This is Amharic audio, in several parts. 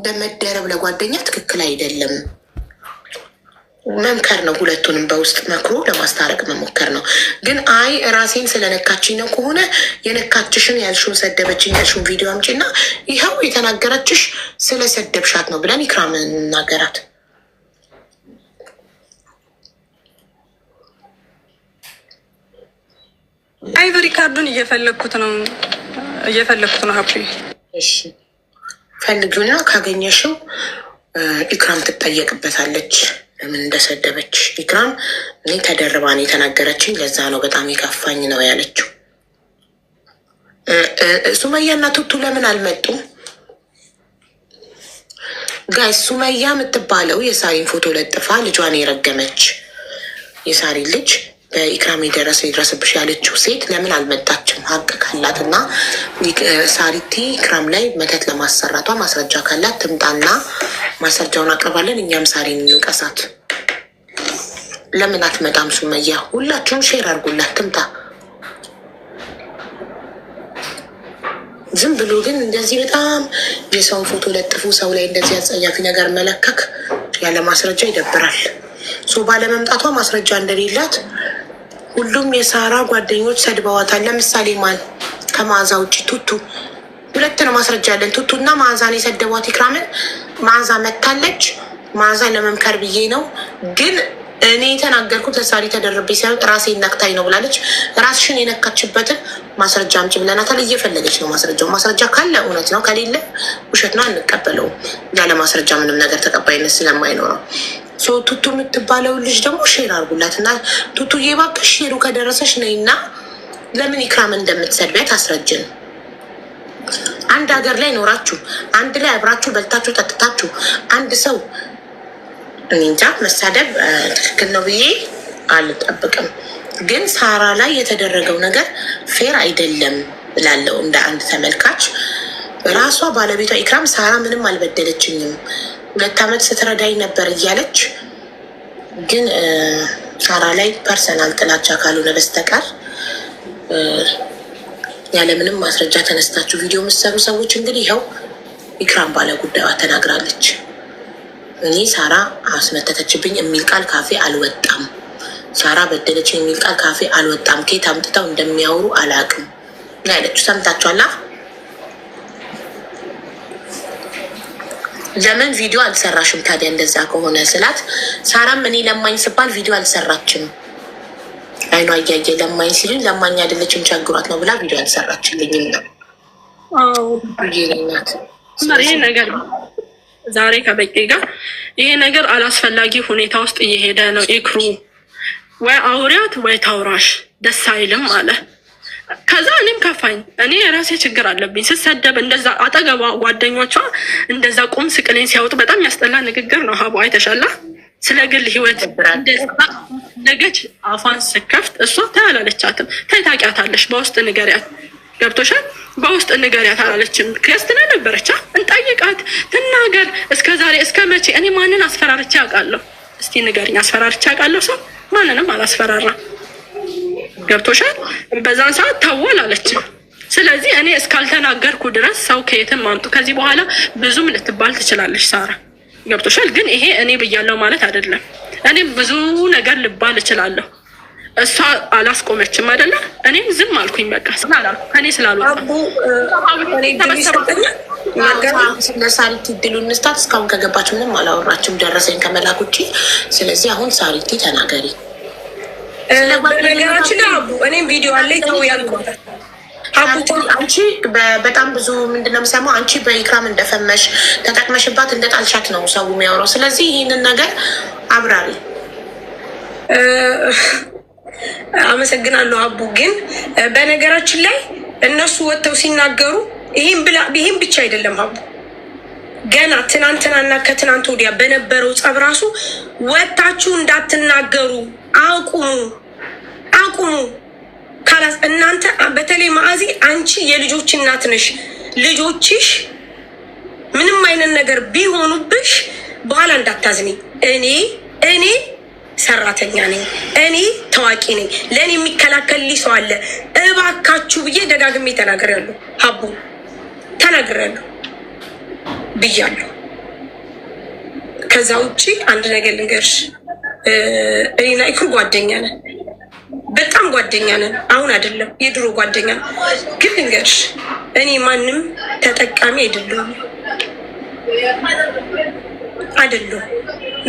በመደረብ ለጓደኛ ትክክል አይደለም። መምከር ነው፣ ሁለቱንም በውስጥ መክሮ ለማስታረቅ መሞከር ነው። ግን አይ ራሴን ስለነካችኝ ነው ከሆነ የነካችሽን ያልሽውን ሰደበችኝ ያልሽውን ቪዲዮ አምጪና ይኸው የተናገረችሽ ስለሰደብሻት ነው ብለን ኢክራም እናገራት። አይቨሪ ካርዱን እየፈለግኩት ነው ሀብቴ። እሺ ፈልጊውና ካገኘሽው ኢክራም ትጠየቅበታለች ምን እንደሰደበች። ኢክራም እኔ ተደርባን የተናገረችኝ ለዛ ነው በጣም የከፋኝ ነው ያለችው። ሱመያና ቱቱ ለምን አልመጡም? ጋይ ሱመያ የምትባለው የሳሪን ፎቶ ለጥፋ ልጇን የረገመች የሳሪን ልጅ በኢክራም የደረሰ ይድረስብሽ ያለችው ሴት ለምን አልመጣችም? ሀቅ ካላት እና ሳሪቲ ኢክራም ላይ መተት ለማሰራቷ ማስረጃ ካላት ትምጣና ማስረጃውን አቅርባለን። እኛም ሳሪን እንቀሳት። ለምን አትመጣም ሱመያ? ሁላችሁም ሼር አድርጉላት ትምጣ። ዝም ብሎ ግን እንደዚህ በጣም የሰውን ፎቶ ለጥፉ ሰው ላይ እንደዚህ አጸያፊ ነገር መለከክ ያለ ማስረጃ ይደብራል። ባለመምጣቷ ማስረጃ እንደሌላት ሁሉም የሳራ ጓደኞች ሰድበዋታል። ለምሳሌ ማን ከመዓዛ ውጭ? ቱቱ። ሁለት ነው ማስረጃ ያለን፣ ቱቱ እና መዓዛን የሰደቧት ኢክራምን። መዓዛ መታለች። መዓዛ ለመምከር ብዬ ነው ግን እኔ የተናገርኩት ለሳሪ ተደርቤ ሲሆን ራሴን ነክታኝ ነው ብላለች። ራስሽን የነካችበትን ማስረጃ አምጪ ብለናታል። እየፈለገች ነው ማስረጃው። ማስረጃ ካለ እውነት ነው፣ ከሌለ ውሸት ነው፣ አንቀበለውም። ያለ ማስረጃ ምንም ነገር ተቀባይነት ስለማይኖረው ቱቱ የምትባለው ልጅ ደግሞ ሼር አድርጉላት እና ቱቱ እባክሽ ሼሩ ከደረሰሽ ነይና ለምን ኢክራምን እንደምትሰድቢያት አስረጅን። አንድ ሀገር ላይ ኖራችሁ አንድ ላይ አብራችሁ በልታችሁ ጠጥታችሁ አንድ ሰው እንጃ መሳደብ ትክክል ነው ብዬ አልጠብቅም። ግን ሳራ ላይ የተደረገው ነገር ፌር አይደለም ብላለው እንደ አንድ ተመልካች። ራሷ ባለቤቷ ኢክራም ሳራ ምንም አልበደለችኝም 2 ዓመት ስትረዳኝ ነበር እያለች ግን ሳራ ላይ ፐርሰናል ጥላቻ ካልሆነ በስተቀር ያለምንም ማስረጃ ተነስታችሁ ቪዲዮ የምትሰሩ ሰዎች እንግዲህ ይኸው ኢክራም ባለ ጉዳዩ ተናግራለች። እኔ ሳራ አስመተተችብኝ የሚል ቃል ካፌ አልወጣም። ሳራ በደለች የሚል ቃል ካፌ አልወጣም። ከየት አምጥተው እንደሚያወሩ አላውቅም ነው ያለችው። ሰምታችኋላ? ለምን ቪዲዮ አልሰራሽም ታዲያ እንደዛ ከሆነ ስላት፣ ሳራም እኔ ለማኝ ስባል ቪዲዮ አልሰራችም፣ አይኗ እያየ ለማኝ ሲሉኝ ለማኝ አይደለችም ቸግሯት ነው ብላ ቪዲዮ አልሰራችልኝም ነው። ይሄ ነገር ዛሬ ከበቂ ጋር ይሄ ነገር አላስፈላጊ ሁኔታ ውስጥ እየሄደ ነው። ኢክሩ ወይ አውሪያት ወይ ታውራሽ ደስ አይልም አለ። ከዛ እኔም ከፋኝ። እኔ የራሴ ችግር አለብኝ። ስሰደብ እንደዛ አጠገቧ ጓደኞቿ እንደዛ ቁም ስቅሌን ሲያወጡ በጣም ያስጠላ ንግግር ነው። ሀቡ አይተሻላ? ስለ ግል ህይወት ነገች አፏን ስከፍት እሷ ታያላለቻትም። ታይታቂያታለሽ፣ በውስጥ ንገሪያት። ገብቶሻል? በውስጥ ንገሪያት አላለችም። ክርስትና ነበረቻ እንጠይቃት ትናገር። እስከ ዛሬ እስከ መቼ እኔ ማንን አስፈራርቼ አውቃለሁ? እስቲ ንገሪኝ። አስፈራርቼ አውቃለሁ? ሰው ማንንም አላስፈራራም። ገብቶሻል? በዛን ሰዓት ታወል አለችም። ስለዚህ እኔ እስካልተናገርኩ ድረስ ሰው ከየትም ማምጡ። ከዚህ በኋላ ብዙም ልትባል ትችላለች ሳራ። ገብቶሻል? ግን ይሄ እኔ ብያለሁ ማለት አይደለም። እኔም ብዙ ነገር ልባል እችላለሁ። እሷ አላስቆመችም አይደለ? እኔም ዝም አልኩኝ። በቃ ስላላልኩ ከኔ ስላልወጣ ለሳሪቲ ድሉ እንስታት። እስካሁን ከገባች ምንም አላወራችም ደረሰኝ ከመላክ ውጭ። ስለዚህ አሁን ሳሪቲ ተናገሪ። ነገራችን አቡ እኔም ቪዲዮ አለ ተው ያልኩት አንቺ በጣም ብዙ ምንድነው የምሰማው? አንቺ በኢክራም እንደፈመሽ ተጠቅመሽባት እንደጣልሻት ነው ሰው የሚያወራው። ስለዚህ ይህንን ነገር አብራሪ። አመሰግናለሁ አቡ። ግን በነገራችን ላይ እነሱ ወጥተው ሲናገሩ ይሄን ብቻ አይደለም አቡ። ገና ትናንትናና ከትናንት ወዲያ በነበረው ጸብ ራሱ ወጥታችሁ እንዳትናገሩ አቁሙ ካላስ እናንተ በተለይ ማዕዚ አንቺ የልጆች እናት ነሽ። ልጆችሽ ምንም አይነት ነገር ቢሆኑብሽ በኋላ እንዳታዝኒ። እኔ ሰራተኛ ነኝ፣ እኔ ታዋቂ ነኝ፣ ለእኔ የሚከላከልልኝ ሰው አለ። እባካችሁ ብዬ ደጋግሜ ተናግሬያለሁ። ሀቡ ተናግሬያለሁ ብያለሁ። ከዛ ውጭ አንድ ነገር ልንገርሽ፣ እኔና ኢክሩ ጓደኛ ነን፣ በጣም ጓደኛ ነን። አሁን አይደለም የድሮ ጓደኛ ነን። ግን ልንገርሽ እኔ ማንም ተጠቃሚ አይደለሁም።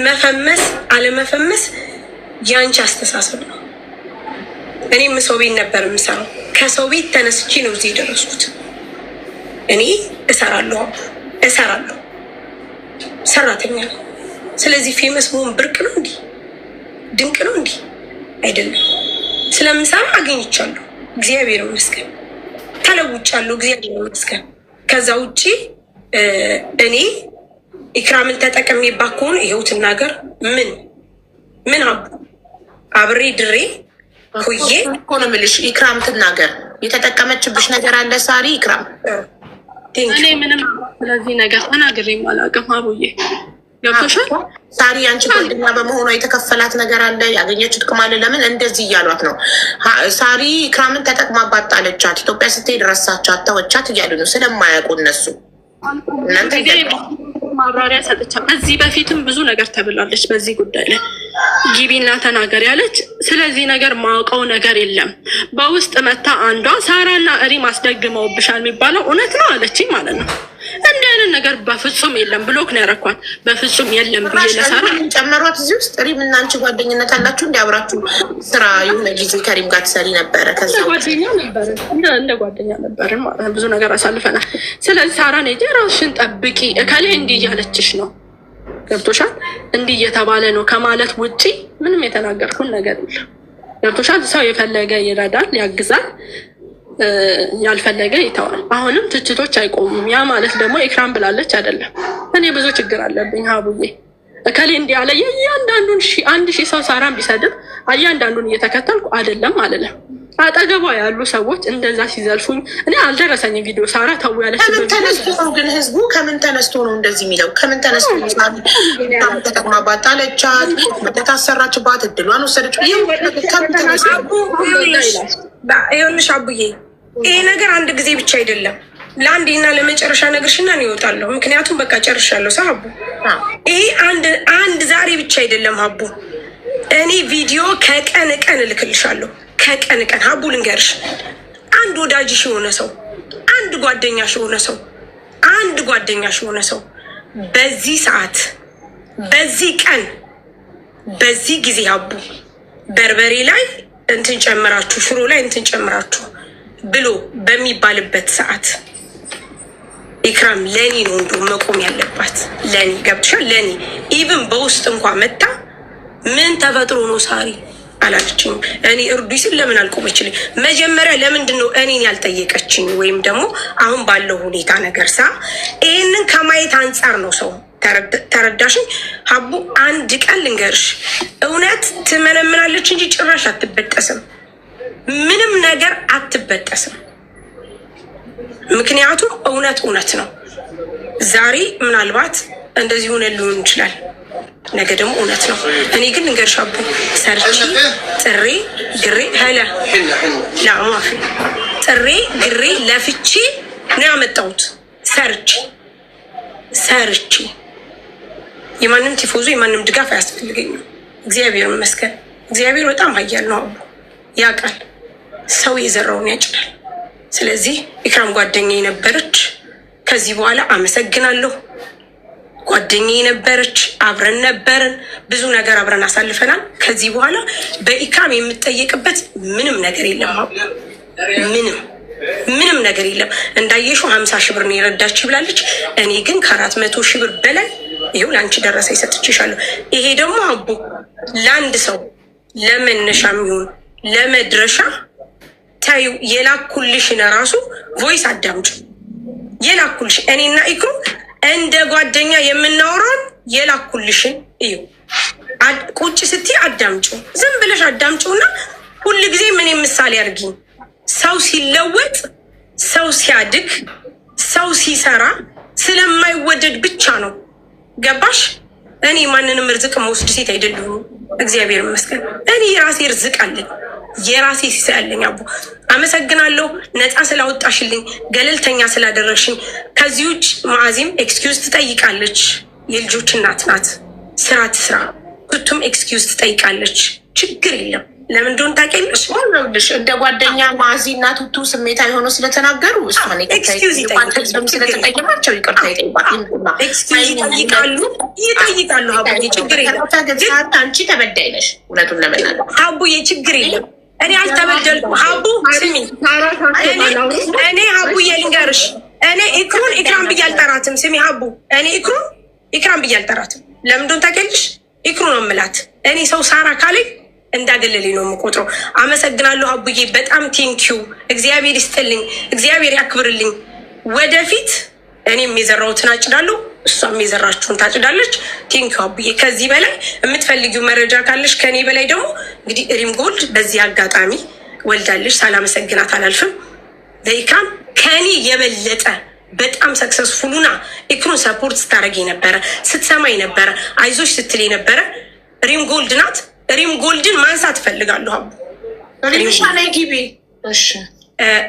መፈመስ አለመፈመስ የአንቺ አስተሳሰብ ነው። እኔም ሰው ቤት ነበር የምሰራው። ከሰው ቤት ተነስቼ ነው እዚህ የደረስኩት። እኔ እሰራለሁ፣ ሰራተኛ ነው። ስለዚህ ፌመስ መሆን ብርቅ ነው እንዲህ ድንቅ ነው እንዲህ አይደለም። ስለምሰራ አገኝቻለሁ፣ እግዚአብሔር ይመስገን። ተለውጫለሁ፣ እግዚአብሔር ይመስገን። ከዛ ውጭ እኔ ኢክራምን ተጠቀሜባት ከሆነ ይኸው ትናገር። ምን አብሬ ድሬ ኩዬ እኮ ነው የምልሽ። ኢክራም ትናገር። የተጠቀመችብሽ ነገር አለ ሳሪ? ኢክራም እኔ ምንም ስለዚህ ነገር ተናግሬም አላውቅም። አቡዬ ገብቶሻል? ሳሪ አንቺ ጓደኛ በመሆኗ የተከፈላት ነገር አለ፣ ያገኘችው ጥቅም አለ። ለምን እንደዚህ እያሏት ነው? ሳሪ ኢክራምን ተጠቅማባት ጣለቻት፣ ኢትዮጵያ ስትሄድ ረሳቻት፣ ተወቻት እያሉ ነው ስለማያውቁ እነሱ። እናንተ ማብራሪያ ሰጥቻ ከዚህ በፊትም ብዙ ነገር ተብላለች በዚህ ጉዳይ ላይ ጊቢና ተናገር ያለች። ስለዚህ ነገር ማውቀው ነገር የለም። በውስጥ መታ አንዷ ሳራና ሪም አስደግመውብሻል የሚባለው እውነት ነው አለችኝ ማለት ነው። እንዲህ አይነት ነገር በፍጹም የለም። ብሎክ ነው ያረኳት። በፍጹም የለም ብዬ ለሳራ ጨመሯት። እዚህ ውስጥ ሪም እና አንቺ ጓደኝነት አላችሁ? እንዲያብራችሁ ስራ የሆነ ጊዜ ከሪም ጋር ትሰሪ ነበረ። ከዛ ጓደኛ ነበር፣ እንደ ጓደኛ ነበርን ማለት ነው። ብዙ ነገር አሳልፈናል። ስለዚህ ሳራ ነጂ ራስሽን ጠብቂ፣ እከሌ እንዲህ እያለችሽ ነው። ገብቶሻል? እንዲህ እየተባለ ነው ከማለት ውጪ ምንም የተናገርኩን ነገር የለም። ገብቶሻል? ሰው የፈለገ ይረዳል፣ ያግዛል፣ ያልፈለገ ይተዋል። አሁንም ትችቶች አይቆሙም። ያ ማለት ደግሞ ኢክራም ብላለች አይደለም። እኔ ብዙ ችግር አለብኝ ሀቡዬ። እከሌ እንዲህ አለ የእያንዳንዱን 1000 ሰው ሳራን ቢሰድብ እያንዳንዱን እየተከተልኩ አይደለም አልለም። አጠገቧ ያሉ ሰዎች እንደዛ ሲዘልፉኝ እኔ አልደረሰኝም ቪዲዮ። ሳራ ተው ያለች ከምን ተነስቶ ነው ግን ህዝቡ ከምን ተነስቶ ነው እንደዚህ የሚለው? ከምን ተነስቶ ነው? ሳሪ ተጠቅማባት ጣለቻት፣ ታሰራችባት፣ እድሏን ወሰደች። ይኸውልሽ አቡዬ ይሄ ነገር አንድ ጊዜ ብቻ አይደለም። ለአንዴና ለመጨረሻ ነገርሽና ነው ይወጣለሁ። ምክንያቱም በቃ ጨርሻለሁ። ሀቡ ይሄ አንድ ዛሬ ብቻ አይደለም ሀቡ። እኔ ቪዲዮ ከቀን ቀን እልክልሻለሁ። ከቀን ሀቡ ልንገርሽ፣ አንድ ወዳጅሽ የሆነ ሰው፣ አንድ ጓደኛሽ የሆነ ሰው በዚህ ሰዓት፣ በዚህ ቀን፣ በዚህ ጊዜ ሀቡ በርበሬ ላይ እንትን ጨምራችሁ፣ ሽሮ ላይ እንትን ጨምራችሁ ብሎ በሚባልበት ሰዓት ኢክራም ለኔ ነው እንዶ መቆም ያለባት። ለኔ ገብቶሻል? ለኔ ኢቭን በውስጥ እንኳን መጣ ምን ተፈጥሮ ነው ሳሪ አላለችኝ። እኔ እርዱኝ ስል ለምን አልቆመችልኝ? መጀመሪያ ለምንድን ነው እኔን ያልጠየቀችኝ? ወይም ደግሞ አሁን ባለው ሁኔታ ነገር ይህንን ከማየት አንጻር ነው ሰው ተረዳሽኝ? ሀቡ አንድ ቀን ልንገርሽ፣ እውነት ትመነምናለች እንጂ ጭራሽ አትበጠስም። ምንም ነገር አትበጠስም። ምክንያቱም እውነት ነው። ዛሬ ምናልባት እንደዚህ ሆነ ሊሆን ይችላል፣ ነገ ደግሞ እውነት ነው። እኔ ግን ልንገርሽ ሀቡ ሰርቼ ጥሬ ግሬ ላማፊ ጥሬ ግሬ ለፍቼ ነው ያመጣሁት። ሰርቼ የማንም ቲፎዞ የማንም ድጋፍ አያስፈልገኝም። እግዚአብሔር ይመስገን። እግዚአብሔር በጣም ኃያል ነው። ሀቡ ያውቃል፣ ሰው የዘራውን ያጭዳል። ስለዚህ ኢክራም ጓደኛዬ ነበረች። ከዚህ በኋላ አመሰግናለሁ። ጓደኛዬ ነበረች፣ አብረን ነበርን፣ ብዙ ነገር አብረን አሳልፈናል። ከዚህ በኋላ በኢክራም የምጠየቅበት ምንም ነገር የለም። ምንም ነገር የለም። እንዳየሽው 50 ሺህ ብር ነው የረዳች ብላለች። እኔ ግን ከ400 ሺህ ብር በላይ ይኸው ለአንቺ ደረሰ ይሰጥችሻለሁ። ይሄ ደግሞ አቦ ለአንድ ሰው ለመነሻም ይሁን ለመድረሻ ታዩ የላኩልሽን ራሱ ቮይስ አዳምጩ። የላኩልሽ እኔና ኢክሩ እንደ ጓደኛ የምናወራውን የላኩልሽን እዩ። ቁጭ ስትይ አዳምጩ፣ ዝም ብለሽ አዳምጩና ሁል ጊዜ ምን ምሳሌ አድርጊኝ። ሰው ሲለወጥ፣ ሰው ሲያድግ፣ ሰው ሲሰራ ስለማይወደድ ብቻ ነው። ገባሽ? እኔ ማንንም ርዝቅ መወስድ ሴት አይደለሁም። እግዚአብሔር ይመስገን። እኔ የራሴ ርዝቅ አለኝ፣ የራሴ ሲሳይ አለኝ። አቦ አመሰግናለሁ፣ ነፃ ስላወጣሽልኝ፣ ገለልተኛ ስላደረግሽኝ። ከዚህ ውጭ ማዕዚም ኤክስኪውዝ ትጠይቃለች። የልጆች እናት ናት። ስራ ትስራ። ቱቱም ኤክስኪውዝ ትጠይቃለች። ችግር የለም። ለምን እንደሆነ ታውቂያለሽ? እንደ ጓደኛ ማዚ እና ቱቱ ስሜታዊ ሆኖ ስለተናገሩ እሷን ስለተጠየማቸው ይቅርታ ይጠይቃሉ። ሀቡዬ ችግር የለም። አንቺ ተበዳይ ነሽ። እውነቱን ለመናገር ሀቡዬ ችግር የለም። እኔ አልተበደልኩም። ሀቡ ስሚ፣ እኔ ሀቡዬ ልንገርሽ፣ እኔ ኢክሩን ኢክራም ብዬ አልጠራትም። ስሚ ሀቡ፣ እኔ ኢክሩን ኢክራም ብዬ አልጠራትም። ለምን እንደሆነ ታውቂያለሽ? ኢክሩ ነው የምላት። እኔ ሰው ሳራ ካለኝ እንዳገለልኝ ነው የምቆጥረው። አመሰግናለሁ ሀቡዬ፣ በጣም ቴንኪዩ። እግዚአብሔር ይስጥልኝ፣ እግዚአብሔር ያክብርልኝ። ወደፊት እኔም የዘራሁትን አጭዳለሁ፣ እሷም የዘራችሁን ታጭዳለች። ቴንኪዩ ሀቡዬ። ከዚህ በላይ የምትፈልጊው መረጃ ካለሽ ከኔ በላይ ደግሞ እንግዲህ ሪም ጎልድ በዚህ አጋጣሚ ወልዳለች፣ ሳላመሰግናት አላልፍም። ለኢክራም ከኔ የበለጠ በጣም ሰክሰስፉሉና ኢክሩን ሰፖርት ስታደርግ ነበረ፣ ስትሰማኝ ነበረ፣ አይዞች ስትል ነበረ። ሪም ጎልድ ናት። ሪም ጎልድን ማንሳት እፈልጋለሁ ሀቡ።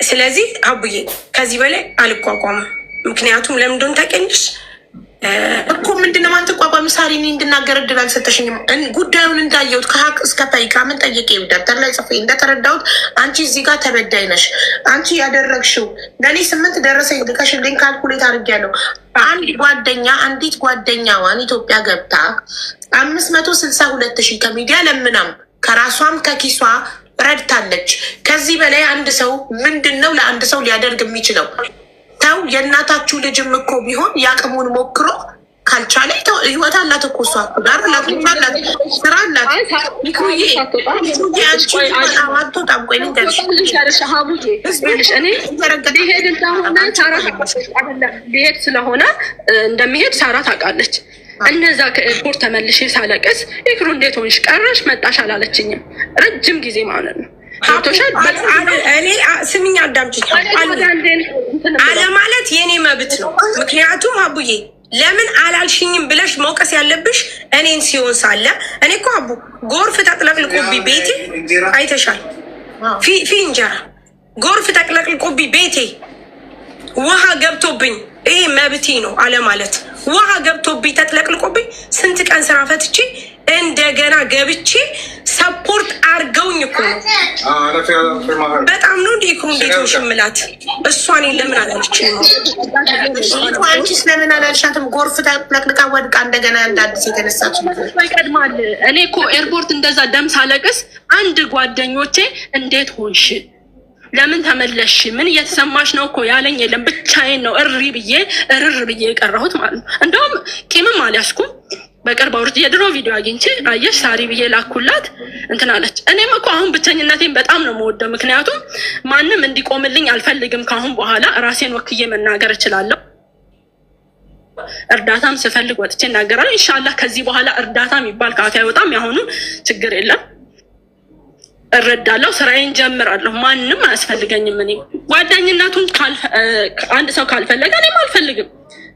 ስለዚህ ሀቡዬ ከዚህ በላይ አልቋቋምም። ምክንያቱም ለምን እንደሆነ ታውቂያለሽ እኮ ምንድነው ማንተቋቋሚ ሳሪ እኔ እንድናገር እድል አልሰጠሽኝም። ጉዳዩን እንዳየሁት ከሀቅ እስከ ምን ጠየቄ ደብተር ላይ ጽፌ እንደተረዳሁት አንቺ እዚህ ጋር ተበዳይ ነሽ። አንቺ ያደረግሽው ለእኔ 8 ደረሰኝ ልከሽልኝ ካልኩሌት አድርጌያለሁ። አንዲት ጓደኛዋን ኢትዮጵያ ገብታ 562,000 ከሚዲያ ለምናም ከራሷም ከኪሷ ረድታለች። ከዚህ በላይ አንድ ሰው ምንድን ነው ለአንድ ሰው ሊያደርግ የሚችለው? ተው፣ የእናታችሁ ልጅም እኮ ቢሆን ያቅሙን ሞክሮ ካልቻለ ህይወት አላት እኮ እሷ ዳር አላት፣ ስራ አላት። ሊሄድ ስለሆነ እንደሚሄድ ሳራ ታውቃለች። እነዛ ከኤርፖርት ተመልሼ ሳለቅስ ኢክሩ እንዴት ሆንሽ ቀረሽ መጣሽ አላለችኝም። ረጅም ጊዜ ማለት ነው። እኔ ስሚኝ አዳምጪ። አለ ማለት የኔ መብት ነው። ምክንያቱም አቡዬ ለምን አላልሽኝም ብለሽ መውቀስ ያለብሽ እኔን ሲሆን ሳለ እኔ እኮ አቡ ጎርፍ ተጥለቅልቆብኝ ቤቴ አይተሻል። ፊ እንጀራ ጎርፍ ተጥለቅልቆብኝ ቤቴ ውሃ ገብቶብኝ ይሄ መብቴ ነው አለ ማለት ውሃ ገብቶብኝ ተጥለቅልቆብኝ ስንት ቀን ስራ ፈትቼ እንደገና ገብቼ ሰፖርት አርገውኝ እኮ ነው። በጣም ነው እንዲ ኢክሩ እንዴት ነው ሽምላት እሷን ለምን አላለች ነው አንቺስ ለምን አላልሻትም? ጎርፍ ተጥለቅልቃ ወድቃ እንደገና እንደ አዲስ የተነሳች ይቀድማል። እኔ እኮ ኤርፖርት እንደዛ ደም ሳለቅስ አንድ ጓደኞቼ እንዴት ሆንሽ ለምን ተመለሽ ምን እየተሰማሽ ነው እኮ ያለኝ የለም። ብቻዬን ነው እርር ብዬ የቀረሁት ማለት ነው። እንደውም ቂምም አልያዝኩም። በቅርብ አውርቼ የድሮ ቪዲዮ አግኝቼ አየሽ ሳሪ ብዬ ላኩላት እንትን አለች። እኔም እኮ አሁን ብቸኝነቴን በጣም ነው የምወደው። ምክንያቱም ማንም እንዲቆምልኝ አልፈልግም። ከአሁን በኋላ ራሴን ወክዬ መናገር እችላለሁ። እርዳታም ስፈልግ ወጥቼ እናገራለሁ። ኢንሻላህ ከዚህ በኋላ እርዳታ የሚባል ካፌ አይወጣም። ያሁኑ ችግር የለም እረዳለሁ። ስራዬን ጀምራለሁ። ማንም አያስፈልገኝም። እኔ ጓደኝነቱን አንድ ሰው ካልፈለገ እኔም አልፈልግም።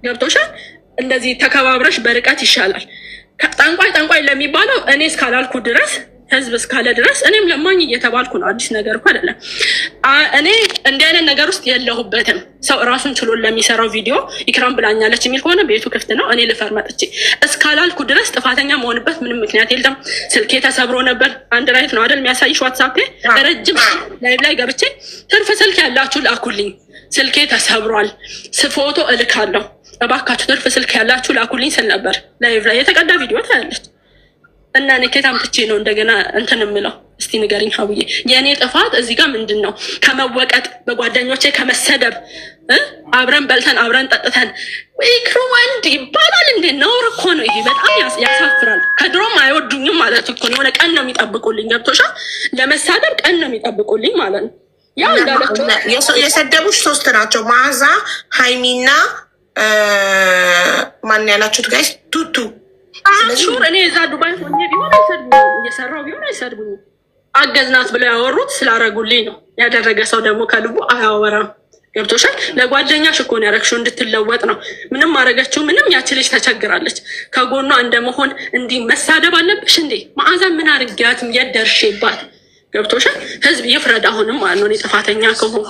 ገብቶሻል? እንደዚህ ተከባብረሽ በርቀት ይሻላል። ጠንቋይ ለሚባለው እኔ እስካላልኩ ድረስ ህዝብ እስካለ ድረስ እኔም ለማኝ እየተባልኩ ነው። አዲስ ነገር እኮ አይደለም። እኔ እንዲህ አይነት ነገር ውስጥ የለሁበትም። ሰው ራሱን ችሎ ለሚሰራው ቪዲዮ ኢክራም ብላኛለች የሚል ከሆነ ቤቱ ክፍት ነው። እኔ ልፈር መጥቼ እስካላልኩ ድረስ ጥፋተኛ መሆንበት ምንም ምክንያት የለም። ስልኬ ተሰብሮ ነበር። አንድ ራይት ነው አይደል የሚያሳይሽ ዋትሳፕ ረጅም ላይቭ ላይ ገብቼ ትርፍ ስልክ ያላችሁ ላኩልኝ፣ ስልኬ ተሰብሯል፣ ፎቶ እልካለሁ፣ እባካችሁ ትርፍ ስልክ ያላችሁ ላኩልኝ ስል ነበር። ላይቭ ላይ የተቀዳ ቪዲዮ ታያለች። እና ንኬት አምጥቼ ነው እንደገና እንትን የምለው። እስቲ ንገሪኝ ሀቡዬ፣ የእኔ ጥፋት እዚህ ጋር ምንድን ነው? ከመወቀጥ በጓደኞቼ ከመሰደብ አብረን በልተን አብረን ጠጥተን ኢክሩ ወንድ ይባላል እንዴ? ነውር እኮ ነው ይሄ። በጣም ያሳፍራል። ከድሮም አይወዱኝም ማለት እኮ ነው። የሆነ ቀን ነው የሚጠብቁልኝ። ገብቶሻል? ለመሳደብ ቀን ነው የሚጠብቁልኝ ማለት ነው። ያው እንዳለችው የሰደቡሽ 3 ናቸው። መዓዛ፣ ሀይሚና ማን ያላችሁት ጋይስ? ቱቱ ሹር እኔ እዛ ዱባይ ሆኜ ቢሆን አይሰድቡኝ፣ እየሰራው ቢሆን አይሰድቡኝ። አገዝናት ብለው ያወሩት ስላረጉልኝ ነው። ያደረገ ሰው ደግሞ ከልቡ አያወራም። ገብቶሻል? ለጓደኛሽ እኮ ነው ያረግሽው እንድትለወጥ ነው። ምንም አረገችው ምንም። ያቺ ልጅ ተቸግራለች። ከጎኗ እንደመሆን እንዲህ መሳደብ አለብሽ እንዴ? መዓዛ ምን አርጊያትም የት ደርሼባት? ገብቶሻል? ህዝብ ይፍረድ። አሁንም ማለት ነው እኔ ጥፋተኛ ከሆንኩ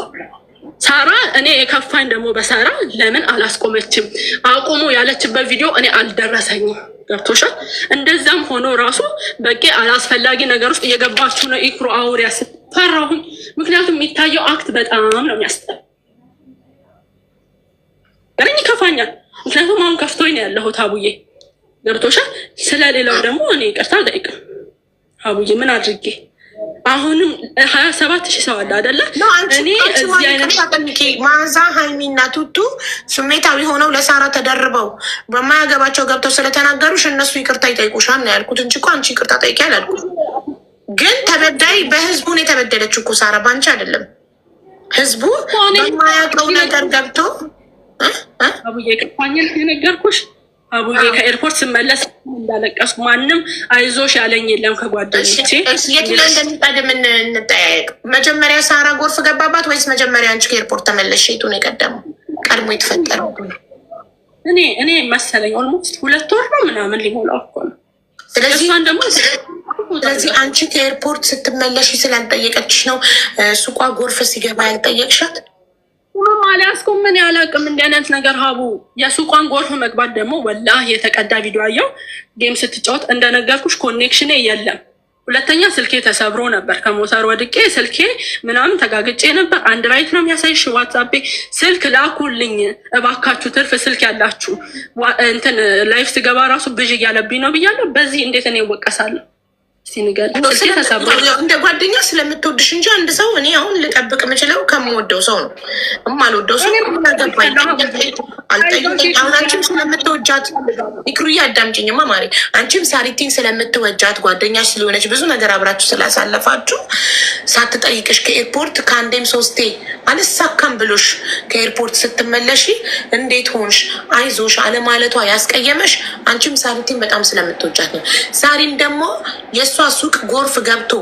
ሳራ እኔ የከፋኝ ደግሞ በሳራ ለምን አላስቆመችም? አቁሙ ያለችበት ቪዲዮ እኔ አልደረሰኝም። ገብቶሻል? እንደዛም ሆኖ ራሱ በቂ አላስፈላጊ ነገር ውስጥ እየገባችሁ ነው። ኢክሩ አውሪያ ስትፈራሁኝ፣ ምክንያቱም የሚታየው አክት በጣም ነው የሚያስጠላው። ይከፋኛል። ምክንያቱም አሁን ከፍቶኝ ነው ያለሁት አቡዬ። ገብቶሻል? ስለሌላው ደግሞ እኔ ይቅርታ አልጠይቅም አቡዬ። ምን አድርጌ አሁንም 27,000 ሰው አለ አይደለ? እኔ እዚህ አይነት ማዛ ሀይሚና ቱቱ ስሜታዊ ሆነው ለሳራ ተደርበው በማያገባቸው ገብተው ስለተናገሩሽ እነሱ ይቅርታ ይጠይቁሻል ነው ያልኩት እንጂ እኮ አንቺ ይቅርታ ጠይቂ አላልኩት። ግን ተበዳይ በህዝቡ ነው የተበደለችው እኮ ሳራ፣ ባንቺ አይደለም። ህዝቡ በማያውቀው ነገር ገብቶ አቡዬ ቅፋኝል የነገርኩሽ አቡዬ ከኤርፖርት ስመለስ እንዳለቀሱ ማንም አይዞሽ ያለኝ የለም ከጓደኞቼ። የት ላይ እንደሚቀድም እንጠያየቅ። መጀመሪያ ሳራ ጎርፍ ገባባት ወይስ መጀመሪያ አንቺ ከኤርፖርት ተመለሽ? የቱን የቀደመው ቀድሞ የተፈጠረው? እኔ መሰለኝ ኦልሞስት 2 ወር ነው ምናምን ሊሞላው እኮ ነው። ስለዚህ አንቺ ከኤርፖርት ስትመለሽ ስላልጠየቀችሽ ነው ሱቋ ጎርፍ ሲገባ ያልጠየቅሻት? ሁሉም አልያዝኩም። ምን ያላቅም እንዲህ አይነት ነገር ሀቡ። የሱቋን ጎርፍ መግባት ደግሞ ወላሂ የተቀዳ ቪዲዮ አየው። ጌም ስትጫወት እንደነገርኩሽ ኮኔክሽኔ የለም። ሁለተኛ ስልኬ ተሰብሮ ነበር። ከሞተር ወድቄ ስልኬ ምናምን ተጋግጬ ነበር። አንድ ራይት ነው የሚያሳይሽ ዋትሳፔ። ስልክ ላኩልኝ እባካችሁ፣ ትርፍ ስልክ ያላችሁ እንትን ላይፍ ስገባ ራሱ ብዥ እያለብኝ ነው ብያለሁ። በዚህ እንዴት እኔ እወቀሳለሁ? እንደ ጓደኛ ስለምትወድሽ እንጂ አንድ ሰው እኔ አሁን ልጠብቅ የምችለው ከምወደው ሰው ነው። የማልወደው ሰው ገባኝ አልጠይቅም። አሁን አንቺም ስለምትወጃት ይክሩዬ አዳምጪኝማ ማሪ፣ አንቺም ሳሪቲን ስለምትወጃት ጓደኛሽ ስለሆነች ብዙ ነገር አብራችሁ ስላሳለፋችሁ ሳትጠይቅሽ ከኤርፖርት ከአንዴም 3 አልሳካም ብሎሽ ከኤርፖርት ስትመለሺ እንዴት ሆንሽ አይዞሽ አለማለቷ ያስቀየመሽ አንቺም ሳሪቲን በጣም ስለምትወጃት ነው። ሳሪም ደግሞ የእሷ ሱቅ ጎርፍ ገብቶ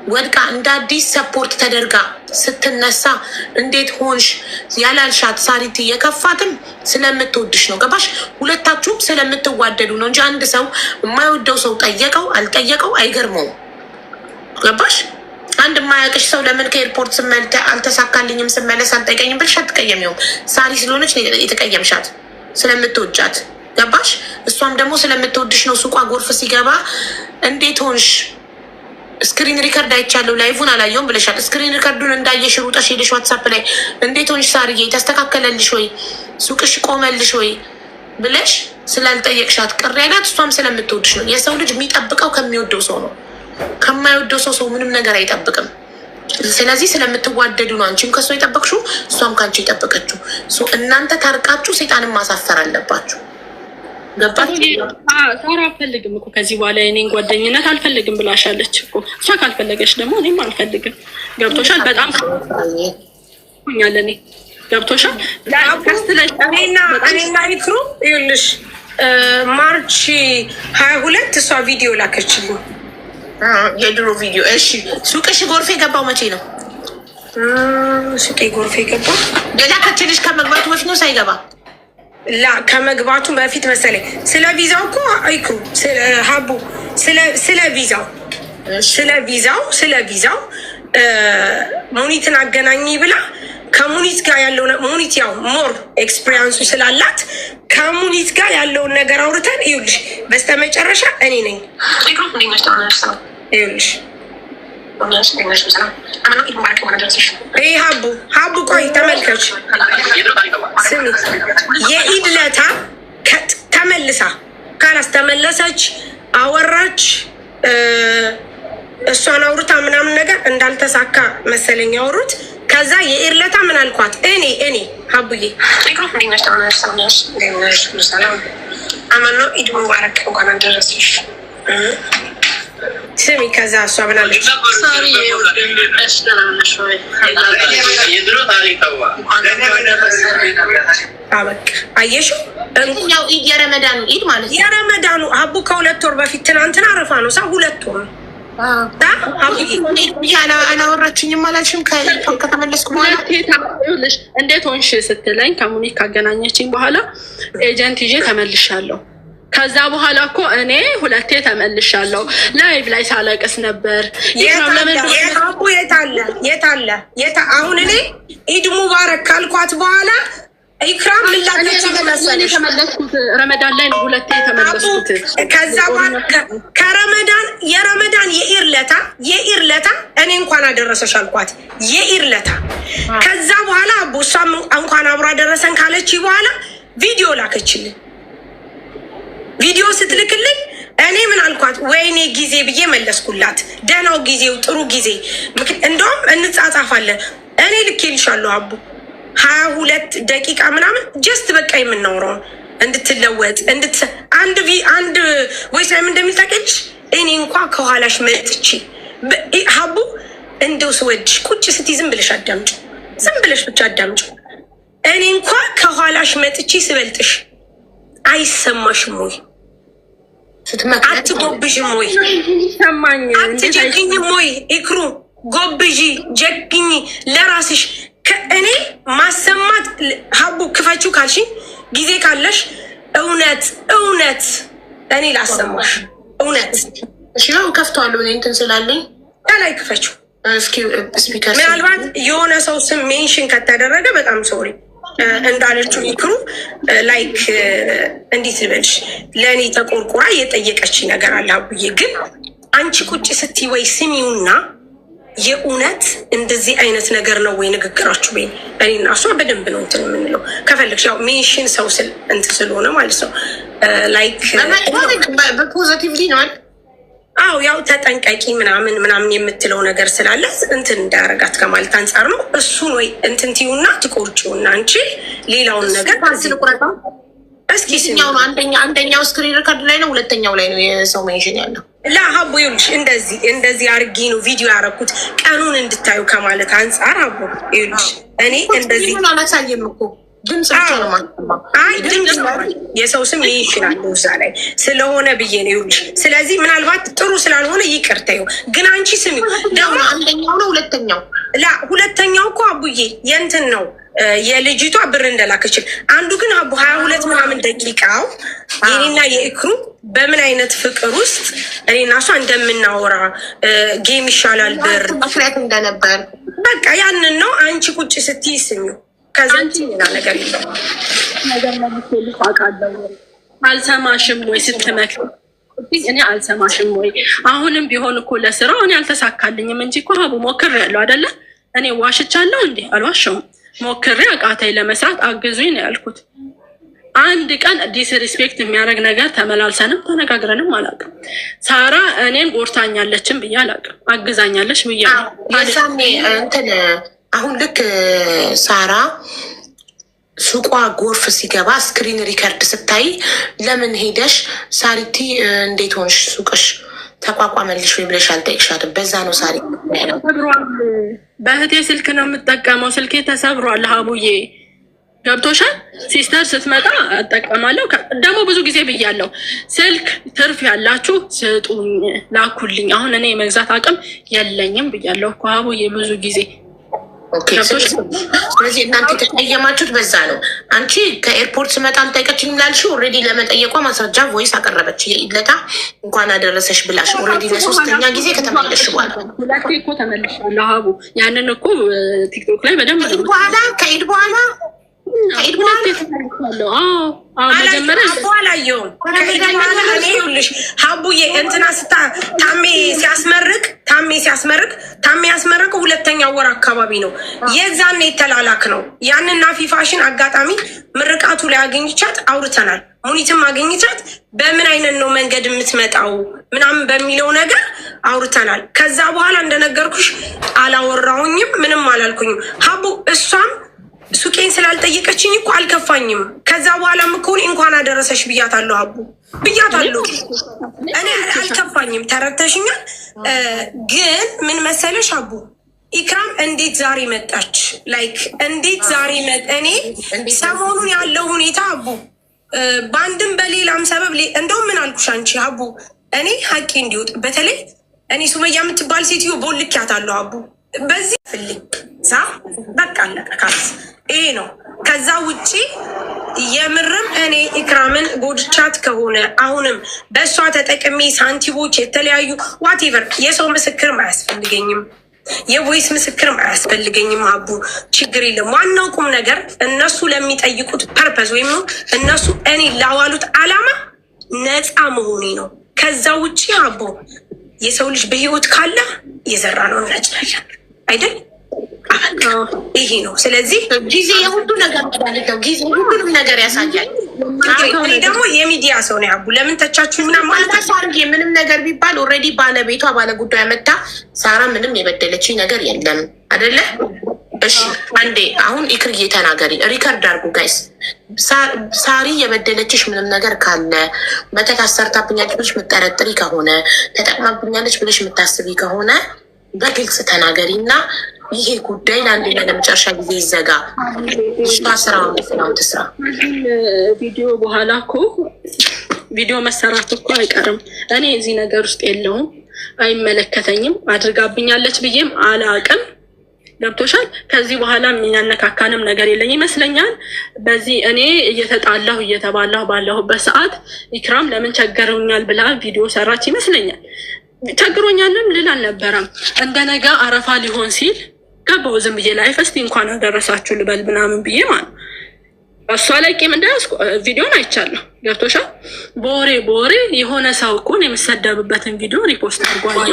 ወድቃ እንደ አዲስ ሰፖርት ተደርጋ ስትነሳ እንዴት ሆንሽ ያላልሻት ሳሪቲ የከፋትም ስለምትወድሽ ነው። ገባሽ? ሁለታችሁም ስለምትዋደዱ ነው እንጂ አንድ ሰው የማይወደው ሰው ጠየቀው አልጠየቀው አይገርመውም። ገባሽ? አንድ የማያውቅሽ ሰው ለምን ከኤርፖርት ስመልተ አልተሳካልኝም ስመለስ አልጠይቀኝም ብልሽ አትቀየሚውም። ሳሪ ስለሆነች የተቀየምሻት ስለምትወጃት። ገባሽ? እሷም ደግሞ ስለምትወድሽ ነው። ሱቋ ጎርፍ ሲገባ እንዴት ሆንሽ ስክሪን ሪከርድ አይቻለሁ ላይቭን አላየውም ብለሻል። ስክሪን ሪከርዱን እንዳየሽ ሩጠሽ ሄደሽ ዋትሳፕ ላይ እንዴት ሆንሽ ሳርዬ ተስተካከለልሽ ወይ ሱቅሽ ቆመልሽ ወይ ብለሽ ስላልጠየቅሻት ቅር ያላት እሷም ስለምትወድሽ ነው። የሰው ልጅ የሚጠብቀው ከሚወደው ሰው ነው። ከማይወደው ሰው ምንም ነገር አይጠብቅም። ስለዚህ ስለምትዋደዱ ነው አንቺም ከእሷ የጠበቅሽው እሷም ከአንቺ የጠበቀችው። እናንተ ታርቃችሁ ሴጣንን ማሳፈር አለባችሁ። ሳራ አልፈልግም እኮ ከዚህ በኋላ የኔን ጓደኝነት አልፈልግም ብላሻለች እኮ። እሷ ካልፈለገች ደግሞ እኔም አልፈልግም። ገብቶሻል? በጣም ኛለ እኔ ገብቶሻል? እኔና ይክሩ ይኸውልሽ ማርች 22 እሷ ቪዲዮ ላከችልኝ፣ የድሮ ቪዲዮ። እሺ ሱቅሽ ጎርፍ የገባው መቼ ነው? ሱቄ ጎርፍ የገባው የላከችልሽ ከመግባቱ በፊት ነው ሳይገባ? ከመግባቱ በፊት መሰለኝ። ስለ ቪዛው እኮ አይክሩ ሀቡ ስለ ቪዛው ሙኒትን አገናኝ ብላ ከሙኒት ጋር ያለው ሙኒት ያው ሞር ኤክስፒሪያንሱ ስላላት ከሙኒት ጋር ያለውን ነገር አውርተን ይኸውልሽ በስተመጨረሻ እኔ ነኝ ይኸውልሽ ይህ ሀቡ ቆይ ተመልከች፣ ስሚ የኢድ ለታ ተመልሳ ካላስ ተመለሰች አወራች፣ እሷን አውርታ ምናምን ነገር እንዳልተሳካ መሰለኝ ያወሩት። ከዛ የኢድ ለታ ምን አልኳት እኔ ሀቡዬ አማኖ ኢድ ሙባረክ እንኳን አደረሰሽ ስሚ። ከዛ እሷ ብላለች አየሽው፣ ያው ኢድ የረመዳኑ ኢድ ማለት ነው። የረመዳኑ ሀቡ ከ2 ወር በፊት ትናንትና አረፋ ነው። ሰው 2 ወር አላወራችኝም አላልሽም? ከተመለስኩ በኋላ እንዴት ሆንሽ ስትለኝ ከሙኒክ ካገናኘችኝ በኋላ ኤጀንት ይዤ ተመልሻለሁ። ከዛ በኋላ እኮ እኔ ሁለቴ ተመልሻለሁ። ላይቭ ላይ ሳለቅስ ነበር። የታለ አሁን እኔ ኢድ ሙባረክ ካልኳት በኋላ ኢክራም ምላከች ተመለሰች። ረመዳን ላይ ነው ሁለቴ የተመለስኩት። ከዛ በኋላ የረመዳን የኢርለታ እኔ እንኳን አደረሰሽ አልኳት የኢርለታ። ከዛ በኋላ እሷም እንኳን አብሮ አደረሰን ካለች በኋላ ቪዲዮ ላከችልኝ። ቪዲዮ ስትልክልኝ እኔ ምን አልኳት? ወይኔ ጊዜ ብዬ መለስኩላት። ደህናው ጊዜው ጥሩ ጊዜ እንደውም እንጻጻፋለን። እኔ ልኬልሻለሁ አቡ 22 ደቂቃ ምናምን ጀስት በቃ የምናውረውን እንድትለወጥ አንድ ወይስ ላይ እንደሚል ታውቂያለሽ። እኔ እንኳ ከኋላሽ መጥቼ ሀቡ እንደው ስወድሽ ቁጭ ስትይ ዝም ብለሽ አዳምጪ፣ ዝም ብለሽ ብቻ አዳምጪ። እኔ እንኳ ከኋላሽ መጥቼ ስበልጥሽ አይሰማሽም ወይ? አትጎብዥም ወይ? አትጀግኝም ወይ? ኢክሩ ጎብዢ፣ ጀግኝ ለራስሽ። ከእኔ ማሰማት ሀቡ ክፈችው ካልሽኝ ጊዜ ካለሽ እውነት እኔ ላሰማሽ እውነት። እሺ ነው ከፍተዋለሁ። እኔ እንትን ስላለኝ ከላይ ክፈችው። ምናልባት የሆነ ሰው ስም ሜንሽን ከተደረገ በጣም ሶሪ እንዳለችው ይክሩ ላይክ እንዴት ልበልሽ፣ ለእኔ ተቆርቁራ የጠየቀች ነገር አለ። አቡዬ ግን አንቺ ቁጭ ስትይ ወይ ስሚውና የእውነት እንደዚህ አይነት ነገር ነው ወይ ንግግራችሁ? ወይ እኔና እሷ በደንብ ነው እንትን የምንለው። ከፈለግሽ ያው ሜንሽን ሰው ስል እንትን ስለሆነ ማለት ነው ላይክ በፖዘቲቭሊ ነው። አዎ ያው ተጠንቀቂ ምናምን የምትለው ነገር ስላለ እንትን እንዳያረጋት ከማለት አንጻር ነው። እሱን ወይ እንትን ትዩና ትቆርጪውና አንቺ ሌላውን ነገር እስኪ ስኛው ነው። አንደኛው ስክሪን ሪከርድ ላይ ነው፣ ሁለተኛው ላይ ነው የሰው ሜንሽን ያለው። ሀቡ ይኸውልሽ እንደዚህ አርጊ ነው ቪዲዮ ያረኩት ቀኑን እንድታዩ ከማለት አንጻር። ሀቡ ይኸውልሽ እኔ እንደዚህ አላሳየም እኮ ድምፅ ብቻ ነው ማለት። አይ ድምፅ የሰው ስም ይሽላል እዛ ላይ ስለሆነ ብዬ ነው ይኸውልሽ። ስለዚህ ምናልባት ጥሩ ስላልሆነ ይቅርታዩ። ግን አንቺ ስሚ ደግሞ አንደኛው ነው ሁለተኛው እኮ አቡዬ የእንትን ነው የልጅቷ ብር እንደላከችል። አንዱ ግን አቡ 22 ምናምን ደቂቃው የኔና የኢክሩ በምን አይነት ፍቅር ውስጥ እኔና እሷ እንደምናወራ ጌም ይሻላል ብር መስራት እንደነበር በቃ ያንን ነው። አንቺ ቁጭ ስትይ ስሚው። ከዛ ሌላ ነገር የለም። ነገር ለምትልሽ አውቃለሁ። አልሰማሽም ወይ ስትመክር እኔ አልሰማሽም ወይ? አሁንም ቢሆን እኮ ለስራው እኔ አልተሳካልኝም እንጂ እኮ ሀቡ ሞክሬያለሁ አይደለ? እኔ ዋሽቻለሁ እንዴ? አልዋሸሁም። ሞክሬ አቃታይ ለመስራት አግዙኝ ነው ያልኩት። አንድ ቀን ዲስሪስፔክት የሚያደርግ ነገር ተመላልሰንም ተነጋግረንም አላውቅም። ሳራ እኔን ጎርታኛለችም ብዬ አላውቅም። አግዛኛለች ብዬ እንትን አሁን ልክ ሳራ ሱቋ ጎርፍ ሲገባ ስክሪን ሪከርድ ስታይ ለምን ሄደሽ ሳሪቲ እንዴት ሆንሽ ሱቅሽ ተቋቋመልሽ ወይ ብለሽ አልጠየቅሻትም? በዛ ነው ሳሪ በእህቴ ስልክ ነው የምጠቀመው። ስልኬ ተሰብሯል። ሀቡዬ ገብቶሻል? ሲስተር ስትመጣ እጠቀማለሁ። ደግሞ ብዙ ጊዜ ብያለሁ፣ ስልክ ትርፍ ያላችሁ ስጡኝ፣ ላኩልኝ። አሁን እኔ የመግዛት አቅም የለኝም ብያለሁ እኮ ሀቡዬ ብዙ ጊዜ። ስለዚህ እናንተ የተቀየማችሁት በዛ ነው። አንቺ ከኤርፖርት ስመጣ አልጠየቀችኝ ላልሽው ኦልሬዲ ለመጠየቋ ማስረጃ ቮይስ አቀረበች። የኢለታ እንኳን አደረሰሽ ብላሽ ኦልሬዲ ለሶስተኛ ጊዜ ከተመለሽ በኋላ ሁለቴ እኮ ተመልሻለሁ ሀቡ። ያንን እኮ ቲክቶክ ላይ በደንብ ከኢድ በኋላ ሀቡዬ እንትና ታሜ ያስመረቀው ሁለተኛው ወር አካባቢ ነው። የዛን የተላላክ ነው። ያንን ናፊ ፋሽን አጋጣሚ ምርቃቱ ላይ አገኝቻት አውርተናል። ሙኒትም አገኝቻት በምን አይነት ነው መንገድ የምትመጣው ምናምን በሚለው ነገር አውርተናል። ከዛ በኋላ እንደነገርኩሽ አላወራሁኝም፣ ምንም አላልኩኝም። ሀቡ እሷም ሱቄን ስላልጠየቀችኝ እኮ አልከፋኝም። ከዛ በኋላ ምኮን እንኳን አደረሰሽ ብያታለሁ። አቡ ብያታለሁ። እኔ አልከፋኝም። ተረድተሽኛል። ግን ምን መሰለሽ አቡ ኢክራም እንዴት ዛሬ መጣች? ላይክ እንዴት ዛሬ እኔ ሰሞኑን ያለው ሁኔታ አቡ በአንድም በሌላም ሰበብ እንደውም ምን አልኩሽ አንቺ አቡ እኔ ሀቄ እንዲወጥ በተለይ እኔ ሱመያ የምትባል ሴትዮ ቦልኪያታለሁ አቡ በዚህ ፍልኝ በቃ አለቀ። ይሄ ነው። ከዛ ውጪ የምርም እኔ ኢክራምን ጎድቻት ከሆነ አሁንም በእሷ ተጠቅሜ ሳንቲቦች የተለያዩ ዋቴቨር የሰው ምስክርም አያስፈልገኝም፣ የቮይስ ምስክርም አያስፈልገኝም። አቡ ችግር የለም። ዋናው ቁም ነገር እነሱ ለሚጠይቁት ፐርፐዝ ወይም እነሱ እኔ ላዋሉት አላማ ነፃ መሆኔ ነው። ከዛ ውጪ አቡ የሰው ልጅ በህይወት ካለ የዘራ ነው እናጭላለን አይደል? ይሄ ነው። ስለዚህ ጊዜ የሁሉ ነገር ነው። ጊዜ ሁሉንም ነገር ያሳያል። እኔ ደግሞ የሚዲያ ሰው ነው። አቡ ለምን ተቻችሁ ምናምን ማለት ምንም ነገር ቢባል ኦልሬዲ ባለቤቷ ባለጉዳይ መጣ። ሳራ ምንም የበደለችኝ ነገር የለም አይደለ? እሺ አንዴ አሁን ኢክርዬ ተናገሪ፣ ሪከርድ አድርጉ ጋይስ። ሳሪ የበደለችሽ ምንም ነገር ካለ መተት አሰርታብኛለች ብለሽ የምጠረጥሪ ከሆነ ተጠቅማብኛለች ብለሽ የምታስቢ ከሆነ በግልጽ ተናገሪ እና ይሄ ጉዳይ ለአንዴና ለመጨረሻ ጊዜ ይዘጋ። ስራ ትስራ። ቪዲዮ በኋላ እኮ ቪዲዮ መሰራት እኮ አይቀርም። እኔ እዚህ ነገር ውስጥ የለውም፣ አይመለከተኝም። አድርጋብኛለች ብዬም አላቅም። ገብቶሻል? ከዚህ በኋላ የሚያነካካንም ነገር የለኝ ይመስለኛል። በዚህ እኔ እየተጣላሁ እየተባላሁ ባለሁበት ሰዓት ኢክራም ለምን ቸገረኛል ብላ ቪዲዮ ሰራች ይመስለኛል። ቸግሮኛልም ልል አልነበረም። እንደ ነገ አረፋ ሊሆን ሲል ገባሁ ዝም ብዬ ላይፍ እስቲ እንኳን አደረሳችሁ ልበል ምናምን ብዬ ማለት እሷ ላይ ቂም እንዳያስኩ ቪዲዮን አይቻለሁ። ገብቶሻል? በወሬ የሆነ ሰው እኮ የምሰደብበትን ቪዲዮ ሪፖስት አድርጓል።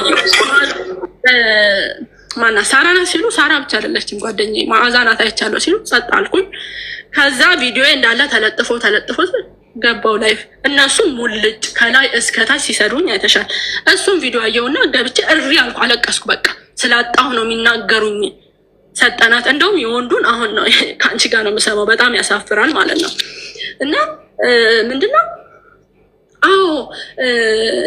ማና ሳራ ናት ሲሉ ሳራ ብቻ አይደለችም ጓደኛዬ መዓዛ ናት አይቻለሁ ሲሉ ጸጥ አልኩኝ። ከዛ ቪዲዮ እንዳለ ተለጥፎ ገባው ላይፍ እነሱ ሙልጭ ከላይ እስከታች ሲሰዱኝ አይተሻል። እሱም ቪዲዮ አየውና ገብቼ እሪ አልኩ፣ አለቀስኩ። በቃ ስላጣሁ ነው የሚናገሩኝ። ሰጠናት። እንደውም የወንዱን አሁን ነው ከአንቺ ጋር ነው የምሰማው። በጣም ያሳፍራል ማለት ነው። እና ምንድነው አዎ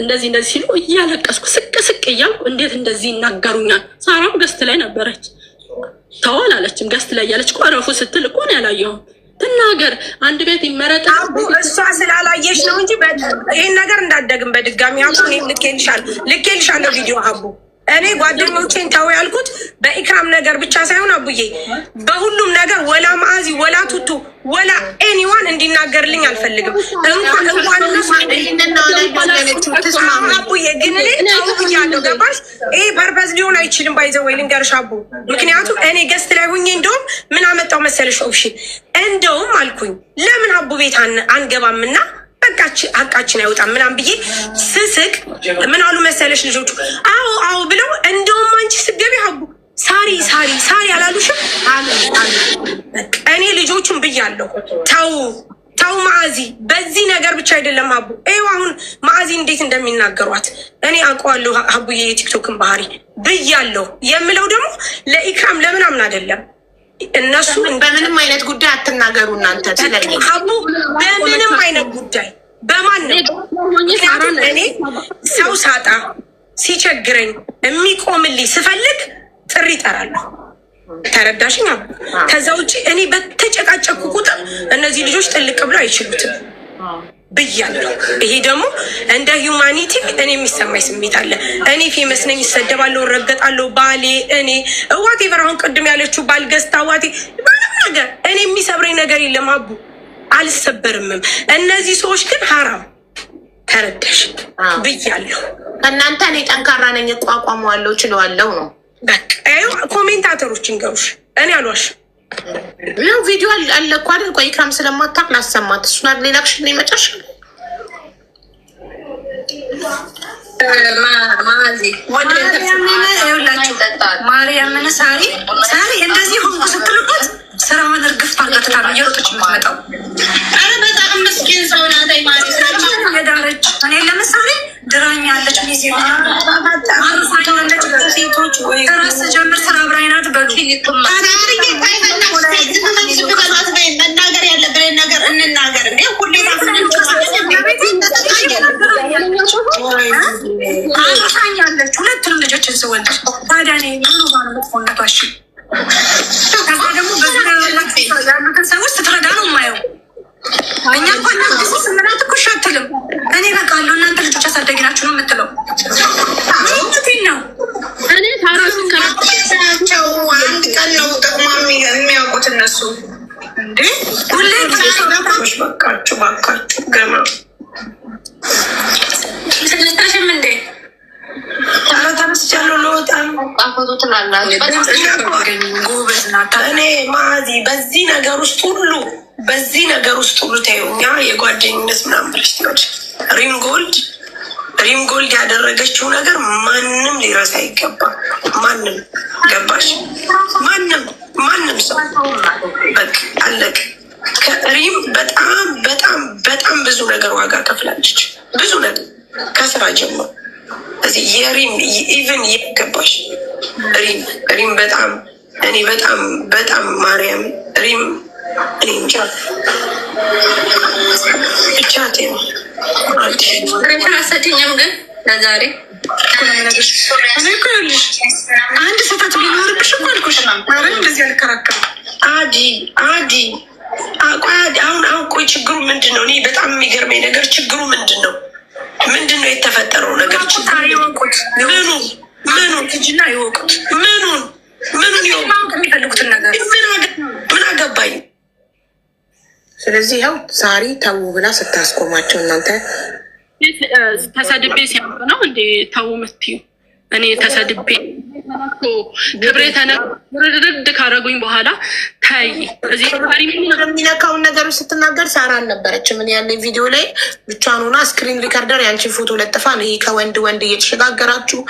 እንደዚህ ሲሉ እያለቀስኩ ስቅ እያልኩ እንዴት እንደዚህ ይናገሩኛል። ሳራም ገስት ላይ ነበረች፣ ተዋል አለችም። ገስት ላይ ያለች እኮ እረፉ ስትል እኮ ነው ያላየሁም። ትናገር አንድ ቤት ይመረጥ አቡ እሷ ስላላየሽ ነው እንጂ ይሄን ነገር እንዳደግም በድጋሚ አቡ ልኬልሻለሁ ቪዲዮ አቡ እኔ ጓደኞቼን ተው ያልኩት በኢክራም ነገር ብቻ ሳይሆን አቡዬ በሁሉም ነገር ወላ ማአዚ ወላ ቱቱ ወላ ኤኒዋን እንዲናገርልኝ አልፈልግም። እንኳን አቡዬ ግን ተው ብያለሁ። ገባሽ? ይሄ ፐርፐዝ ሊሆን አይችልም። ባይዘወይ ልንገርሽ አቡ፣ ምክንያቱም እኔ ገስት ላይ ሁኜ እንደውም ምን አመጣው መሰለሽ ኦፕሽን እንደውም አልኩኝ ለምን አቡ ቤት አንገባምና አቃችን አይወጣም ምናምን ብዬ ስስቅ ምን አሉ መሰለሽ ልጆቹ አዎ ብለው እንደውም አንቺ ስገቢ አቡ ሳሪ አላሉሽም? እኔ ልጆቹን ብያለሁ ተው ማአዚ በዚህ ነገር ብቻ አይደለም አቡ። ይኸው አሁን ማአዚ እንዴት እንደሚናገሯት እኔ አውቀዋለሁ አቡዬ፣ የቲክቶክን ባህሪ ብያለሁ። የምለው ደግሞ ለኢክራም ለምናምን አይደለም። እነሱ በምንም አይነት ጉዳይ አትናገሩ እናንተ ስለኝ አቡ፣ በምንም አይነት ጉዳይ በማንም። ምክንያቱም እኔ ሰው ሳጣ ሲቸግረኝ የሚቆምልኝ ስፈልግ ጥሪ እጠራለሁ። ተረዳሽኝ አቡ? ከዛ ውጭ እኔ በተጨቃጨኩ ቁጥር እነዚህ ልጆች ጥልቅ ብለው አይችሉትም ብያለሁ። ይሄ ደግሞ እንደ ሂውማኒቲ እኔ የሚሰማኝ ስሜት አለ። እኔ ፌመስ ነኝ፣ ይሰደባለሁ፣ ረገጣለሁ። ባሌ እኔ ዋቴቨር አሁን ቅድም ያለችው ባልገዝታ ዋቴ ምንም ነገር እኔ የሚሰብረኝ ነገር የለም አቡ፣ አልሰበርምም። እነዚህ ሰዎች ግን ሀራም ተረዳሽ ብያለሁ። ከእናንተ እኔ ጠንካራ ነኝ፣ እቋቋመዋለሁ፣ ችለዋለሁ ነው በቃ። ኮሜንታተሮች እንገሩሽ፣ እኔ አልዋሽም። ያው ቪዲዮ አለ እኮ አይደል? ቆይ ኢክራም ስለማታውቅ ላሰማት። እሱን አይደል ሌላክሽን ነው መጨረሻ ማርያምን ሳሪ እንደዚህ ሆንኩ ስትልበት ስራዋን እርግፍ ታርጋት ካለ እየሮጠች የምትመጣው በጣም ምስኪን ሰው ናት። የዳረች እኔ ለምሳሌ ድራኝ ያለች ጊዜ ሴቶች ራስ ጀምር ስራ ብራይናት በሉ መናገር ያለብን ነገር እንናገር። ሁሌ ያለች ሁለቱንም ልጆችን ስወልድ ታዲያ ምን ባለ መጥፎነቷሽ ከዛ ደግሞ በዙሪያ ያሉትን ሰዎች ስትረዳ ነው የማየው። እኛ እኮ ስምናት እኮ ሻትልም እኔ በቃ አለው እናንተ ልጆች አሳደጊ ናችሁ ነው የምትለው። ነው እኔ ታራሱ እኔ ማዚ በዚህ ነገር ውስጥ ሁሉ ታየው እኛ የጓደኝነት ምናምን ብለሽ ትሆች ሪም ጎልድ ያደረገችው ነገር ማንም ሊረሳ አይገባም። ማንም ገባሽ? ማንም ሰው በቃ አለቅ። ከሪም በጣም ብዙ ነገር ዋጋ ከፍላለች። ብዙ ነገር ከስራ ጀምሮ እዚህ የሪም ኢቨን ይገባሽ። ሪም በጣም ማርያም ሪም እኔ እንጃ ብቻ ነው አልሰጥኝም ግን ለዛሬ አንድ ስህተት ቢኖርብሽ እኮ አልኩሽ። እንደዚህ አልከራከርም። አዲ አሁን ቆይ ችግሩ ምንድን ነው? እኔ በጣም የሚገርመኝ ነገር ችግሩ ምንድን ነው? የተፈጠረው ነገር? ይወቁት። ምኑ ልጅና ይወቁት። ምኑን ይወቁት? የሚፈልጉትን ነገር ምን አገባኝ? ስለዚህ ያው ዛሬ ተው ብላ ስታስቆማቸው እናንተ ተሰድቤ ሲያምር ነው እንዴ ተው ምትዩ? እኔ ተሰድቤ ክብሬ ተነርድ ካረጉኝ በኋላ ታይ እዚህ የሚነካውን ነገር ስትናገር ሳራ አልነበረችም። ምን ያለ ቪዲዮ ላይ ብቻዋን ሆና ስክሪን ሪከርደር ያንቺን ፎቶ ለጥፋ ነው ይሄ ከወንድ ወንድ እየተሸጋገራችሁ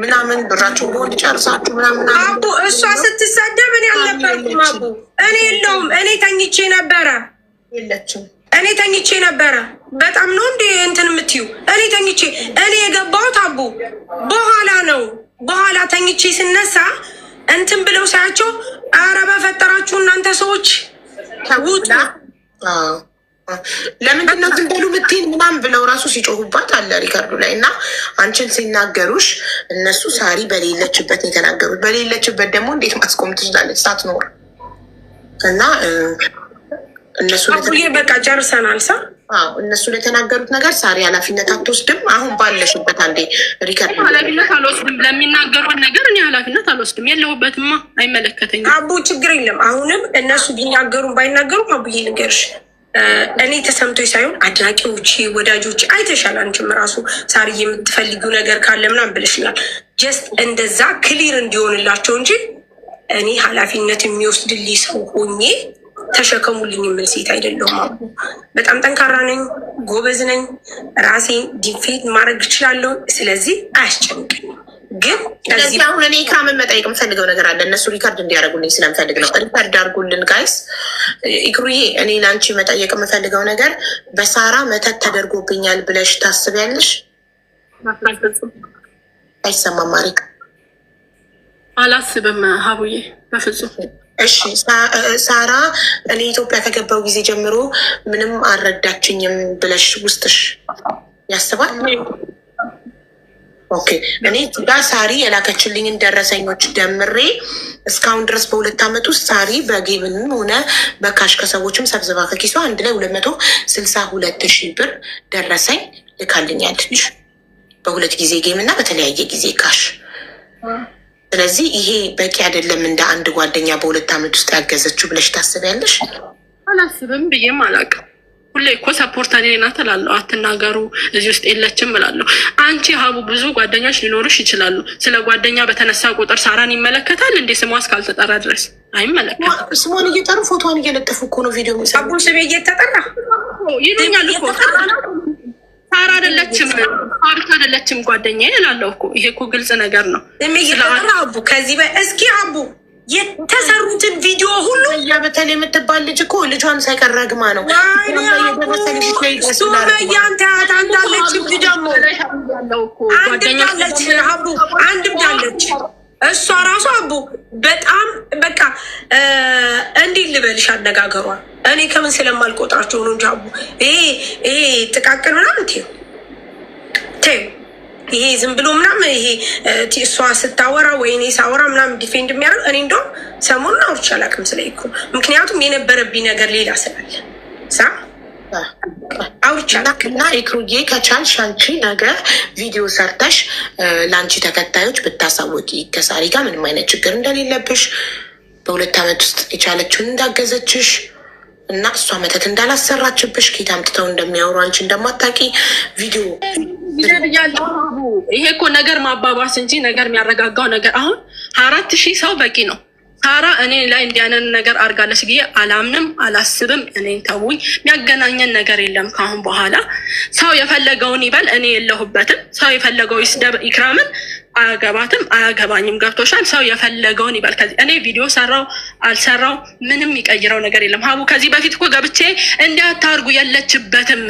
ምናምን ብራችሁ በወንድ ጨርሳችሁ ምናምን አቡ እሷ ስትሳደብ እኔ አልነበርኩም። አቡ እኔ የለውም እኔ ተኝቼ ነበረ። የለችም እኔ ተኝቼ ነበረ። በጣም ነው እንዴ እንትን የምትዩ? እኔ የገባሁት አቡ በኋላ ተኝቼ ስነሳ እንትን ብለው ሳያቸው አረ በፈጠራችሁ እናንተ ሰዎች ውጡ። ለምንድን ነው ዝም በሉ ምትይን ምናምን ብለው ራሱ ሲጮሁባት አለ ሪከርዱ ላይ እና አንቺን ሲናገሩሽ እነሱ ሳሪ በሌለችበት ነው የተናገሩት። በሌለችበት ደግሞ እንዴት ማስቆም ትችላለች ሳትኖር? እና እነሱ በቃ ጨርሰናል። እነሱ ለተናገሩት ነገር ሳሪ ኃላፊነት አትወስድም። አሁን ባለሽበት አንዴ ሪከርድ ኃላፊነት አልወስድም። ለሚናገሩት ነገር እኔ ኃላፊነት አልወስድም። የለሁበትማ፣ አይመለከተኝም። አቡ ችግር የለም። አሁንም እነሱ ቢናገሩም ባይናገሩም አቡዬ ልንገርሽ፣ እኔ ተሰምቶኝ ሳይሆን አድናቂዎች፣ ወዳጆች አይተሻል። አንቺም ራሱ ሳሪ የምትፈልጊው ነገር ካለ ምናምን ብለሽኛል። ጀስት እንደዛ ክሊር እንዲሆንላቸው እንጂ እኔ ኃላፊነት የሚወስድልኝ ሰው ሆኜ ተሸከሙልኝ የምል ሴት አይደለሁም። አቡ በጣም ጠንካራ ነኝ፣ ጎበዝ ነኝ፣ ራሴን ዲፌት ማድረግ እችላለሁ። ስለዚህ አያስጨንቅኝ። ግን ስለዚህ አሁን እኔ ኢክራምን መጠየቅ የምፈልገው ነገር አለ። እነሱ ሪካርድ እንዲያደርጉልኝ ስለምፈልግ ነው። ሪካርድ አድርጉልን ጋይስ። ኢክሩዬ እኔ ለአንቺ መጠየቅ የምፈልገው ነገር በሳራ መተት ተደርጎብኛል ብለሽ ታስቢያለሽ? አይሰማም ማሪክ? አላስብም ሀቡዬ፣ በፍጹም። እሺ ሳራ እኔ ኢትዮጵያ ከገባው ጊዜ ጀምሮ ምንም አልረዳችኝም ብለሽ ውስጥሽ ያስባል? ኦኬ እኔ ጋ ሳሪ የላከችልኝን ደረሰኞች ደምሬ እስካሁን ድረስ በ2 ዓመት ውስጥ ሳሪ በጌምንም ሆነ በካሽ ከሰዎችም ሰብስባ ከኪሷ አንድ ላይ 262,000 ብር ደረሰኝ ልካልኛለች። በ2 ጊዜ ጌም እና በተለያየ ጊዜ ካሽ። ስለዚህ ይሄ በቂ አይደለም እንደ አንድ ጓደኛ በ2 ዓመት ውስጥ ያገዘችው ብለሽ ታስቢያለሽ? አላስብም ብዬም አላውቅም። ሁሌ እኮ ሰፖርተር ናት እላለሁ። አትናገሩ እዚህ ውስጥ የለችም እላለሁ። አንቺ ሀቡ ብዙ ጓደኞች ሊኖሩሽ ይችላሉ። ስለ ጓደኛ በተነሳ ቁጥር ሳራን ይመለከታል እንዴ? ስሟ እስካልተጠራ ድረስ አይመለከትም። ስሟን እየጠሩ ፎቶዋን እየለጠፉ እኮ ነው ቪዲዮ አቡ ስሜ እየተጠራ ይሉኛል እኮ ሳራ አይደለችም አብታ አይደለችም ጓደኛዬ እላለሁ እኮ። ይሄ እኮ ግልጽ ነገር ነው። እየተጠራ አቡ ከዚህ እስኪ አቡ የተሰሩትን ቪዲዮ ሁሉ በተለይ የምትባል ልጅ እኮ ልጇን ሳይቀር ረግማ ነው። ሱመያን ተያታንዳለች ደግሞ አንድዳለች አቡ አንድዳለች እሷ ራሱ አቡ በጣም በቃ እንዲህ ልበልሽ አነጋገሯ እኔ ከምን ስለማልቆጥራቸው ነው እንጂ አቡ ይሄ ጥቃቅን ምናምን ተይው ይሄ ዝም ብሎ ምናምን ይሄ እሷ ስታወራ ወይ እኔ ሳወራ ምናምን ዲፌንድ የሚያደርግ እኔ እንደውም ሰሞኑን አውርቼ አላውቅም ስለ ኢክሩ። ምክንያቱም የነበረብኝ ነገር ሌላ ስላለ አውርቼ እና ኢክሩዬ ከቻልሽ አንቺ ነገ ቪዲዮ ሰርተሽ ለአንቺ ተከታዮች ብታሳወቂ ከሳሪ ጋር ምንም አይነት ችግር እንደሌለብሽ በ2 ዓመት ውስጥ የቻለችውን እንዳገዘችሽ እና እሷ መተት እንዳላሰራችብሽ ኬት አምጥተው እንደሚያወሩ አንቺ እንደማታውቂ ቪዲዮ ይሄ እኮ ነገር ማባባስ እንጂ ነገር የሚያረጋጋው ነገር አሁን 24,000 ሰው በቂ ነው። ሳራ እኔ ላይ እንዲያንን ነገር አድርጋለች ብዬ አላምንም፣ አላስብም። እኔ ተውኝ፣ የሚያገናኘን ነገር የለም ከአሁን በኋላ። ሰው የፈለገውን ይበል፣ እኔ የለሁበትም። ሰው የፈለገው ይስደብ ኢክራምን፣ አያገባትም፣ አያገባኝም። ገብቶሻል? ሰው የፈለገውን ይበል። ከዚህ እኔ ቪዲዮ ሰራው አልሰራው ምንም የሚቀይረው ነገር የለም። ሀቡ ከዚህ በፊት እኮ ገብቼ እንዲያታርጉ የለችበትም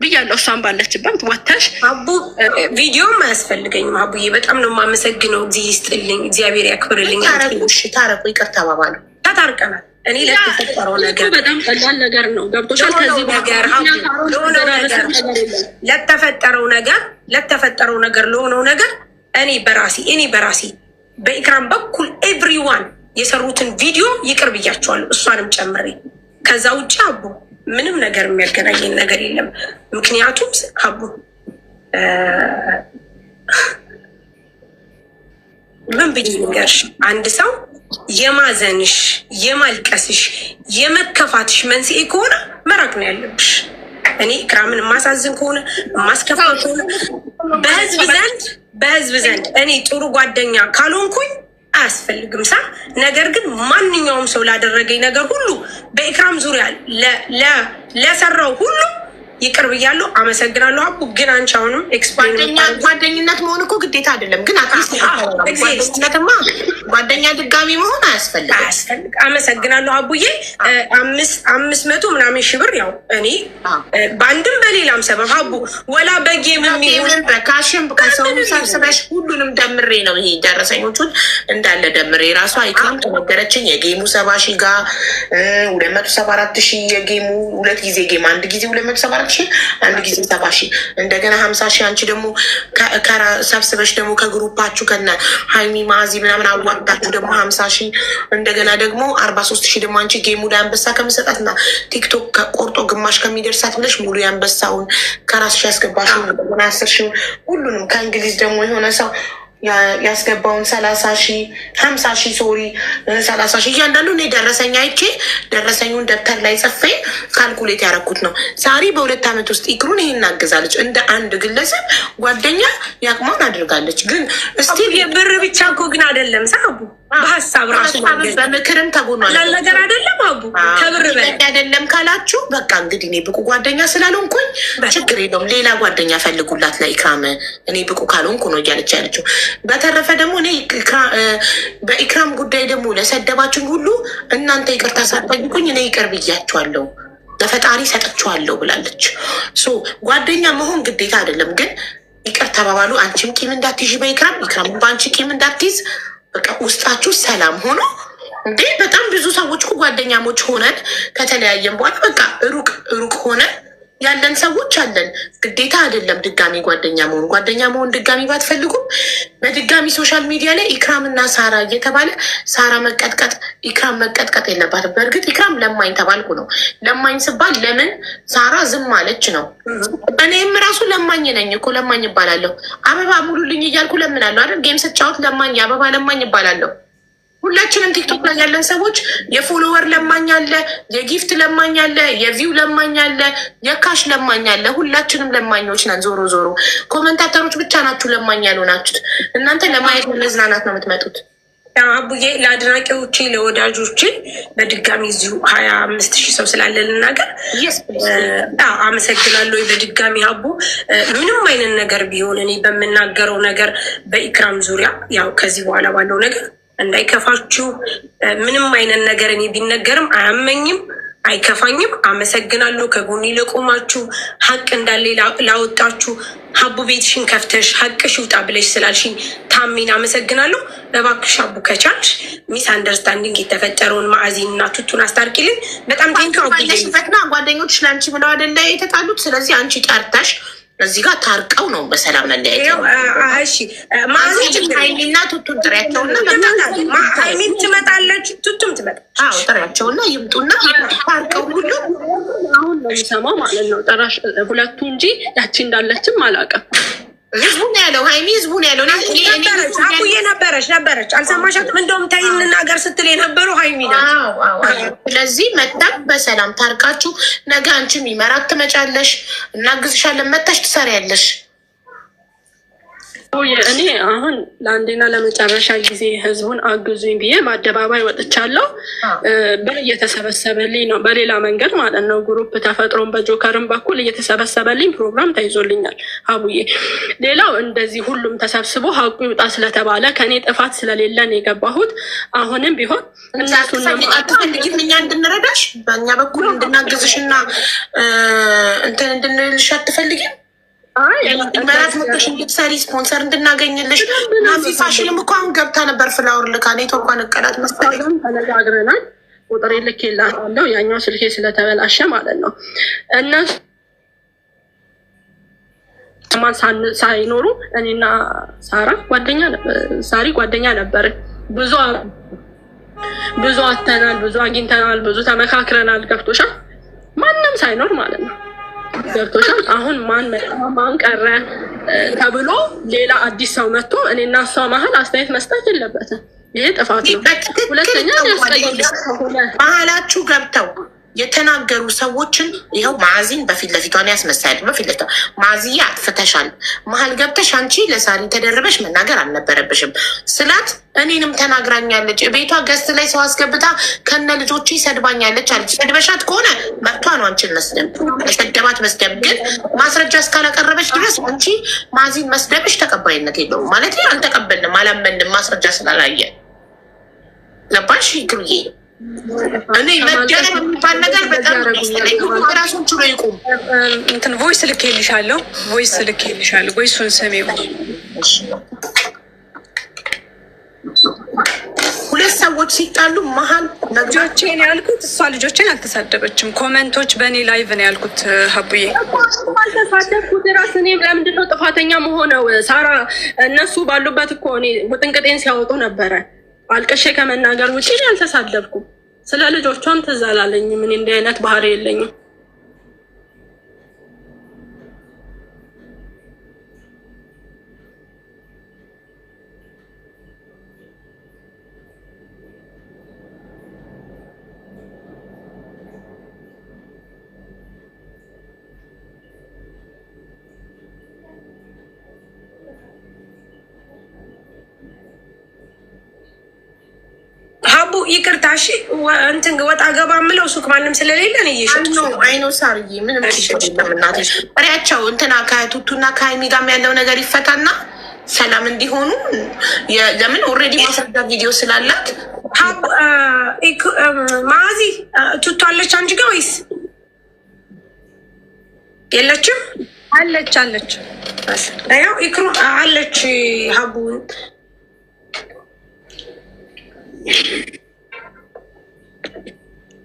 ብያለሁ። እሷን ባለችበት ወተሽ አቡ ቪዲዮም አያስፈልገኝም። አቡዬ በጣም ነው የማመሰግነው። እዚህ ይስጥልኝ፣ እግዚአብሔር ያክብርልኝ። ታረቁ፣ ይቅር ተባባሉ። ተታርቀናል። እኔ ለተፈጠረው ነገር በጣም ቀላል ነገር ነው። ገብቶሻል? ከዚህ ነገር ለተፈጠረው ነገር ለሆነው ነገር እኔ በራሴ በኢክራም በኩል ኤቭሪዋን የሰሩትን ቪዲዮ ይቅር ብያቸዋለሁ፣ እሷንም ጨምሬ። ከዛ ውጭ አቡ ምንም ነገር የሚያገናኘን ነገር የለም። ምክንያቱም አቡ ምን ብዬ ንገርሽ፣ አንድ ሰው የማዘንሽ፣ የማልቀስሽ፣ የመከፋትሽ መንስኤ ከሆነ መራቅ ነው ያለብሽ። እኔ ኢክራምን የማሳዝን ከሆነ የማስከፋ ከሆነ በህዝብ ዘንድ እኔ ጥሩ ጓደኛ ካልሆንኩኝ አያስፈልግም ሳ ነገር ግን ማንኛውም ሰው ላደረገኝ ነገር ሁሉ በኢክራም ዙሪያ ለሰራው ሁሉ ይቅር ብያለሁ፣ አመሰግናለሁ። አቡ ግን አንቺ አሁንም ጓደኝነት መሆን እኮ ግዴታ አይደለም፣ ግን ጓደኝነትማ ጓደኛ ድጋሚ መሆን አያስፈልግ። አመሰግናለሁ አቡዬ። 500 ምናምን ሺህ ብር ያው እኔ በአንድም በሌላም ሰበብ አቡ ወላ በጌም የሚሆን በካሽም ከሰው ሰብስበሽ ሁሉንም ደምሬ ነው ይሄ ደረሰኞቹን እንዳለ ደምሬ ራሷ ኢክራም ተነገረችኝ። የጌሙ 70,000 ጋር 274,000 የጌሙ 2 ጊዜ ጌም 1 ጊዜ 274,000 አንድ ጊዜ 70,000 እንደገና 50,000 አንቺ ደግሞ ሰብስበሽ ደግሞ ከግሩፓችሁ ከነ ሀይሚ ማዚ ምናምን አዋጣችሁ ደግሞ 50,000 እንደገና ደግሞ 43,000 ደግሞ አንቺ ጌሙ ላይ አንበሳ ከምሰጣት እና ቲክቶክ ቆርጦ ግማሽ ከሚደርሳት ብለሽ ሙሉ የአንበሳውን ከራስሽ ያስገባሽውን እንደገና 10,000 ሁሉንም ከእንግሊዝ ደግሞ የሆነ ሰው ያስገባውን 30,000 50,000 ሶሪ 30,000 እያንዳንዱ እኔ ደረሰኝ አይቼ ደረሰኙን ደብተር ላይ ጽፌ ካልኩሌት ያደረኩት ነው። ዛሬ በ2 ዓመት ውስጥ ኢክሩን ይሄን እናገዛለች። እንደ አንድ ግለሰብ ጓደኛ ያቅማን አድርጋለች። ግን እስቲ የብር ብቻ እኮ ግን አይደለም ሳቡ በሀሳብ ራሱ በምክርም ተጎኗል ነገር አይደለም አቡ ከብር በላይ አይደለም ካላችሁ በቃ እንግዲህ እኔ ብቁ ጓደኛ ስላልሆንኩኝ ችግር የለውም ሌላ ጓደኛ ፈልጉላት ለኢክራም እኔ ብቁ ካልሆንኩ ነው እያለች ያለችው። በተረፈ ደግሞ እኔ በኢክራም ጉዳይ ደግሞ ለሰደባችሁኝ ሁሉ እናንተ ይቅርታ ሳትጠይቁኝ እኔ ይቅር ብያችኋለሁ ለፈጣሪ ሰጥቼዋለሁ ብላለች። ጓደኛ መሆን ግዴታ አይደለም፣ ግን ይቅር ተባባሉ። አንቺም ቂም እንዳትይዥ በኢክራም፣ ኢክራም በአንቺ ቂም እንዳትይዝ። በቃ ውስጣችሁ ሰላም ሆኖ እንዴ በጣም ብዙ ሰዎች እኮ ጓደኛሞች ሆነን ከተለያየን በኋላ በቃ ሩቅ ሆነን ያለን ሰዎች አለን። ግዴታ አይደለም ድጋሚ ጓደኛ መሆን ድጋሚ ባትፈልጉም በድጋሚ ሶሻል ሚዲያ ላይ ኢክራም እና ሳራ እየተባለ ሳራ መቀጥቀጥ ኢክራም መቀጥቀጥ የለባትም። በእርግጥ ኢክራም ለማኝ ተባልኩ ነው። ለማኝ ስባል ለምን ሳራ ዝም አለች ነው። እኔም ራሱ ለማኝ ነኝ እኮ ለማኝ ይባላለሁ። አበባ ሙሉልኝ እያልኩ ለምናለሁ አይደል? ጌም ስጫወት ለማኝ አበባ ለማኝ ይባላለሁ። ሁላችንም ቲክቶክ ላይ ያለን ሰዎች የፎሎወር ለማኝ አለ፣ የጊፍት ለማኝ አለ፣ የቪው ለማኝ አለ፣ የካሽ ለማኝ አለ። ሁላችንም ለማኞች ነን። ዞሮ ዞሮ ኮመንታተሮች ብቻ ናችሁ ለማኝ ያልሆናችሁት። እናንተ ለማየት ለመዝናናት ነው የምትመጡት። አቡዬ ለአድናቂዎቼ ለወዳጆቼ በድጋሚ እዚሁ 25,000 ሰው ስላለ ልናገር አመሰግናለሁ። በድጋሚ አቡ ምንም አይነት ነገር ቢሆን እኔ በምናገረው ነገር በኢክራም ዙሪያ ያው ከዚህ በኋላ ባለው ነገር እንዳይከፋችሁ። ምንም አይነት ነገር እኔ ቢነገርም አያመኝም፣ አይከፋኝም። አመሰግናለሁ ከጎኔ ለቆማችሁ፣ ሀቅ እንዳለ ላወጣችሁ። ሀቡ ቤትሽን ከፍተሽ ሀቅሽ ይውጣ ብለሽ ስላልሽኝ ታሜን አመሰግናለሁ። እባክሽ አቡ ከቻልሽ ሚስ አንደርስታንዲንግ የተፈጠረውን ማዕዚን እና ቱቱን አስታርቂልኝ። በጣም ቴንኪውበትና ጓደኞች ለአንቺ ብለው አይደለ የተጣሉት። ስለዚህ አንቺ ጠርተሽ እዚህ ጋር ታርቀው ነው በሰላም ለለያየው። እሺ ሀይሚና ቱቱን ጥሪያቸውና ሀይሚን ትመጣለች፣ ቱቱም ትመጣለች። አዎ ጥሪያቸውና ይምጡና ታርቀው ሁሉ አሁን ነው የሚሰማው ማለት ነው። ጠራሽ ሁለቱ እንጂ ያቺ እንዳለችም አላውቅም። ህዝቡን ያለው ሀይሚ ህዝቡን ያለው አቡዬ ነበረች አልሰማሻትም? እንደውም ተይ እንናገር ስትል የነበረው ሀይሚ ናት። ስለዚህ መጣም በሰላም ታርቃችሁ ነገ አንቺም ይመራት ትመጫለሽ፣ እናግዝሻለን፣ መጣሽ ትሰሪያለሽ። እኔ አሁን ለአንዴና ለመጨረሻ ጊዜ ህዝቡን አግዙኝ ብዬ በአደባባይ ወጥቻለሁ። ብር እየተሰበሰበልኝ ነው፣ በሌላ መንገድ ማለት ነው። ግሩፕ ተፈጥሮን በጆከርም በኩል እየተሰበሰበልኝ ፕሮግራም ተይዞልኛል ሀቡዬ። ሌላው እንደዚህ ሁሉም ተሰብስቦ ሀቁ ይውጣ ስለተባለ ከእኔ ጥፋት ስለሌለን የገባሁት አሁንም ቢሆን አትፈልጊም እኛ እንድንረዳሽ በእኛ በኩል እንድናግዝሽ እና እንትን እንድንልሽ አትፈልጊም? መራት መጥተሽ እንድትሰሪ ስፖንሰር እንድናገኝልሽ ናፊ ፋሽንም እኮ አሁን ገብታ ነበር። ፍላወር ልካ ኔትወርኳን እቀላት መሰለኝ ተነጋግረናል። ቁጥር ልኬላታለሁ ያኛው ስልኬ ስለተበላሸ ማለት ነው። እነሱ ማን ሳይኖሩ እኔና ሳሪ ጓደኛ ነበርን። ብዙ አተናል፣ ብዙ አግኝተናል፣ ብዙ ተመካክረናል። ገብቶሻል? ማንም ሳይኖር ማለት ነው። ገብቶሻል? አሁን ማን ቀረ ተብሎ ሌላ አዲስ ሰው መጥቶ እኔና እሷ መሀል አስተያየት መስጠት የለበትም። ይሄ ጥፋት ነው። ሁለተኛ መሀላችሁ ገብተው የተናገሩ ሰዎችን ይኸው ማዕዚን በፊት ለፊቷን ያስመሳያል። በፊት ለፊቷ ማዕዚያ አጥፍተሻል፣ መሀል ገብተሽ አንቺ ለሳሪ ተደርበሽ መናገር አልነበረብሽም ስላት እኔንም ተናግራኛለች። ቤቷ ገስት ላይ ሰው አስገብታ ከነ ልጆች ሰድባኛለች አለች። ሰድበሻት ከሆነ መብቷ ነው አንቺን መስደብ፣ ሰደባት መስደብ። ግን ማስረጃ እስካላቀረበች ድረስ አንቺ ማዕዚን መስደብሽ ተቀባይነት የለውም ማለት አልተቀበልንም፣ አላመንም ማስረጃ ስላላየ። ገባሽ ይግሩዬ? እኔ መደረብ የሚባል ነገር በጣም ራሱን ችሎ ይቁም። እንትን ቮይስ ልኬልሻለሁ፣ ቮይሱን ስሜው። ሁለት ሰዎች ሲጣሉ መሀል ልጆቼን ያልኩት እሷ ልጆቼን አልተሳደበችም። ኮመንቶች በእኔ ላይቭ ነው ያልኩት። ሀቡዬ አልተሳደብኩት። ራስ እኔ ለምንድነው ጥፋተኛ መሆነው? ሳራ እነሱ ባሉበት እኮ እኔ ውጥንቅጤን ሲያወጡ ነበረ። አልቅሼ ከመናገር ውጭ አልተሳደብኩም። ስለ ልጆቿም ትዝ አላለኝም። እኔ እንዲህ አይነት ባህሪ የለኝም። ይቅርታ እሺ። እንትን ወጣ ገባ የምለው ሱቅ ማንም ስለሌለ ነው እየሸጥኩ ነው። አይኖ ሳርዬ ምንም እናቴ ጥሪያቸው እንትና ከቱቱና ከሀይሚ ጋር ያለው ነገር ይፈታና ሰላም እንዲሆኑ ለምን ኦልሬዲ ማስረጃ ቪዲዮ ስላላት። ማዚ ቱቱ አለች አንቺ ጋር ወይስ የለችም? አለች ያው ኢክሩ አለች። ሀቡን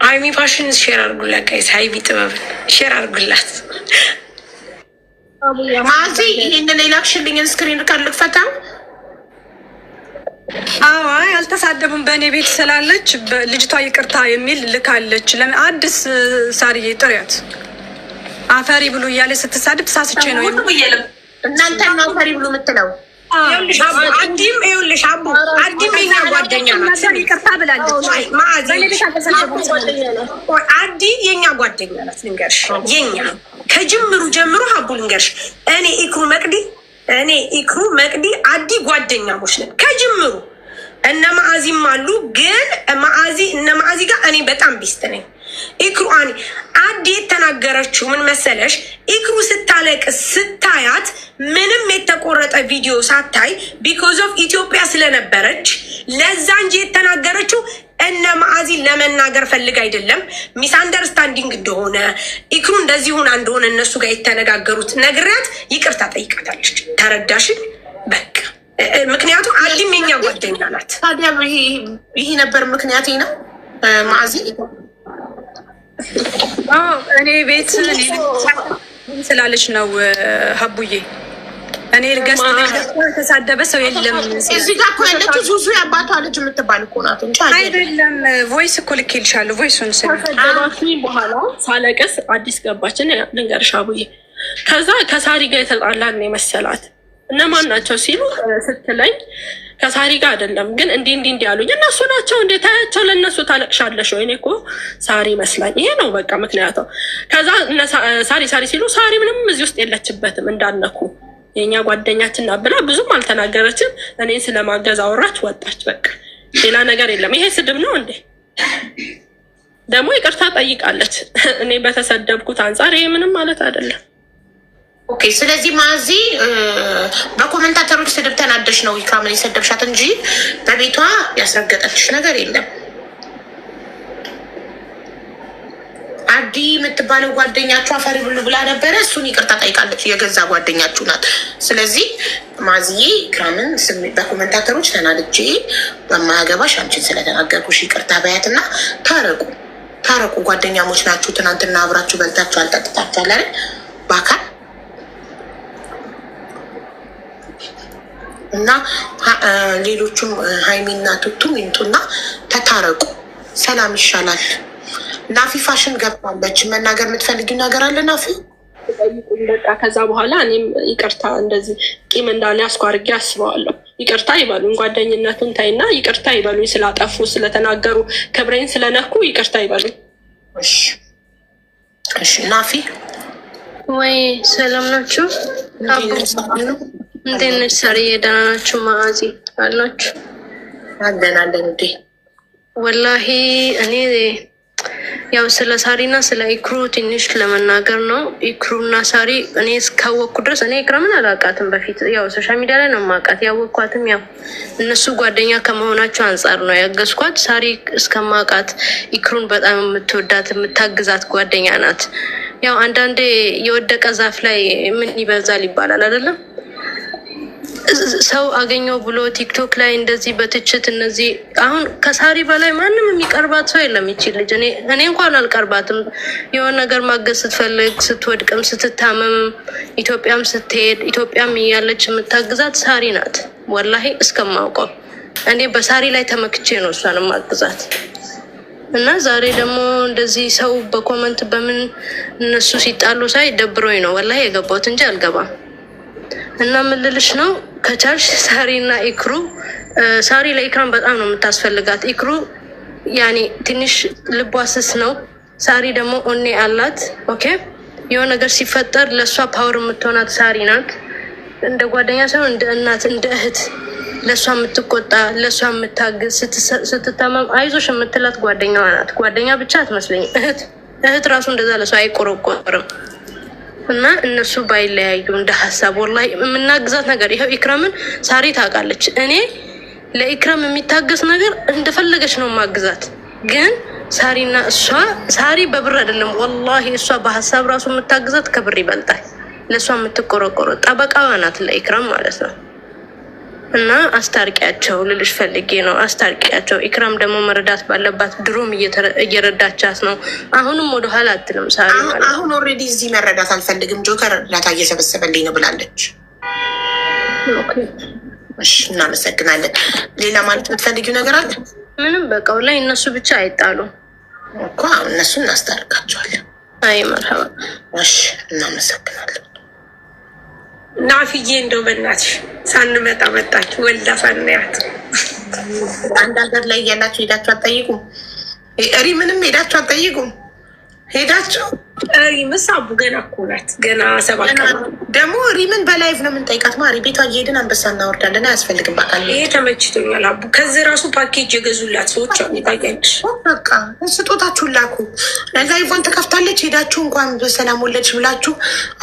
ሀይሚ ፋሽን ሼር አድርጉላት ጋይስ። ሀይሚ ጥበብን ሼር አድርጉላት። ማዚ ይህንን የላክሽልኝን ስክሪን ካርድ ልክፈታው። አይ አልተሳደቡም። በእኔ ቤት ስላለች ልጅቷ ይቅርታ የሚል ልካለች። ለምን አዲስ ሳርዬ ጥሪያት አፈሪ ብሉ እያለ ስትሳድብ ተሳስቼ ነው እናንተ አፈሪ ብሉ የምትለው አዲም ይኸውልሽ፣ አዲም የኛ ጓደኛ ናት። ይቅርታ ብላለች። አዲ የኛ ጓደኛ ናት። ልንገርሽ፣ የኛ ከጅምሩ ጀምሮ ሀቡ ልንገርሽ፣ እኔ ኢክሩ መቅዲ አዲ ጓደኛሞች ነን ከጅምሩ። እነ ማዕዚም አሉ፣ ግን እነ ማዕዚ ጋር እኔ በጣም ቢስት ነኝ። ኢክሩ አዲ የተናገረችው ምን መሰለሽ? ኢክሩ ስታለቅስ ስታያት ምንም የተቆረጠ ቪዲዮ ሳታይ ቢኮዝ ኦፍ ኢትዮጵያ ስለነበረች ለዛ እንጂ የተናገረችው እነ ማዕዚን ለመናገር ፈልግ አይደለም። ሚስ አንደርስታንዲንግ እንደሆነ ኢክሩ እንደዚህ ሆና እንደሆነ እነሱ ጋር የተነጋገሩት ነግሪያት ይቅርታ ጠይቃታለች። ተረዳሽን? በቃ ምክንያቱም አዲም የኛ ጓደኛ ናት። ታዲያ ይሄ ነበር ምክንያቴ ነው ማዕዚ እኔ ቤት ስላለች ነው ሀቡዬ። እኔ ልገስ ተሳደበ ሰው የለም እዚህ ጋር እኮ ያለችው ዙዙ የአባቷ ልጅ የምትባል እኮ ናት እንጂ አይደለም። ቮይስ እኮ ልኬልሻለሁ። ቮይሱን ከሰደባችኝ በኋላ ሳለቅስ አዲስ ገባችን ልንገርሽ ሀቡዬ። ከዛ ከሳሪ ጋር የተጣላን የመሰላት እነማን ናቸው ሲሉ ስትለኝ ከሳሪ ጋር አይደለም ግን እንዲህ አሉኝ። እነሱ ናቸው እንዴ? ታያቸው ለእነሱ ታለቅሻለሽ ወይ? እኔ እኮ ሳሪ መስላኝ። ይሄ ነው በቃ ምክንያቱ። ከዛ ሳሪ ሲሉ ሳሪ ምንም እዚህ ውስጥ የለችበትም እንዳነኩ የእኛ ጓደኛችን ናት ብላ ብዙም አልተናገረችም። እኔን ስለማገዝ አወራች፣ ወጣች። በቃ ሌላ ነገር የለም። ይሄ ስድብ ነው እንዴ? ደግሞ ይቅርታ ጠይቃለች። እኔ በተሰደብኩት አንጻር ይሄ ምንም ማለት አይደለም። ኦኬ። ስለዚህ ማዚ በኮሜንታተሮች ስድብ ተናደሽ ነው ኢክራምን የሰደብሻት እንጂ በቤቷ ያስረገጠችሽ ነገር የለም። አዲ የምትባለው ጓደኛችሁ አፈሪ ብሉ ብላ ነበረ። እሱን ይቅርታ ጠይቃለች። የገዛ ጓደኛችሁ ናት። ስለዚህ ማዝዬ ኢክራምን በኮሜንታተሮች ተናድጄ በማያገባሽ አንቺን ስለተናገርኩሽ ይቅርታ በያትና ታረቁ። ጓደኛሞች ናችሁ። ትናንትና አብራችሁ በልታችሁ አልጠጥታችኋል አይደል? በአካል እና ሌሎቹም ሀይሚና ቱቱም ይምጡና ተታረቁ። ሰላም ይሻላል። ናፊ ፋሽን ገብታለች። መናገር የምትፈልጊው ነገር አለ ናፊ? በቃ ከዛ በኋላ እኔም ይቅርታ እንደዚህ ቂም እንዳለ አስኳርጌ አስበዋለሁ። ይቅርታ ይበሉኝ፣ ጓደኝነቱን ታይና ይቅርታ ይበሉኝ። ስላጠፉ ስለተናገሩ፣ ክብሬን ስለነኩ ይቅርታ ይበሉኝ። እሺ ናፊ ወይ ሰላም ናችሁ? እንዴት ነች ሳርዬ? ደህና ናችሁ? ማአዚ አላችሁ? አለን እንዴ? ወላሂ እኔ ያው ስለ ሳሪና ስለ ኢክሩ ትንሽ ለመናገር ነው። ኢክሩና ሳሪ እኔ እስካወቅኩ ድረስ እኔ ኢክራምን አላውቃትም። በፊት ያው ሶሻል ሚዲያ ላይ ነው የማውቃት። ያወቅኳትም ያው እነሱ ጓደኛ ከመሆናቸው አንጻር ነው ያገዝኳት። ሳሪ እስከማውቃት ኢክሩን በጣም የምትወዳት የምታግዛት ጓደኛ ናት። ያው አንዳንዴ የወደቀ ዛፍ ላይ ምን ይበዛል ይባላል አይደለም? ሰው አገኘው ብሎ ቲክቶክ ላይ እንደዚህ በትችት እነዚህ አሁን ከሳሪ በላይ ማንም የሚቀርባት ሰው የለም። ይችል ልጅ እኔ እንኳን አልቀርባትም። የሆነ ነገር ማገዝ ስትፈልግ ስትወድቅም ስትታመምም ኢትዮጵያም ስትሄድ ኢትዮጵያም እያለች የምታግዛት ሳሪ ናት። ወላሂ እስከማውቀው እኔ በሳሪ ላይ ተመክቼ ነው እሷን ማግዛት። እና ዛሬ ደግሞ እንደዚህ ሰው በኮመንት በምን እነሱ ሲጣሉ ሳይ ደብሮኝ ነው ወላሂ የገባሁት እንጂ አልገባም። እና ምን ልልሽ ነው ከቻልሽ ሳሪና ኢክሩ ሳሪ ለኢክራም በጣም ነው የምታስፈልጋት። ኢክሩ ያኔ ትንሽ ልቧ ስስ ነው። ሳሪ ደግሞ ኦኔ አላት። ኦኬ የሆነ ነገር ሲፈጠር ለእሷ ፓወር የምትሆናት ሳሪ ናት። እንደ ጓደኛ ሳይሆን እንደ እናት እንደ እህት ለእሷ የምትቆጣ ለእሷ የምታግዝ ስትታመም አይዞሽ የምትላት ጓደኛዋ ናት። ጓደኛ ብቻ አትመስለኝም። እህት ራሱ እንደዛ ለእሷ አይቆረቆርም። እና እነሱ ባይለያዩ እንደ ሀሳብ ወላሂ የምናግዛት ነገር ይኸው ኢክራምን ሳሪ ታውቃለች። እኔ ለኢክራም የሚታገስ ነገር እንደፈለገች ነው ማግዛት። ግን ሳሪና እሷ ሳሪ በብር አይደለም ወላሂ እሷ በሀሳብ ራሱ የምታግዛት ከብር ይበልጣል። ለእሷ የምትቆረቆረ ጠበቃዋ ናት ለኢክራም ማለት ነው። እና አስታርቂያቸው ልልሽ ፈልጌ ነው። አስታርቂያቸው። ኢክራም ደግሞ መረዳት ባለባት ድሮም እየረዳቻት ነው። አሁንም ወደኋላ አትልም ሳሪ ማለት ነው። አሁን ኦልሬዲ እዚህ መረዳት አልፈልግም ጆከር እርዳታ እየሰበሰበልኝ ነው ብላለች። እሺ እናመሰግናለን። ሌላ ማለት የምትፈልጊው ነገር አለ? ምንም በቃ ላይ እነሱ ብቻ አይጣሉ እኮ እነሱ እናስታርቃቸዋለን። አይ መርሀባ። እሺ እናመሰግናለን። ናፍዬ እንደው በእናትሽ ሳንመጣ መጣች ወልዳ ሳናያት። አንድ ሀገር ላይ እያላችሁ ሄዳችሁ አትጠይቁም? ሪምንም ሄዳችሁ አትጠይቁም? ሄዳችሁ ሪምስ አቡ ገና እኮ ናት። ገና 7 ቀን ደግሞ ሪምን በላይቭ ነው የምንጠይቃት። ማሪ ቤቷ እየሄድን አንበሳ እናወርዳለን። አያስፈልግም። በቃል ይሄ ተመችቶኛል። አቡ ከዚህ ራሱ ፓኬጅ የገዙላት ሰዎች አሉ። ታውቂያለሽ? በቃ ስጦታችሁን ላኩ። እዛ ይቫን ትከፍታለች። ሄዳችሁ እንኳን በሰላም ወለድሽ ብላችሁ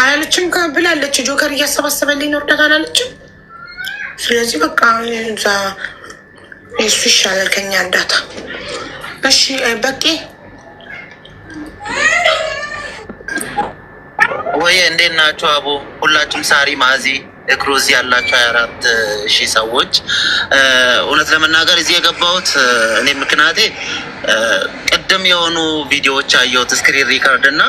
አላለችም ብላለች። ጆከር እያሰባሰበልኝ ነው እርዳታ አላለችም። ስለዚህ በቃ እዛ እሱ ይሻላል ከኛ እርዳታ። እሺ በቄ ወይ እንዴት ናችሁ? አቡ ሁላችሁም፣ ሳሪ፣ ማዚ፣ እክሩ እዚህ ያላችሁ 24,000 ሰዎች። እውነት ለመናገር እዚህ የገባሁት እኔ ምክንያቴ ቅድም የሆኑ ቪዲዮዎች አየሁት ስክሪን ሪከርድ እና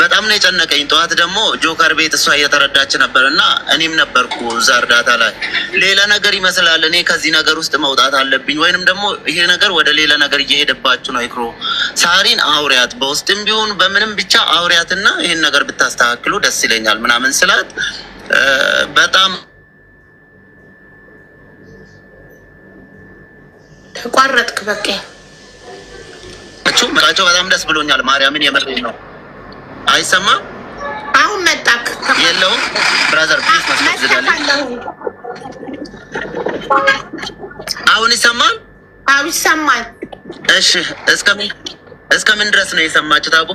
በጣም ነው የጨነቀኝ። ጠዋት ደግሞ ጆከር ቤት እሷ እየተረዳች ነበር እና እኔም ነበርኩ እዛ እርዳታ ላይ። ሌላ ነገር ይመስላል። እኔ ከዚህ ነገር ውስጥ መውጣት አለብኝ ወይንም ደግሞ ይሄ ነገር ወደ ሌላ ነገር እየሄደባችሁ ነው። ይክሩ ሳሪን አውሪያት፣ በውስጥም ቢሆን በምንም ብቻ አውሪያትና ይህን ነገር ብታስተካክሉ ደስ ይለኛል ምናምን ስላት በጣም ተቋረጥክ። በቃ መቃቸው በጣም ደስ ብሎኛል። ማርያምን የመረኝ ነው። አይሰማም? አሁን መጣክ። የለውም ብራዘር ፕሊዝ ዝጋለች። አሁን ይሰማል? አዎ ይሰማል። እሺ እስከምን ድረስ ነው የሰማችሁት? አቡ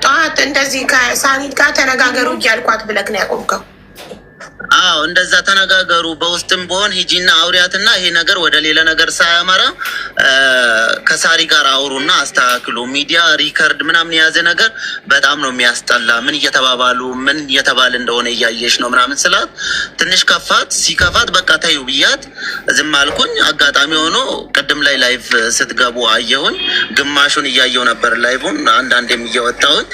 ጠዋት እንደዚህ ከሳኒት ጋር ተነጋገሩ እያልኳት ብለክ ነው ያቆምከው? አዎ እንደዛ ተነጋገሩ። በውስጥም በሆን ሂጂና አውሪያትና ይሄ ነገር ወደ ሌላ ነገር ሳያመራ ከሳሪ ጋር አውሩና አስተካክሉ። ሚዲያ ሪከርድ ምናምን የያዘ ነገር በጣም ነው የሚያስጠላ። ምን እየተባባሉ ምን እየተባለ እንደሆነ እያየሽ ነው ምናምን ስላት ትንሽ ከፋት። ሲከፋት በቃ ታዩ ብያት ዝም አልኩኝ። አጋጣሚ ሆኖ ቅድም ላይ ላይቭ ስትገቡ አየሁኝ። ግማሹን እያየው ነበር ላይቭን፣ አንዳንዴም እየወጣሁኝ።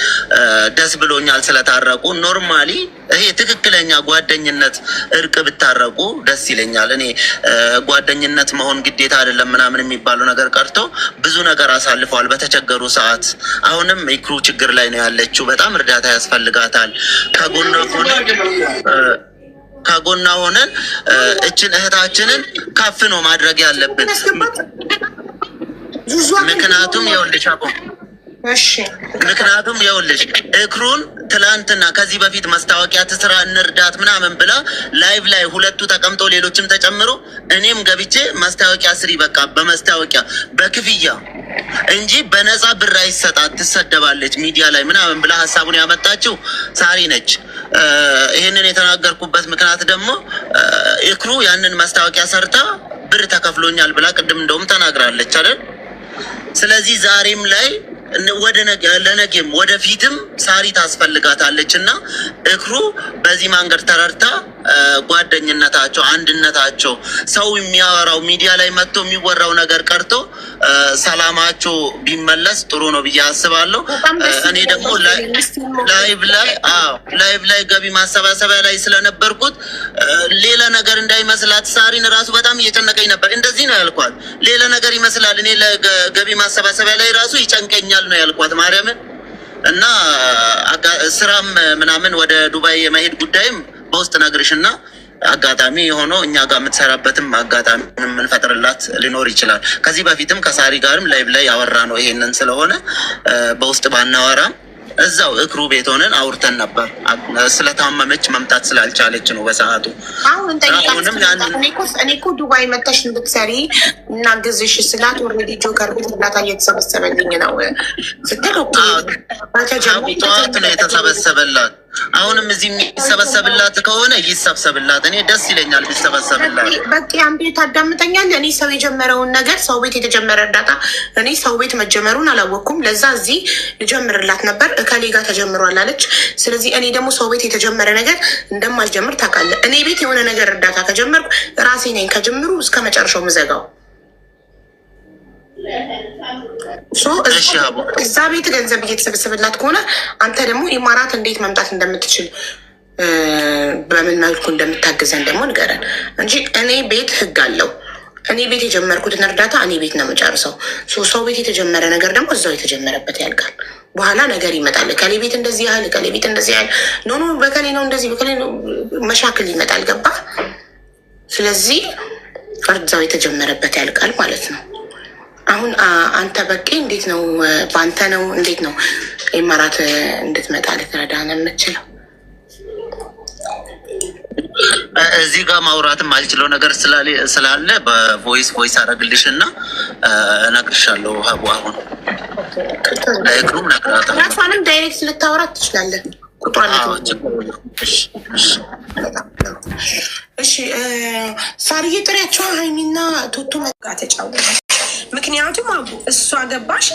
ደስ ብሎኛል ስለታረቁ። ኖርማሊ ይሄ ትክክለኛ ጓደኝነት እርቅ ብታረቁ ደስ ይለኛል። እኔ ጓደኝነት መሆን ግዴታ አይደለም ምናምን የሚባለው ነገር ቀርቶ ብዙ ነገር አሳልፈዋል በተቸገሩ ሰዓት። አሁንም ኢክሩ ችግር ላይ ነው ያለችው። በጣም እርዳታ ያስፈልጋታል። ከጎና ሆነን እችን እህታችንን ከፍ ነው ማድረግ ያለብን። ምክንያቱም ይኸውልሽ እክሩን ትላንትና ከዚህ በፊት ማስታወቂያ ትስራ እንርዳት ምናምን ብላ ላይቭ ላይ ሁለቱ ተቀምጦ ሌሎችም ተጨምሮ እኔም ገብቼ ማስታወቂያ ስሪ በቃ በማስታወቂያ በክፍያ እንጂ በነፃ ብር አይሰጣት ትሰደባለች ሚዲያ ላይ ምናምን ብላ ሀሳቡን ያመጣችው ሳሪ ነች። ይህንን የተናገርኩበት ምክንያት ደግሞ እክሩ ያንን ማስታወቂያ ሰርታ ብር ተከፍሎኛል ብላ ቅድም እንደውም ተናግራለች አይደል? ስለዚህ ዛሬም ላይ ወደ ለነገም ወደፊትም ሳሪ ታስፈልጋታለች እና እክሩ በዚህ መንገድ ተረድታ ጓደኝነታቸው፣ አንድነታቸው ሰው የሚያወራው ሚዲያ ላይ መጥቶ የሚወራው ነገር ቀርቶ ሰላማቸው ቢመለስ ጥሩ ነው ብዬ አስባለሁ። እኔ ደግሞ ላይቭ ላይ ገቢ ማሰባሰቢያ ላይ ስለነበርኩት ሌላ ነገር እንዳይመስላት ሳሪን ራሱ በጣም እየጨነቀኝ ነበር። እንደዚህ ነው ያልኳት። ሌላ ነገር ይመስላል እኔ ለገቢ ማሰባሰቢያ ላይ ራሱ ይጨንቀኛል ነው ያልኳት ማርያምን። እና ስራም ምናምን ወደ ዱባይ የመሄድ ጉዳይም በውስጥ ነግርሽና አጋጣሚ የሆነው እኛ ጋር የምትሰራበትም አጋጣሚ የምንፈጥርላት ሊኖር ይችላል። ከዚህ በፊትም ከሳሪ ጋርም ላይቭ ላይ ያወራ ነው ይሄንን ስለሆነ በውስጥ ባናወራም እዛው እክሩ ቤት ሆነን አውርተን ነበር። ስለታመመች መምጣት ስላልቻለች ነው በሰዓቱ። እኔ እኮ ዱባይ መተሽ እንድትሰሪ እናግዝሽ ስላት ኦልሬዲ ጆከር ቤት እርዳታ እየተሰበሰበልኝ ነው ስትል ጠዋት ነው የተሰበሰበላት። አሁንም እዚህ የሚሰበሰብላት ከሆነ ይሰብሰብላት። እኔ ደስ ይለኛል ቢሰበሰብላት። በቃ አንዴ ታዳምጠኛል። እኔ ሰው የጀመረውን ነገር ሰው ቤት የተጀመረ እርዳታ እኔ ሰው ቤት መጀመሩን አላወቅኩም። ለዛ እዚህ ልጀምርላት ነበር እከሌ ጋር ተጀምሯል አለች። ስለዚህ እኔ ደግሞ ሰው ቤት የተጀመረ ነገር እንደማልጀምር ታውቃለህ። እኔ ቤት የሆነ ነገር እርዳታ ከጀመርኩ ራሴ ነኝ ከጀምሩ እስከ መጨረሻው ምዘጋው። እዛ ቤት ገንዘብ እየተሰበሰበላት ከሆነ አንተ ደግሞ ኢማራት እንዴት መምጣት እንደምትችል በምን መልኩ እንደምታግዘን ደግሞ ንገረን እንጂ እኔ ቤት ህግ አለው። እኔ ቤት የጀመርኩትን እርዳታ እኔ ቤት ነው የምጨርሰው። ሰው ቤት የተጀመረ ነገር ደግሞ እዛው የተጀመረበት ያልቃል። በኋላ ነገር ይመጣል። ከሌ ቤት እንደዚህ ያህል ከሌ ቤት እንደዚህ ያህል ኖ በከሌ ነው እንደዚህ በከሌ ነው መሻክል ይመጣል። ገባ? ስለዚህ እዛው የተጀመረበት ያልቃል ማለት ነው። አሁን አንተ በቄ እንዴት ነው? በአንተ ነው እንዴት ነው ኢማራት እንድትመጣ ልትረዳን የምችለው? እዚህ ጋር ማውራትም አልችለው ነገር ስላለ በቮይስ አረግልሽ እና እነግርሻለሁ። ሀቡ አሁን ለእግሩም ነግራታለሁ። ራሷንም ዳይሬክት ልታወራት ትችላለን። እሺ ሳርዬ ጥሪያቸው ሀይሚና ቱቱ መጋ ተጫወተ። ምክንያቱም አቡ እሷ ገባሽ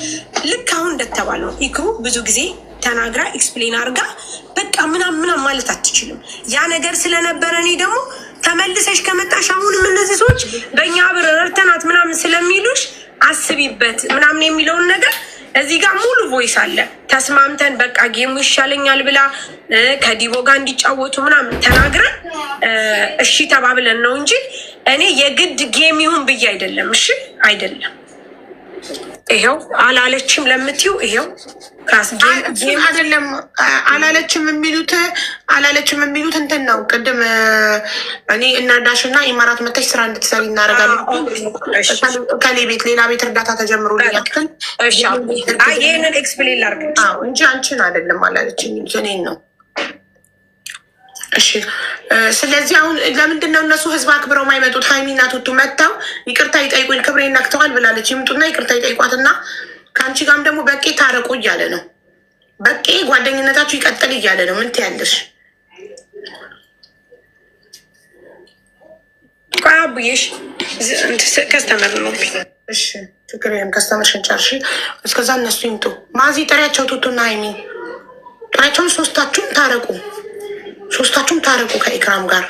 ልክ አሁን እንደተባለው ኢክሩ ብዙ ጊዜ ተናግራ ኤክስፕሌን አድርጋ በቃ ምናምን ማለት አትችልም። ያ ነገር ስለነበረ እኔ ደግሞ ተመልሰሽ ከመጣሽ አሁንም እነዚህ ሰዎች በእኛ ብር ረድተናት ምናምን ስለሚሉሽ አስቢበት ምናምን የሚለውን ነገር እዚህ ጋር ሙሉ ቮይስ አለ። ተስማምተን በቃ ጌሙ ይሻለኛል ብላ ከዲቦ ጋር እንዲጫወቱ ምናምን ተናግረን እሺ ተባብለን ነው እንጂ እኔ የግድ ጌም ይሁን ብዬ አይደለም። እሺ አይደለም። ይሄው አላለችም ለምትዩ ይሄው ክላስ ጌም አይደለም አላለችም የሚሉት እንትን ነው። ቅድም እኔ እናዳሽና ኢማራት መተሽ ስራ እንድትሰሪ እናደርጋለን። ከሌ ቤት ሌላ ቤት እርዳታ ተጀምሮልኛል። ይህንን ኤክስፕሌን ላድርግ እንጂ አንቺን አይደለም አላለችም የሚሉት እኔን ነው። እሺ ስለዚህ አሁን ለምንድን ነው እነሱ ህዝብ አክብረው የማይመጡት? ሀይሚና ቱቱ መጥተው ይቅርታ ይጠይቁኝ ክብሬን ነክተዋል ብላለች። ይምጡና ይቅርታ ይጠይቋትና ከአንቺ ጋርም ደግሞ በቄ ታረቁ እያለ ነው። በቄ ጓደኝነታችሁ ይቀጥል እያለ ነው። ምን ትያለሽ? አቡዬሽ ከስተመር ነው። እሺ ችግር የለም። ከስተመርሽን ጨርሺ። እስከዛ እነሱ ይምጡ። ማዚ ጥሪያቸው፣ ቱቱና ሀይሚ ጥሪያቸውን። ሶስታችሁም ታረቁ፣ ሶስታችሁም ታረቁ ከኢክራም ጋር።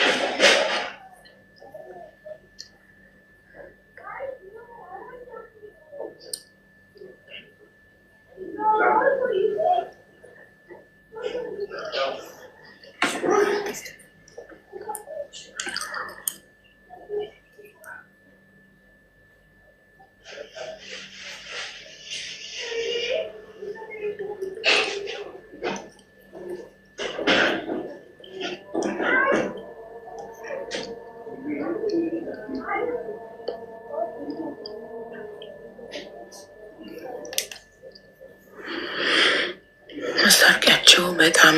ማስታወቂያቸው በጣም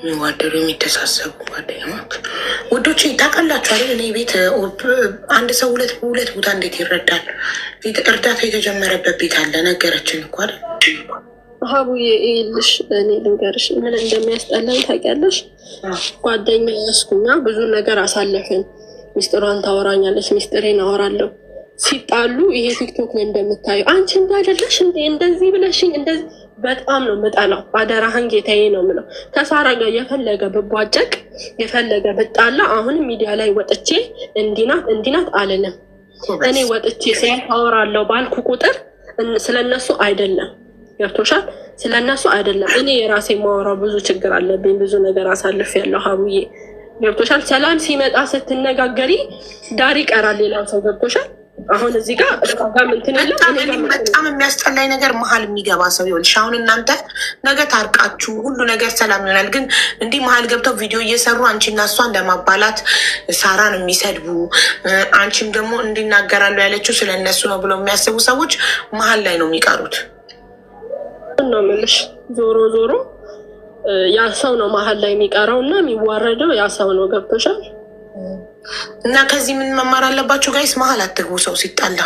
የሚዋደዱ የሚተሳሰቡ ጓደኛሞች ውዶች ታውቃላችሁ አይደል? እኔ ቤት አንድ ሰው ሁለት ቦታ እንዴት ይረዳል? እርዳታ የተጀመረበት ቤት አለ። ነገረችን እኮ አይደል? ሀቡዬ ይልሽ እኔ ልንገርሽ ምን እንደሚያስጠላኝ ታውቂያለሽ? ጓደኛ ያስኩኛ ብዙ ነገር አሳለፍን። ሚስጥሯን ታወራኛለች፣ ሚስጥሬን አወራለሁ። ሲጣሉ ይሄ ቲክቶክ ላይ እንደምታዩ አንቺ እንዳይደለሽ እንደዚህ ብለሽኝ እንደዚህ በጣም ነው የምጠላው። አደራህን ጌታዬ ነው የምለው። ከሳራ ጋር የፈለገ ብቧጨቅ የፈለገ ብጣላ አሁንም ሚዲያ ላይ ወጥቼ እንዲናት አልልም። እኔ ወጥቼ አወራለሁ ባልኩ ቁጥር ስለነሱ አይደለም። ገብቶሻል? ስለነሱ አይደለም። እኔ የራሴ ማወራው ብዙ ችግር አለብኝ። ብዙ ነገር አሳልፍ ያለው ሀቡዬ ገብቶሻል? ሰላም ሲመጣ ስትነጋገሪ ዳር ይቀራል ሌላው ሰው ገብቶሻል? አሁን እዚህ ጋር በጣም የሚያስጠላኝ ነገር መሀል የሚገባ ሰው ይሆንሽ። አሁን እናንተ ነገ ታርቃችሁ ሁሉ ነገር ሰላም ይሆናል። ግን እንዲህ መሀል ገብተው ቪዲዮ እየሰሩ አንቺና እሷን ለማባላት ሳራን የሚሰድቡ አንቺም ደግሞ እንዲናገራሉ ያለችው ስለነሱ ነው ብለው የሚያስቡ ሰዎች መሀል ላይ ነው የሚቀሩት። ነው የምልሽ። ዞሮ ዞሮ ያ ሰው ነው መሀል ላይ የሚቀረው እና የሚዋረደው ያ ሰው ነው። ገብቶሻል? እና ከዚህ ምን መማር አለባችሁ ጋይስ? መሀል አትግቡ። ሰው ሲጣላ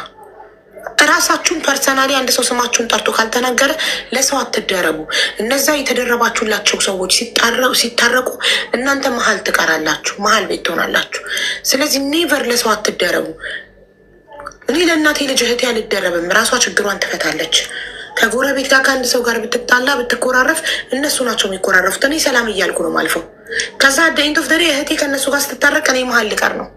እራሳችሁን ፐርሰናሊ አንድ ሰው ስማችሁን ጠርቶ ካልተናገረ ለሰው አትደረቡ። እነዛ የተደረባችሁላቸው ሰዎች ሲታረቁ እናንተ መሀል ትቀራላችሁ፣ መሀል ቤት ትሆናላችሁ። ስለዚህ ኔቨር ለሰው አትደረቡ። እኔ ለእናቴ ልጅ እህቴ አልደረብም። ራሷ ችግሯን ትፈታለች። ከጎረቤት ጋር ከአንድ ሰው ጋር ብትጣላ ብትኮራረፍ እነሱ ናቸው የሚኮራረፉት። እኔ ሰላም እያልኩ ነው ማልፈው። ከዛ ደይንቶፍ ደሬ እህቴ ከእነሱ ጋር ስትታረቅ እኔ መሀል ልቀር ነው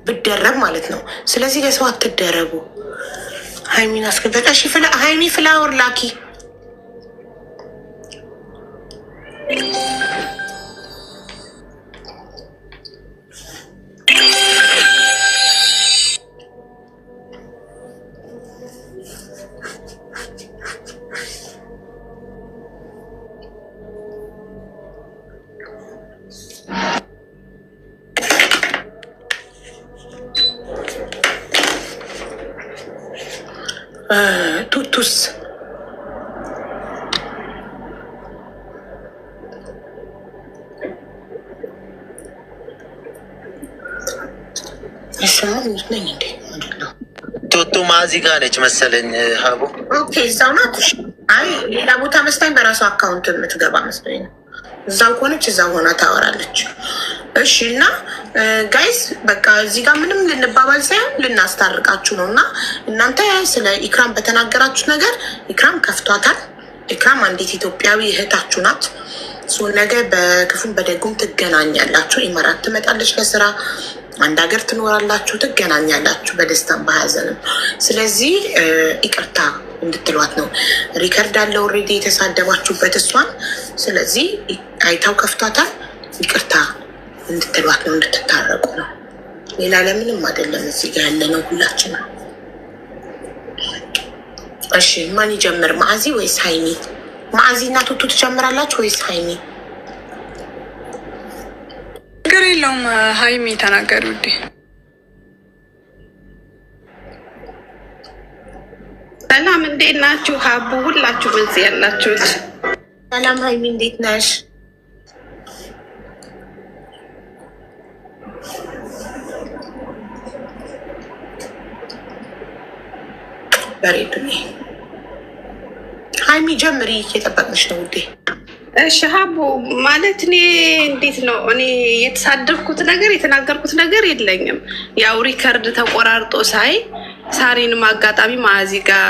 ብደረብ ማለት ነው። ስለዚህ ለሰው አትደረቡ። ሀይሚን አስገበጣ ሀይሚ ፍላወር ላኪ ቱቱስ ቱቱ ማዚ ጋር ነች መሰለኝ ሀቡ። ኦኬ እዛው ናት። አይ ሌላ ቦታ መስታኝ በራሱ አካውንት የምትገባ መስሎኝ ነው። እዛው ከሆነች እዛው ሆና ታወራለች። እሺ እና ጋይስ በቃ እዚህ ጋር ምንም ልንባባል ሳይሆን ልናስታርቃችሁ ነው። እና እናንተ ስለ ኢክራም በተናገራችሁ ነገር ኢክራም ከፍቷታል። ኢክራም አንዲት ኢትዮጵያዊ እህታችሁ ናት። ነገ በክፉም በደጉም ትገናኛላችሁ። ኢማራት ትመጣለች ለስራ፣ አንድ ሀገር ትኖራላችሁ፣ ትገናኛላችሁ በደስታም በሀዘንም። ስለዚህ ይቅርታ እንድትሏት ነው። ሪከርድ አለ ኦልሬዲ የተሳደባችሁበት እሷን። ስለዚህ አይታው ከፍቷታል። ይቅርታ እንድትሏት ነው፣ እንድትታረቁ ነው። ሌላ ለምንም አይደለም። እዚህ ጋር ያለ ነው ሁላችንም። እሺ ማን ይጀምር? ማዕዚ ወይስ ሀይሚ? ማዕዚ እና ቱቱ ትጀምራላችሁ ወይስ ሀይሚ? ችግር የለውም። ሀይሚ ተናገሪ ውዴ። ሰላም እንዴት ናችሁ? ሀቡ ሁላችሁ በዚህ ያላችሁት ሰላም ሀይሚ እንዴት ነሽ? በሬዱ ሀይሚ ጀምሪ፣ እየጠበቅንሽ ነው ውዴ። እሺ ሀቡ ማለት እኔ እንዴት ነው እኔ የተሳደብኩት ነገር የተናገርኩት ነገር የለኝም። ያው ሪከርድ ተቆራርጦ ሳይ ሳሪንም አጋጣሚ ማዚ ጋር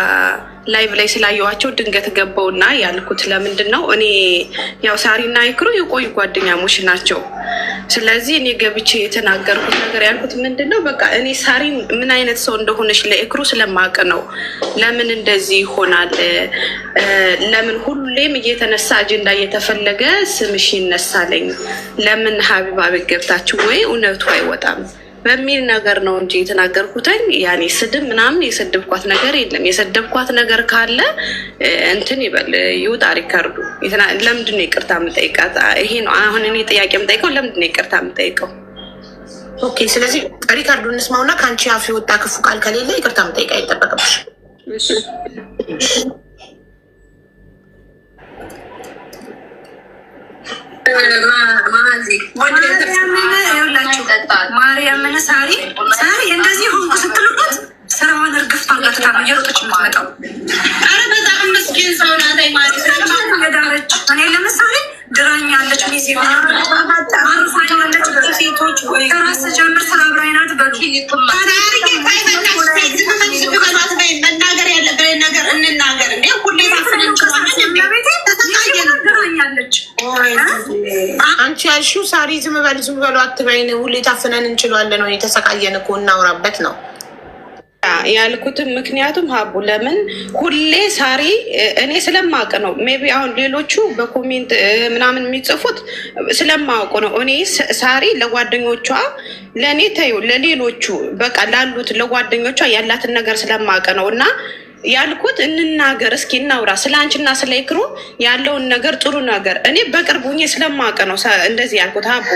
ላይቭ ላይ ስላየዋቸው ድንገት ገባውና ያልኩት ለምንድን ነው እኔ ያው ሳሪና ይክሩ የቆዩ ጓደኛሞች ናቸው። ስለዚህ እኔ ገብቼ የተናገርኩት ነገር ያልኩት ምንድን ነው በቃ እኔ ሳሪን ምን አይነት ሰው እንደሆነች ለይክሩ ስለማቅ ነው። ለምን እንደዚህ ይሆናል? ለምን ሁሌም እየተነሳ አጀንዳ እየተፈለገ ስምሽ ይነሳለኝ? ለምን ሀቢባ ቤት ገብታችሁ ወይ እውነቱ አይወጣም በሚል ነገር ነው እንጂ የተናገርኩትኝ። ያኔ ስድብ ምናምን የሰደብኳት ነገር የለም። የሰደብኳት ነገር ካለ እንትን ይበል ይውጣ ሪከርዱ። ለምንድን ነው ይቅርታ የምጠይቃት? ይሄ ነው አሁን እኔ ጥያቄ የምጠይቀው፣ ለምንድን ነው ይቅርታ የምጠይቀው? ኦኬ፣ ስለዚህ ሪከርዱ እንስማውና ከአንቺ አፍ የወጣ ክፉ ቃል ከሌለ ይቅርታ የምጠይቅ አይጠበቅብሽ። ማርያምን ሳሪ እንደዚህ ሆንኩ ስትሉበት ስራዋን እርግፍ አጋትታ ነው እየሮጠች የምትመጣው። ኧረ በጣም ምስኪን ሰው ናት የዳረች። እኔ ለምሳሌ ድራኛለች፣ ሚዜ አርፋኛለች። ሴቶች ከራስ ጀምር ስራ ብራይ ናት በሉ። መናገር ያለብን ነገር እንናገር። እንዴ ሁሌ ድራኛለች። አንቺ ያልሺው ሳሪ ዝም በሉ አትበይን። ሁሌ ታፍነን እንችላለን ነው የተሰቃየን እኮ እናውራበት ነው ያልኩትም። ምክንያቱም ሀቡ ለምን ሁሌ ሳሪ እኔ ስለማውቅ ነው። ሜቢ አሁን ሌሎቹ በኮሜንት ምናምን የሚጽፉት ስለማውቁ ነው። እኔ ሳሪ ለጓደኞቿ ለእኔ ተይው ለሌሎቹ በቃ ላሉት ለጓደኞቿ ያላትን ነገር ስለማውቅ ነው። እና ያልኩት እንናገር እስኪ እናውራ ስለ አንቺና ስለ ይክሩ ያለውን ነገር ጥሩ ነገር እኔ በቅርቡ ስለማውቅ ነው እንደዚህ ያልኩት ሀቡ።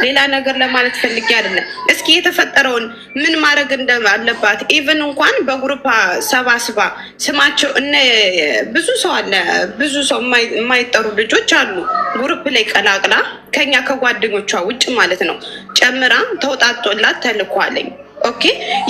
ሌላ ነገር ለማለት ፈልጌ አይደለም። እስኪ የተፈጠረውን ምን ማድረግ እንዳለባት ኢቭን እንኳን በግሩፕ ሰባስባ ስማቸው እነ ብዙ ሰው አለ፣ ብዙ ሰው የማይጠሩ ልጆች አሉ ግሩፕ ላይ ቀላቅላ ከኛ ከጓደኞቿ ውጭ ማለት ነው ጨምራ ተውጣጦላት ተልኳለኝ። ኦኬ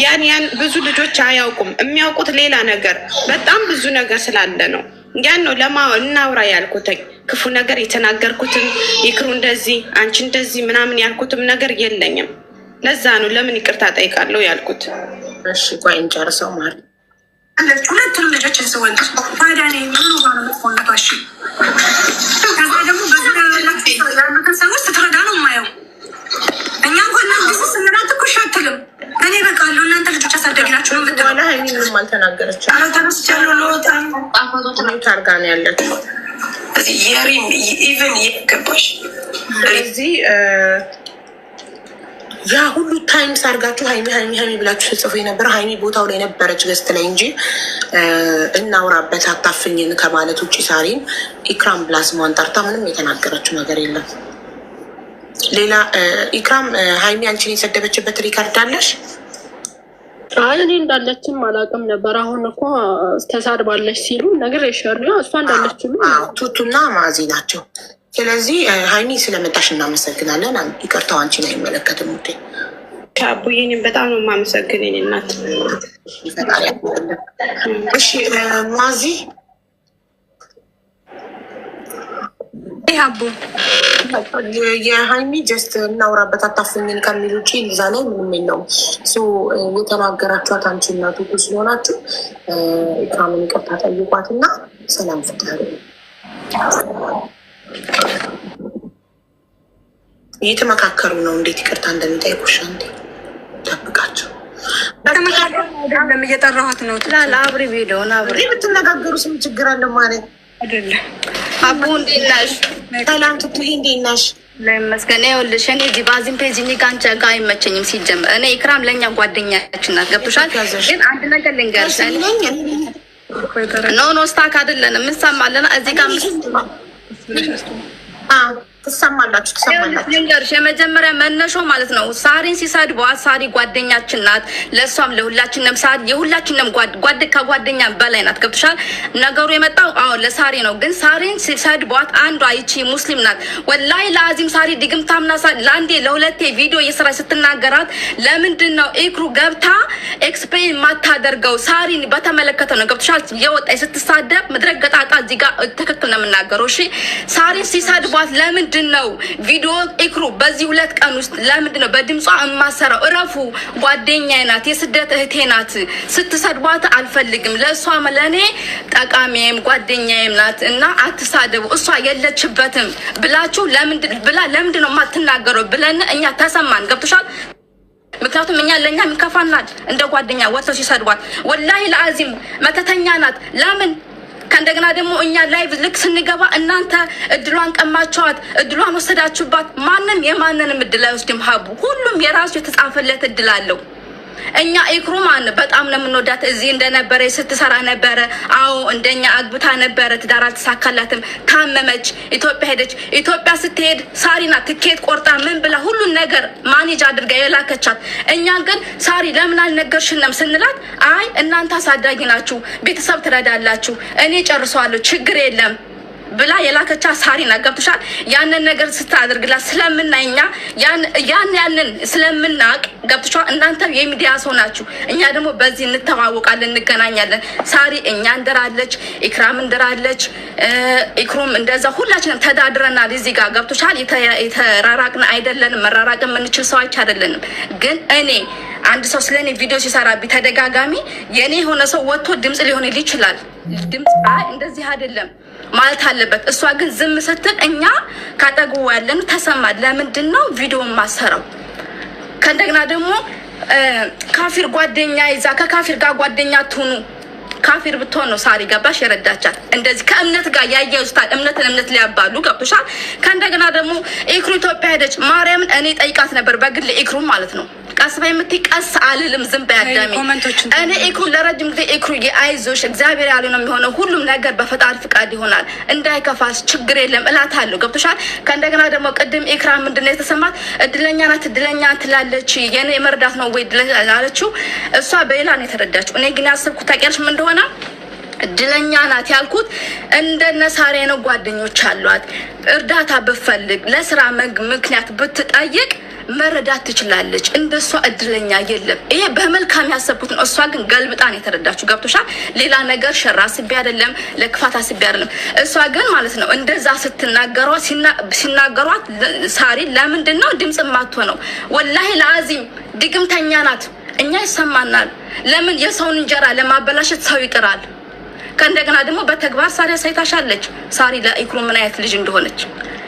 ያን ብዙ ልጆች አያውቁም። የሚያውቁት ሌላ ነገር በጣም ብዙ ነገር ስላለ ነው። ያን ነው እናውራ ያልኩትኝ። ክፉ ነገር የተናገርኩትም ይክሩ እንደዚህ አንቺ እንደዚህ ምናምን ያልኩትም ነገር የለኝም። ለዛ ነው ለምን ይቅርታ ጠይቃለሁ ያልኩት። እሺ ቆይ እንጨርሰው ማለት ሁለቱም ልጆች ስወልድ ታዲያ እኔ ምን ሆነ መጥፎነቷሽ? ከዛ ደግሞ በዚህ ያሉትን ሰዎች ስትረዳ ነው የማየው። እኛ እንኳን ስ ስምራት እኮ እሺ አትልም። እኔ በቃ አለሁ እናንተ ልጆች አሳደጊ ናቸው ነው ምትሆነ። ሀይሚ ምንም አልተናገረችም። ተመስቻለሁ ለወጣ ታርጋ ነው ያለችው እዚህ የሪም ኢቨን ገባሽ። ስለዚህ ያ ሁሉ ታይምስ አድርጋችሁ ሀይሚ ብላችሁ ስጽፉ የነበረ ሀይሚ ቦታው ላይ ነበረች ገስት ላይ እንጂ እናውራበት አታፍኝን ከማለት ውጭ ሳሪም ኢክራም ብላስሟን ጠርታ ምንም የተናገረችው ነገር የለም። ሌላ ኢክራም ሀይሚ አንቺን የሰደበችበት ሪካርድ አለሽ? አይ እኔ እንዳለችም አላውቅም ነበር። አሁን እኮ ተሳድባለች ሲሉ ነገር ይሻሉ እሷ እንዳለች ሁሉ ቱቱና ማዚ ናቸው። ስለዚህ ሀይሚ ስለመጣሽ እናመሰግናለን። ይቅርታው አንቺን አይመለከትም ውዴ። አቡዬንም በጣም ነው የማመሰግን የእኔ እናት። እሺ ማዚ አቡ የሀይሚ ጀስት እናውራበት አታፍኝን ከሚል ውጭ እዛ ላይ ምንም የለውም። የተናገራችኋት አንቺ እና ቱቱ ስለሆናችሁ ኢክራምን ይቅርታ ጠይቋት እና ሰላም ፍጠሩ። እየተመካከሩ ነው እንዴት ይቅርታ እንደሚጠይቁሽ እንዴ ጠብቃቸው። አይደለም እየጠራኋት ነው አብሪ ቪዲዮን አብሪ ብትነጋገሩ ስም ችግር አለ ማለት አይደለም። አቡ እንዴት ነሽ? ሰላም ቱቱዬ እንዴት ነሽ? ለመስገን ይኸውልሽ እኔ እዚህ ባዚን ፔጅ እኔ ከአንቺ ጋር አይመቸኝም። ሲጀምር እኔ ኢክራም ለእኛ ጓደኛችን ናት። ገብቶሻል? ግን አንድ ነገር ልንገርሽ ኖ ስታክ አይደለንም እንሰማለን እዚህ ጋር ትሰማላችሁ። ልንገርሽ የመጀመሪያ መነሾ ማለት ነው ሳሪን ሲሰድቧት፣ ሳሪ ጓደኛችን ናት፣ ለእሷም ለሁላችንም ሳሪ የሁላችንም ከጓደኛ በላይ ናት። ገብቶሻል? ነገሩ የመጣው አሁን ለሳሪ ነው። ግን ሳሪን ሲሰድቧት አንዷ ይቺ ሙስሊም ናት። ወላሂ ለአዚም ሳሪ ድግምታምና ለአንዴ ለሁለቴ ቪዲዮ እየሰራች ስትናገራት ለምንድን ነው ኢክሩ ገብታ ኤክስፕሌን ማታደርገው? ሳሪን በተመለከተ ነው። ገብቶሻል? የወጣች ስትሳደብ ምድረ ገጣጣ እዚህ ጋር ትክክል ነው የምናገረው። እሺ ሳሪን ሲሰድቧት ለምንድን ነው ቪዲዮ ኢክሩ በዚህ 2 ቀን ውስጥ ለምንድን ነው በድምጿ የማሰራው? እረፉ። ጓደኛዬ ናት፣ የስደት እህቴ ናት። ስትሰድቧት አልፈልግም። ለእሷ ለእኔ ጠቃሚም ጓደኛዬም ናት እና አትሳደቡ፣ እሷ የለችበትም ብላችሁ ለምንድን ነው የማትናገረው ብለን እኛ ተሰማን። ገብቶሻል? ምክንያቱም እኛ ለእኛ ምንከፋናል እንደ ጓደኛ ወጥተው ሲሰድቧት። ወላሂ ለአዚም መተተኛ ናት። ለምን ከእንደገና ደግሞ እኛ ላይቭ ልክ ስንገባ እናንተ እድሏን ቀማቸዋት፣ እድሏን ወሰዳችሁባት። ማንም የማንንም እድል አይወስድም። ሀቡ ሁሉም የራሱ የተጻፈለት እድል አለው። እኛ ኢክሩ ማን በጣም ነው የምንወዳት። እዚህ እንደነበረ ስትሰራ ነበረ። አዎ እንደኛ አግብታ ነበረ። ትዳር አልተሳካላትም። ታመመች፣ ኢትዮጵያ ሄደች። ኢትዮጵያ ስትሄድ ሳሪና ትኬት ቆርጣ ምን ብላ ሁሉን ነገር ማኔጅ አድርጋ የላከቻት። እኛ ግን ሳሪ ለምን አልነገርሽንም ስንላት አይ እናንተ አሳዳጊ ናችሁ፣ ቤተሰብ ትረዳላችሁ፣ እኔ ጨርሰዋለሁ፣ ችግር የለም ብላ የላከቻ ሳሪና። ገብቶሻል? ያንን ነገር ስታደርግላት ስለምናይኛ ያንን ስለምናቅ ገብቶሻል? እናንተ የሚዲያ ሰው ናችሁ፣ እኛ ደግሞ በዚህ እንተዋወቃለን፣ እንገናኛለን። ሳሪ እኛ እንደራለች፣ ኢክራም እንደራለች፣ ኢክሩም እንደዛ ሁላችንም ተዳድረናል እዚህ ጋር ገብቶሻል? የተራራቅን አይደለንም፣ መራራቅ የምንችል ሰዎች አይደለንም። ግን እኔ አንድ ሰው ስለኔ ቪዲዮ ሲሰራ ተደጋጋሚ የኔ የሆነ ሰው ወጥቶ ድምጽ ሊሆን ይችላል። ድምጽ አይ እንደዚህ አይደለም ማለት አለበት። እሷ ግን ዝም ስትል እኛ ካጠገቡ ያለን ተሰማል። ለምንድን ነው ቪዲዮ ማሰራው? ከእንደገና ደግሞ ካፊር ጓደኛ ይዛ ከካፊር ጋር ጓደኛ ትሁኑ። ካፊር ብትሆን ነው ሳሪ ገባሽ የረዳቻት። እንደዚህ ከእምነት ጋር ያያዩታል። እምነት ሊያባሉ ገብቶሻል? ከእንደገና ደግሞ ኢክሩ ኢትዮጵያ ሄደች። ማርያምን እኔ ጠይቃት ነበር በግል ኢክሩ ማለት ነው። ቀስ በይ የምትይ ቀስ አልልም፣ ዝም በይ አዳሜ። እኔ ኢክሩ ለረጅም ጊዜ ኢክሩ አይዞሽ እግዚአብሔር ያለው ነው የሚሆነው፣ ሁሉም ነገር በፈጣሪ ፍቃድ ይሆናል፣ እንዳይከፋስ ችግር የለም እላታለሁ። ገብቶሻል? ከእንደገና ደግሞ ቅድም ኢክራም ምንድን ነው የተሰማት? እድለኛ ናት እድለኛ ትላለች። የኔ መርዳት ነው ወይ አለችው። እሷ በሌላ ነው የተረዳችው። እኔ ግን ያሰብኩት ታውቂያለሽ ምን እንደሆነ እድለኛ ናት ያልኩት እንደነ ሳሪ ነው ጓደኞች አሏት። እርዳታ ብፈልግ ለስራ ምክንያት ብትጠይቅ መረዳት ትችላለች። እንደሷ እድለኛ የለም። ይሄ በመልካም ያሰብኩት ነው። እሷ ግን ገልብጣን የተረዳችሁ ገብቶሻል? ሌላ ነገር ሸራ አስቤ አይደለም፣ ለክፋት አስቤ አይደለም። እሷ ግን ማለት ነው እንደዛ ሲናገሯት ሳሪ ለምንድን ነው ድምጽ ማትሆነው? ወላሂ ለአዚም ድግምተኛ ናት። እኛ ይሰማናል። ለምን የሰውን እንጀራ ለማበላሸት ሰው ይጥራል? ከእንደገና ደግሞ በተግባር ሳሪ ሳይታሻለች። ሳሪ ለኢክሩ ምን አይነት ልጅ እንደሆነች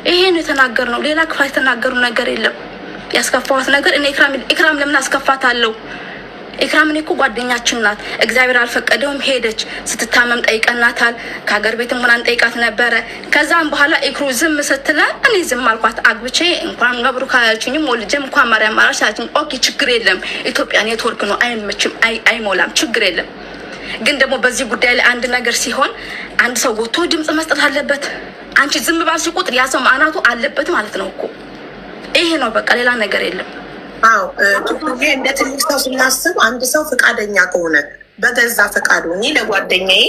ይሄን የተናገር ነው። ሌላ ክፋት የተናገሩ ነገር የለም። ያስከፋዋት ነገር እኔ ኢክራም ለምን አስከፋታለሁ? ኢክራም እኔ እኮ ጓደኛችን ናት። እግዚአብሔር አልፈቀደውም ሄደች። ስትታመም ጠይቀናታል። ከሀገር ቤትም ሆናን ጠይቃት ነበረ። ከዛም በኋላ ኢክሩ ዝም ስትለን እኔ ዝም አልኳት። አግብቼ እንኳን መብሩክ አላችኝም፣ ወልጄም እንኳን ማርያም ማራሽ አላችኝ። ኦኬ ችግር የለም ኢትዮጵያ ኔትወርክ ነው አይመችም፣ አይሞላም፣ ችግር የለም። ግን ደግሞ በዚህ ጉዳይ ላይ አንድ ነገር ሲሆን አንድ ሰው ወጥቶ ድምጽ መስጠት አለበት። አንቺ ዝም ባልሽ ቁጥር ያ ሰው ማዕናቱ አለበት ማለት ነው እኮ። ይሄ ነው በቃ፣ ሌላ ነገር የለም። አዎ እንደ ትልቅ ሰው ስናስብ አንድ ሰው ፈቃደኛ ከሆነ በገዛ ፈቃዱ እኔ ለጓደኛዬ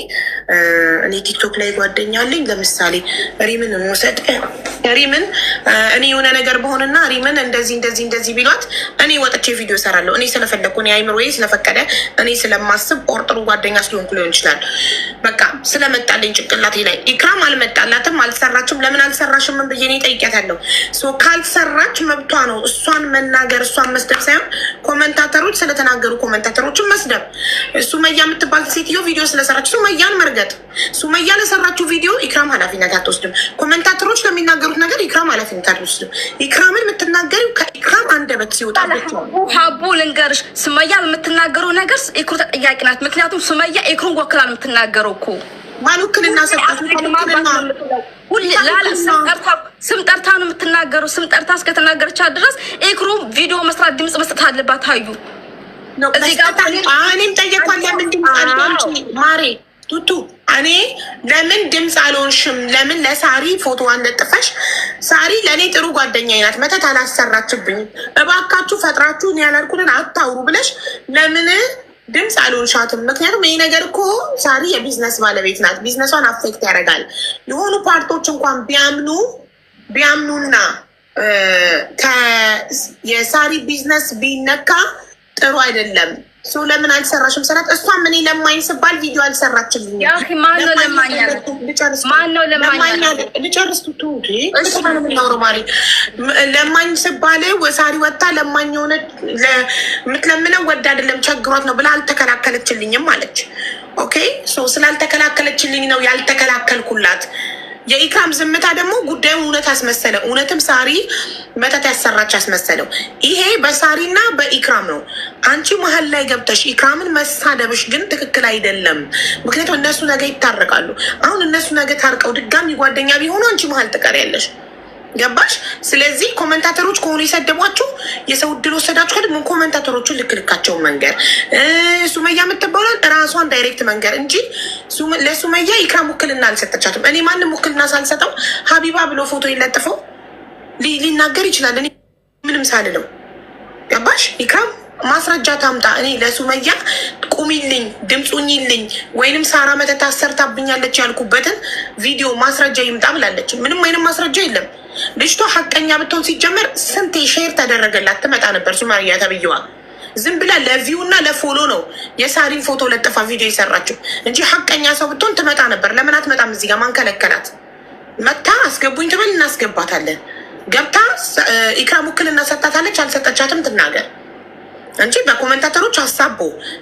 እኔ ቲክቶክ ላይ ጓደኛ አለኝ። ለምሳሌ ሪምን እንውሰድ። ሪምን እኔ የሆነ ነገር በሆንና ሪምን እንደዚህ ቢሏት እኔ ወጥቼ ቪዲዮ እሰራለሁ። እኔ ስለፈለግኩ እኔ አይምሮዬ ስለፈቀደ እኔ ስለማስብ ጥሩ ጓደኛ ስለሆንኩ ሊሆን ይችላል። በቃ ስለመጣልኝ ጭንቅላቴ ላይ። ኢክራም አልመጣላትም፣ አልሰራችም። ለምን አልሰራሽም ብዬ እኔ ጠይቄያታለሁ። ካልሰራች መብቷ ነው። እሷን መናገር እሷን መስደብ ሳይሆን ኮመንታተሮች ስለተናገሩ ኮመንታተሮችን መስደብ። ሱመያ የምትባል ሴትዮ ቪዲዮ ስለሰራች ሱመያን መርገጥ። ሱመያ ለሰራችው ቪዲዮ ኢክራም ኃላፊነት አትወስድም። ኮመንታተሮች ለሚናገሩት ነገር ኢክራም ኃላፊነት አትወስድም። ኢክራምን የምትናገሪው ከኢክራም አንደበት ሲወጣ ሀቡ ልንገርሽ፣ ሱመያ የምትናገረው ነገር ኢክሩ ተጠያቂ ናት። ምክንያቱም ሱመያ ኢክሩን ወክላ የምትናገረው እኮ ማን ውክልና ሰጣት? ስም ጠርታ ነው የምትናገረው። ስም ጠርታ እስከተናገረቻ ድረስ ኢክሩ ቪዲዮ መስራት ድምጽ መስጠት አለባት። አዩ እኔም ጠየኳት። ለምንድን ማሬ ቱቱ እኔ ለምን ድምፅ አልሆንሽም? ለምን ለሳሪ ፎቶዋን ለጥፈሽ? ሳሪ ለእኔ ጥሩ ጓደኛዬ ናት፣ መተት አላሰራችብኝም። እባካችሁ ፈጥራችሁ እኔ ያላልኩትን አታውሩ ብለሽ ለምን ድምፅ አልሆንሻትም? ምክንያቱም ይህ ነገር እኮ ሳሪ የቢዝነስ ባለቤት ናት። ቢዝነሷን አፌክት ያደርጋል። የሆኑ ፓርቶች እንኳን ቢያምኑና የሳሪ ቢዝነስ ቢነካ ጥሩ አይደለም። ለምን አልሰራሽም ስራት እሷም እኔ ለማኝ ስባል ቪዲዮ አልሰራችልኝም። ማነው ለማኝ? ለማኝ ስባል ሳሪ ወጣ ለማኝ የሆነ የምትለምነው ወድ አይደለም ቸግሯት ነው ብላ አልተከላከለችልኝም አለች። ኦኬ ስላልተከላከለችልኝ ነው ያልተከላከልኩላት። የኢክራም ዝምታ ደግሞ ጉዳዩን እውነት አስመሰለ። እውነትም ሳሪ መተት ያሰራች አስመሰለው። ይሄ በሳሪና በኢክራም ነው። አንቺ መሀል ላይ ገብተሽ ኢክራምን መሳደብሽ ግን ትክክል አይደለም። ምክንያቱም እነሱ ነገ ይታረቃሉ። አሁን እነሱ ነገ ታርቀው ድጋሚ ጓደኛ ቢሆኑ አንቺ መሀል ትቀሪያለሽ። ገባሽ? ስለዚህ ኮመንታተሮች ከሆኑ የሰደቧችሁ የሰው እድል ወሰዳችሁ። ከድሞ ኮመንታተሮቹን ልክልካቸውን መንገር፣ ሱመያ የምትባለን ራሷን ዳይሬክት መንገር እንጂ ለሱመያ ኢክራም ውክልና አልሰጠቻትም። እኔ ማንም ውክልና ሳልሰጠው ሀቢባ ብሎ ፎቶ ይለጥፈው ሊናገር ይችላል። እኔ ምንም ሳልለው። ገባሽ? ኢክራም ማስረጃ ታምጣ። እኔ ለሱመያ ቁሚልኝ፣ ድምፁኝልኝ ወይንም ሳራ መተት አሰርታብኛለች ያልኩበትን ቪዲዮ ማስረጃ ይምጣ ብላለች። ምንም አይነት ማስረጃ የለም። ልጅቷ ሀቀኛ ብትሆን ሲጀመር ስንቴ ሼር ተደረገላት ትመጣ ነበር። ሱማያ ተብዬዋ ዝም ብላ ለቪው እና ለፎሎ ነው የሳሪን ፎቶ ለጥፋ ቪዲዮ የሰራችው እንጂ ሀቀኛ ሰው ብትሆን ትመጣ ነበር። ለምን አትመጣም? እዚህ ጋር ማን ከለከላት? መታ አስገቡኝ ትበል፣ እናስገባታለን። ገብታ ኢክራም ውክልና ሰጣታለች አልሰጠቻትም ትናገር እንጂ በኮመንታተሮች አሳቦ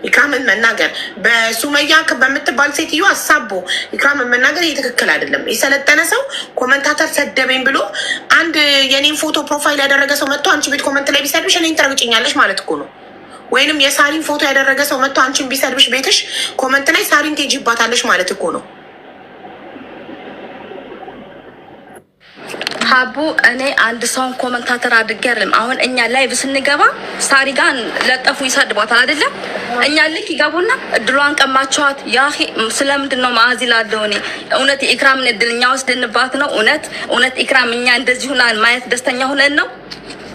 ኢክራምን መናገር፣ በሱመያ በምትባል ሴትዮ አሳቦ ኢክራምን መናገር ትክክል አይደለም። የሰለጠነ ሰው ኮመንታተር ሰደበኝ ብሎ አንድ የኔን ፎቶ ፕሮፋይል ያደረገ ሰው መጥቶ አንቺ ቤት ኮመንት ላይ ቢሰድብሽ እኔን ትረግጭኛለሽ ማለት እኮ ነው። ወይንም የሳሪን ፎቶ ያደረገ ሰው መጥቶ አንቺን ቢሰድብሽ ቤትሽ ኮመንት ላይ ሳሪን ትሄጂባታለሽ ማለት እኮ ነው። ሀቡ እኔ አንድ ሰውን ኮመንታተር አድርጌ አይደለም። አሁን እኛ ላይቭ ስንገባ ሳሪ ጋር ለጠፉ ይሰድቧታል አይደለም። እኛ ልክ ይገቡና እድሏን ቀማቸዋት። ያ ስለምንድን ነው ማዚ ላለው እኔ እውነት ኢክራምን እድልኛ ወስደንባት ነው? እውነት ኢክራም እኛ እንደዚህ ሁናን ማየት ደስተኛ ሁነን ነው?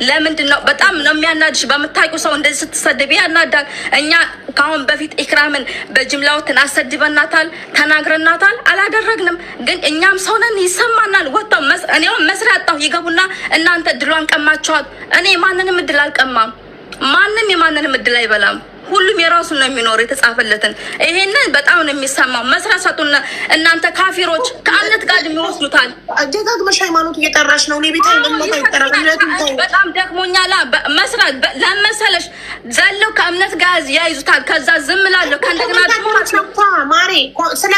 ለምንድን ነው? በጣም ነው የሚያናድሽ። በምታውቂው ሰው እንደዚህ ስትሰድቢ ያናዳል። እኛ ከአሁን በፊት ኢክራምን በጅምላውትን አሰድበናታል፣ ተናግረናታል፣ አላደረግንም። ግን እኛም ሰው ነን፣ ይሰማናል። ወጥተው እኔውን መስሪያ አጣሁ ይገቡና እናንተ እድሏን ቀማቸዋት። እኔ ማንንም እድል አልቀማም። ማንም የማንንም እድል አይበላም። ሁሉም የራሱን ነው የሚኖር የተጻፈለትን። ይሄንን በጣም ነው የሚሰማው። መስራት ሰጡና እናንተ ካፊሮች ከእምነት ጋር የሚወስዱታል። ደጋግመሽ ሃይማኖት እየጠራሽ ነው። እኔ ቤት በጣም ደክሞኛል መስራት ለመሰለሽ ዘለው ከእምነት ጋር ያይዙታል። ከዛ ዝም እላለሁ። ከእንደገና ደግሞ ማሬ ስለ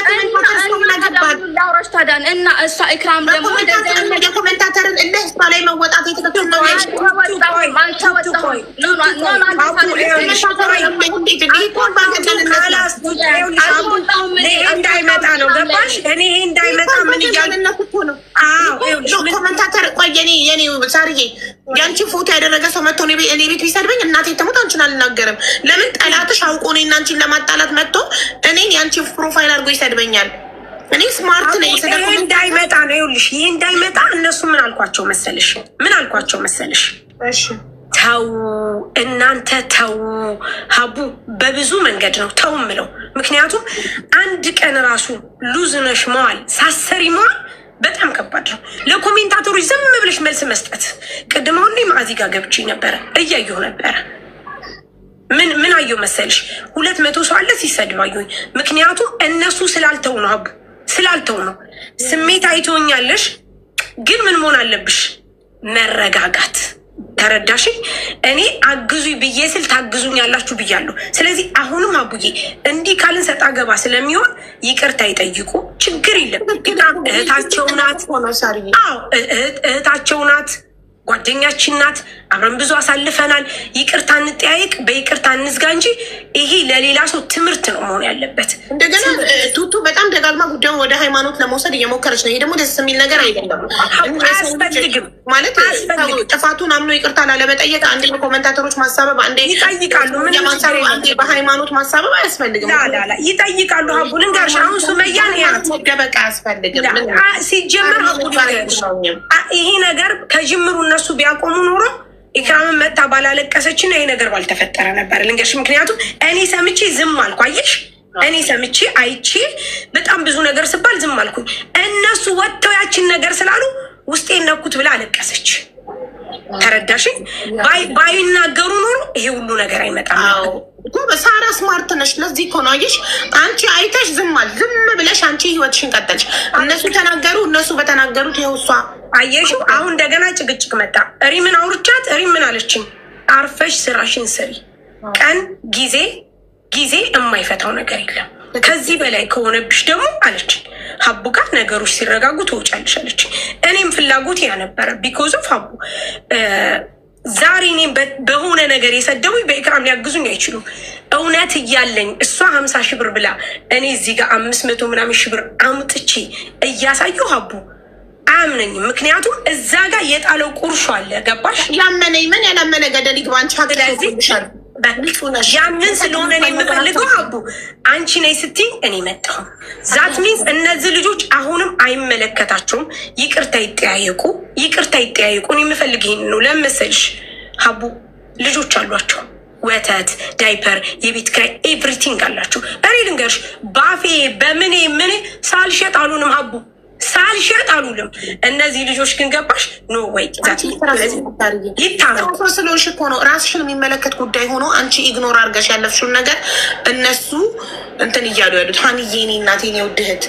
ላውራሽ ታዲያን እና እሷ ኢክራም ደግሞ ኮሜንታተርን እልህ እሷ ላይ መወጣት የትክክል ነው። እንዳይመጣ ነው ገባሽ? እኔ ይሄ እንዳይመጣ ምን ኮመንታተር ቆይ የኔ ሳርዬ ያንቺ ፎቶ ያደረገ ሰው መጥቶ እኔ ቤት ቢሰድበኝ እናቴ ትሙት አንቺን አልናገርም። ለምን ጠላትሽ አውቆ እኔና አንቺን ለማጣላት መጥቶ እኔን ያንቺ ፕሮፋይል አድርጎ ይሰድበኛል? እኔ ስማርት ነኝ። ይሄ እንዳይመጣ ነው። ይኸውልሽ ይሄ እንዳይመጣ እነሱ ምን አልኳቸው መሰለሽ? እሺ ተው እናንተ ተው። ሀቡ በብዙ መንገድ ነው ተው ምለው። ምክንያቱም አንድ ቀን ራሱ ሉዝ ነሽ መዋል ሳሰሪ መዋል በጣም ከባድ ነው። ለኮሜንታተሮች ዝም ብለሽ መልስ መስጠት። ቅድም አሁን ላይ ማዕዚ ጋር ገብቼ ነበረ እያየሁ ነበረ። ምን አየሁ መሰልሽ? 200 ሰው አለ ሲሰድብ አየሁኝ። ምክንያቱም እነሱ ስላልተው ነው ሀቡ ስላልተው ነው። ስሜት አይቶኛለሽ። ግን ምን መሆን አለብሽ? መረጋጋት። ተረዳሽኝ? እኔ አግዙኝ ብዬ ስል ታግዙኝ ያላችሁ ብያለሁ። ስለዚህ አሁንም አቡዬ እንዲህ ካልን ሰጣ ገባ ስለሚሆን ይቅርታ ይጠይቁ። ችግር የለም። እህታቸው ናት፣ እህታቸው ናት፣ ጓደኛችን ናት። አብረን ብዙ አሳልፈናል። ይቅርታ እንጠያየቅ፣ በይቅርታ እንዝጋ እንጂ ይሄ ለሌላ ሰው ትምህርት ነው መሆን ያለበት። እንደገና ቱቱ በጣም ደጋግማ ጉዳዩን ወደ ሃይማኖት ለመውሰድ እየሞከረች ነው። ይሄ ደግሞ ደስ የሚል ነገር አይደለም። አያስፈልግም ማለት ጥፋቱን አምኖ ይቅርታ ላለመጠየቅ አንዴ በኮመንታተሮች ማሳበብ፣ አንዴ ይጠይቃሉ፣ አንዴ በሃይማኖት ማሳበብ አያስፈልግም። ይጠይቃሉ። ሀቡ ልንገርሽ፣ አሁን ሱመያን ደበቃ አያስፈልግም። ሲጀመር ሀቡ ልንገርሽ፣ ይሄ ነገር ከጅምሩ እነሱ ቢያቆሙ ኖሮ ኢክራምን መጣ ባላለቀሰችና ይሄ ነገር ባልተፈጠረ ነበር። ልንገርሽ፣ ምክንያቱም እኔ ሰምቼ ዝም አልኩ። አየሽ፣ እኔ ሰምቼ አይቼ በጣም ብዙ ነገር ስባል ዝም አልኩኝ። እነሱ ወጥተው ያችን ነገር ስላሉ ውስጤ ነኩት ብላ አለቀሰች። ተረዳሽኝ? ባይናገሩ ኖሮ ይሄ ሁሉ ነገር አይመጣም። ሳራ ስማርት ነሽ። ለዚህ እኮ ነው አየሽ፣ አንቺ አይተሽ ዝም ብለሽ አንቺ ህይወትሽን ቀጠልሽ። እነሱ ተናገሩ፣ እነሱ በተናገሩት ይኸው እሷ አየሽው። አሁን እንደገና ጭቅጭቅ መጣ። ሪምን አውርቻት፣ ሪምን አለችኝ፣ አርፈሽ ስራሽን ስሪ፣ ቀን ጊዜ የማይፈታው ነገር የለም። ከዚህ በላይ ከሆነብሽ ደግሞ አለችኝ ሀቡ ጋር ነገሮች ሲረጋጉ ትወጫለሽ አለችኝ። እኔም ፍላጎት ያነበረ ቢኮዝ ኦፍ ሀቡ ዛሬ እኔም በሆነ ነገር የሰደቡኝ በኢክራም ሊያግዙኝ አይችሉም። እውነት እያለኝ እሷ 50 ሺህ ብር ብላ እኔ እዚህ ጋር 500 ምናምን ሺህ ብር አምጥቼ እያሳየሁ ሀቡ አያምነኝም። ምክንያቱም እዛ ጋር የጣለው ቁርሾ አለ። ገባሽ? ያመነኝ ምን ያላመነ ገደል ይግባ። አንቺ ያንን ስለሆነ እኔ የምፈልገው ሀቡ አንቺ ነይ ስትይኝ እኔ መጣሁ። ዛት ሚንስ እነዚህ ልጆች አሁንም አይመለከታቸውም። ይቅርታ ይጠያየቁ። እኔ የምፈልግ ይሄን ነው። ለመሰልሽ ሀቡ ልጆች አሏቸው፣ ወተት፣ ዳይፐር፣ የቤት ኪራይ ኤቭሪቲንግ አላቸው። እኔ ልንገርሽ ባፌ በምኔ ሳልሸጥ አሉንም ሀቡ ሳልሸጥ አሉልም። እነዚህ ልጆች ግን ገባሽ ኖ ወይ ይታረቁ ስለሆንሽ እኮ ነው። ራስሽን የሚመለከት ጉዳይ ሆኖ አንቺ ኢግኖር አድርገሽ ያለፍሽውን ነገር እነሱ እንትን እያሉ ያሉት ሀኒዬ፣ እኔ እናቴ፣ እኔ ውድ እህት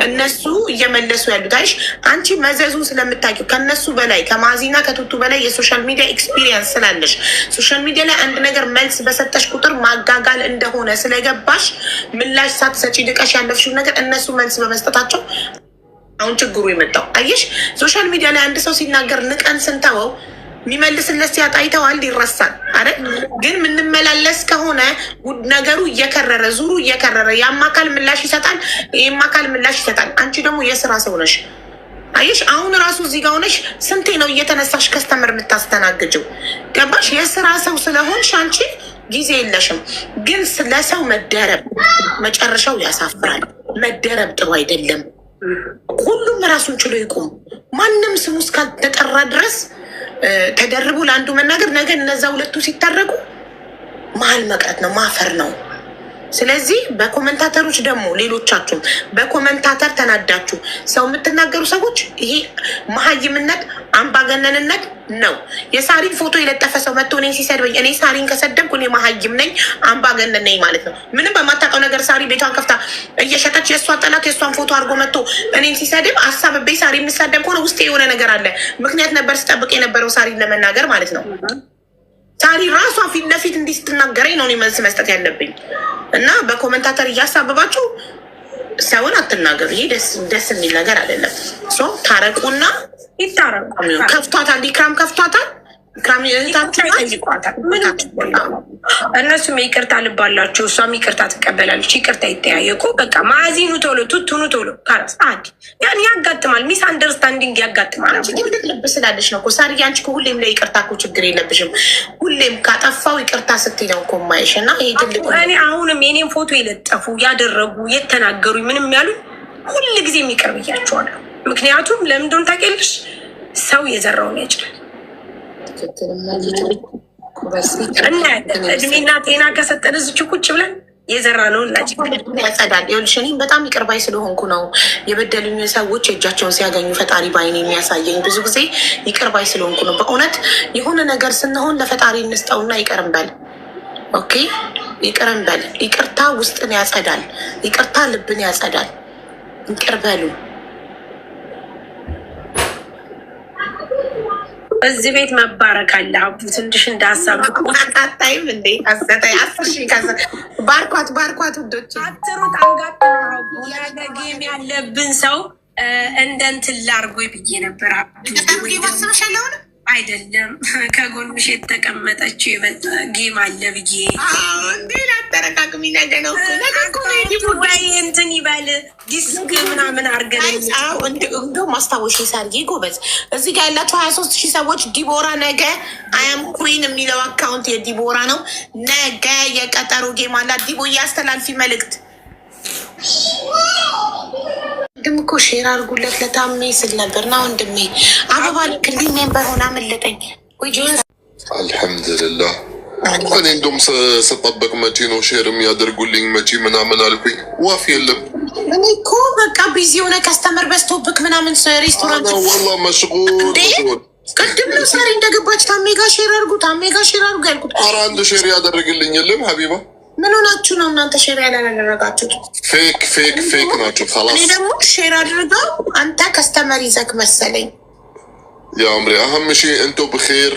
እነሱ እየመለሱ ያሉት አይሽ አንቺ መዘዙን ስለምታውቂው ከነሱ በላይ ከማዚና ከቱቱ በላይ የሶሻል ሚዲያ ኤክስፒሪየንስ ስላለሽ ሶሻል ሚዲያ ላይ አንድ ነገር መልስ በሰጠሽ ቁጥር ማጋጋል እንደሆነ ስለገባሽ ምላሽ ሳትሰጪ ድቀሽ ያለፍሽውን ነገር እነሱ መልስ በመስጠታቸው አሁን ችግሩ የመጣው አየሽ። ሶሻል ሚዲያ ላይ አንድ ሰው ሲናገር ንቀን ስንተወው የሚመልስለት ሲያጣ አይተዋል፣ ይረሳል አይደል? ግን የምንመላለስ ከሆነ ነገሩ እየከረረ ዙሩ እየከረረ ያም አካል ምላሽ ይሰጣል፣ ይህም አካል ምላሽ ይሰጣል። አንቺ ደግሞ የስራ ሰው ነሽ አየሽ። አሁን ራሱ እዚህ ጋር ሆነሽ ስንቴ ነው እየተነሳሽ ከስተመር የምታስተናግጀው? ገባሽ? የስራ ሰው ስለሆንሽ አንቺ ጊዜ የለሽም። ግን ስለሰው መደረብ መጨረሻው ያሳፍራል። መደረብ ጥሩ አይደለም። ሁሉም ራሱን ችሎ ይቁም። ማንም ስሙ እስካልተጠራ ድረስ ተደርቦ ለአንዱ መናገር ነገ እነዛ ሁለቱ ሲታረቁ መሀል መቅረት ነው፣ ማፈር ነው። ስለዚህ በኮመንታተሮች ደግሞ ሌሎቻችሁም በኮመንታተር ተናዳችሁ ሰው የምትናገሩ ሰዎች ይሄ መሀይምነት፣ አምባገነንነት ነው። የሳሪን ፎቶ የለጠፈ ሰው መጥቶ እኔን ሲሰድበኝ እኔ ሳሪን ከሰደብኩ እኔ መሀይም ነኝ አምባገነን ነኝ ማለት ነው። ምንም በማታውቀው ነገር ሳሪ ቤቷን ከፍታ እየሸጠች የእሷ ጠላት የእሷን ፎቶ አድርጎ መጥቶ እኔን ሲሰድብ አሳብቤ ሳሪ የምሳደብ ከሆነ ውስጤ የሆነ ነገር አለ። ምክንያት ነበር ስጠብቅ የነበረው ሳሪን ለመናገር ማለት ነው። ሳሪ ራሷ ፊት ለፊት እንዲህ ስትናገረኝ ነው እኔ መልስ መስጠት ያለብኝ። እና በኮመንታተር እያሳበባችሁ ሰውን አትናገሩ። ይሄ ደስ የሚል ነገር አይደለም። ታረቁና ይታረቁ። ከፍቷታል፣ ኢክራም ከፍቷታል። ኢክራም እነሱም ይቅርታ ልባላቸው፣ እሷም ይቅርታ ትቀበላለች። ይቅርታ ይጠያየቁ። በቃ ማዚኑ ቶሎ ቱቱኑ ቶሎ ካላስ አንድ ያን ያጋጥማል። ሚስ አንደርስታንዲንግ ያጋጥማል። ትልቅ ልብ ስላለች ነው እኮ ሳሪ። አንቺ ሁሌም ላይ ይቅርታ እኮ ችግር የለብሽም። ሁሌም ካጠፋው ይቅርታ ስትይ ነው እኮ የማይሽ እና ይሄ ትልቅ እኔ አሁንም የኔም ፎቶ የለጠፉ ያደረጉ የተናገሩ ምንም ያሉኝ ሁል ጊዜ የሚቀርብ እያቸዋለሁ። ምክንያቱም ለምንድን ታውቂያለሽ? ሰው የዘራውን ያጭዳል። እናያለን። እድሜና ጤና ከሰጠን እዚች ቁጭ ብለን የዘራ ነው ያጸዳል። ይኸውልሽ እኔም በጣም ይቅር ባይ ስለሆንኩ ነው የበደሉኝ ሰዎች እጃቸውን ሲያገኙ ፈጣሪ ባይን የሚያሳየኝ። ብዙ ጊዜ ይቅር ባይ ስለሆንኩ ነው። በእውነት የሆነ ነገር ስንሆን ለፈጣሪ እንስጠውና ይቅር እንበል። ኦኬ ይቅር እንበል። ይቅርታ ውስጥን ያጸዳል። ይቅርታ ልብን ያጸዳል። ይቅር በሉ። እዚህ ቤት መባረክ አለ። ሀቡ ትንሽ እንዳሳብ አታይም እንዴ? አሰታይ 10,000 ባርኳት ውዶች። አትሩት አንጋጥ ነው። ያገጌም ያለብን ሰው እንደ እንትን ላርጎ ብዬ ነበር። አይደለም ከጎንሽ የተቀመጠችው የበጣ ጌም አለ ብዬ እንዴ ላተረጋግሚ ነገ ነው ወይ እንትን ይበል ዲስክ ምናምን አርገን እንደው ማስታወሻ ሳርጌ ጎበዝ። እዚህ ጋር ያላቸው 23,000 ሰዎች ዲቦራ ነገ አያም ኩዊን የሚለው አካውንት የዲቦራ ነው። ነገ የቀጠሮ ጌም አላት። ዲቦ እያስተላልፊ መልእክት ድም እኮ ሼር አድርጉለት ለታሜ ስል ነበር ና ወንድሜ አበባ ልክልኝ ሜምበር ሆና መለጠኝ። አልሐምዱሊላህ እኔ እንደውም ስጠበቅ መቼ ነው ሼር የሚያደርጉልኝ መቼ ምናምን አልኩኝ። ዋፍ የለም። እኔ እኮ በቃ ቢዚ የሆነ ከስተመር በስቶብክ ምናምን ሬስቶራንት ወላ መሽጉል ቅድም ነው ሳሪ እንደገባች ታሜ ጋ ሼር አድርጉ ታሜ ጋ ሼር አድርጉ ያልኩት። ኧረ አንድ ሼር ያደረግልኝ የለም ሀቢባ። ምን ሆናችሁ ነው እናንተ ሼር ያላደረጋችሁት? ፌክ ናቸው። እኔ ደግሞ ሼር አድርገው አንተ ከስተመር ይዘክ መሰለኝ። ያ አምሪ አህም ሺ እንቶ ብኼር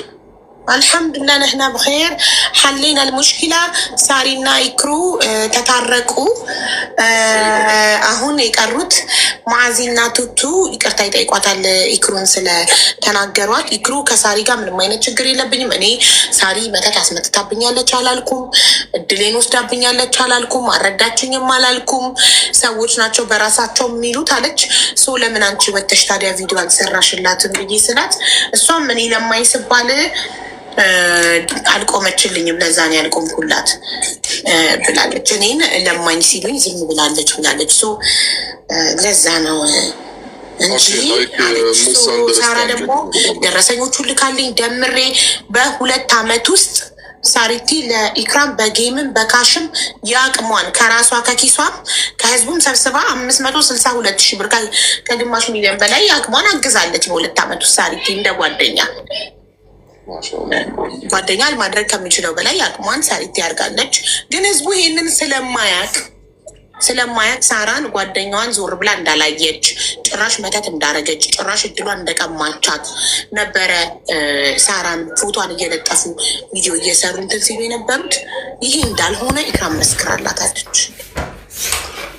አልሐምዱሊላህ ነህና ብኼር ሐሌና ልሙሽኪላ ሳሪና ኢክሩ ተታረቁ። አሁን የቀሩት ማዕዚና ቱቱ ይቅርታ ይጠይቋታል ኢክሩን ስለተናገሯት። ኢክሩ ከሳሪ ጋር ምንም አይነት ችግር የለብኝም፣ እኔ ሳሪ መተት አስመጥታብኛለች አላልኩም፣ እድሌን ወስዳብኛለች አላልኩም፣ አልረዳችኝም አላልኩም፣ ሰዎች ናቸው በራሳቸው የሚሉት አለች። ሶ ለምን አንቺ ወተሽ ታዲያ ቪዲዮ አልሰራሽላትም ብዬ ስላት እሷም እኔ ለማኝ ስባል አልቆመችልኝም ለዛ ነው ያልቆምኩላት ብላለች። እኔን ለማኝ ሲሉኝ ዝም ብላለች ብላለች። ሶ ለዛ ነው እንጂ ሳራ ደግሞ ደረሰኞቹን ልካልኝ ደምሬ በ2 ዓመት ውስጥ ሳሪቲ ለኢክራም በጌምም በካሽም የአቅሟን ከራሷ ከኪሷም ከህዝቡም ሰብስባ 562,000 ብር ከግማሽ ሚሊዮን በላይ የአቅሟን አግዛለች በ2 ዓመት ውስጥ ሳሪቲ እንደ ጓደኛ ማድረግ ከሚችለው በላይ አቅሟን ሳሪቲ ያርጋለች። ግን ህዝቡ ይሄንን ስለማያቅ ሳራን ጓደኛዋን ዞር ብላ እንዳላየች ጭራሽ መተት እንዳረገች ጭራሽ እድሏን እንደቀማቻት ነበረ ሳራን ፎቷን እየለጠፉ ቪዲዮ እየሰሩ እንትን ሲሉ የነበሩት። ይሄ እንዳልሆነ ኢክራም መስክራላታለች።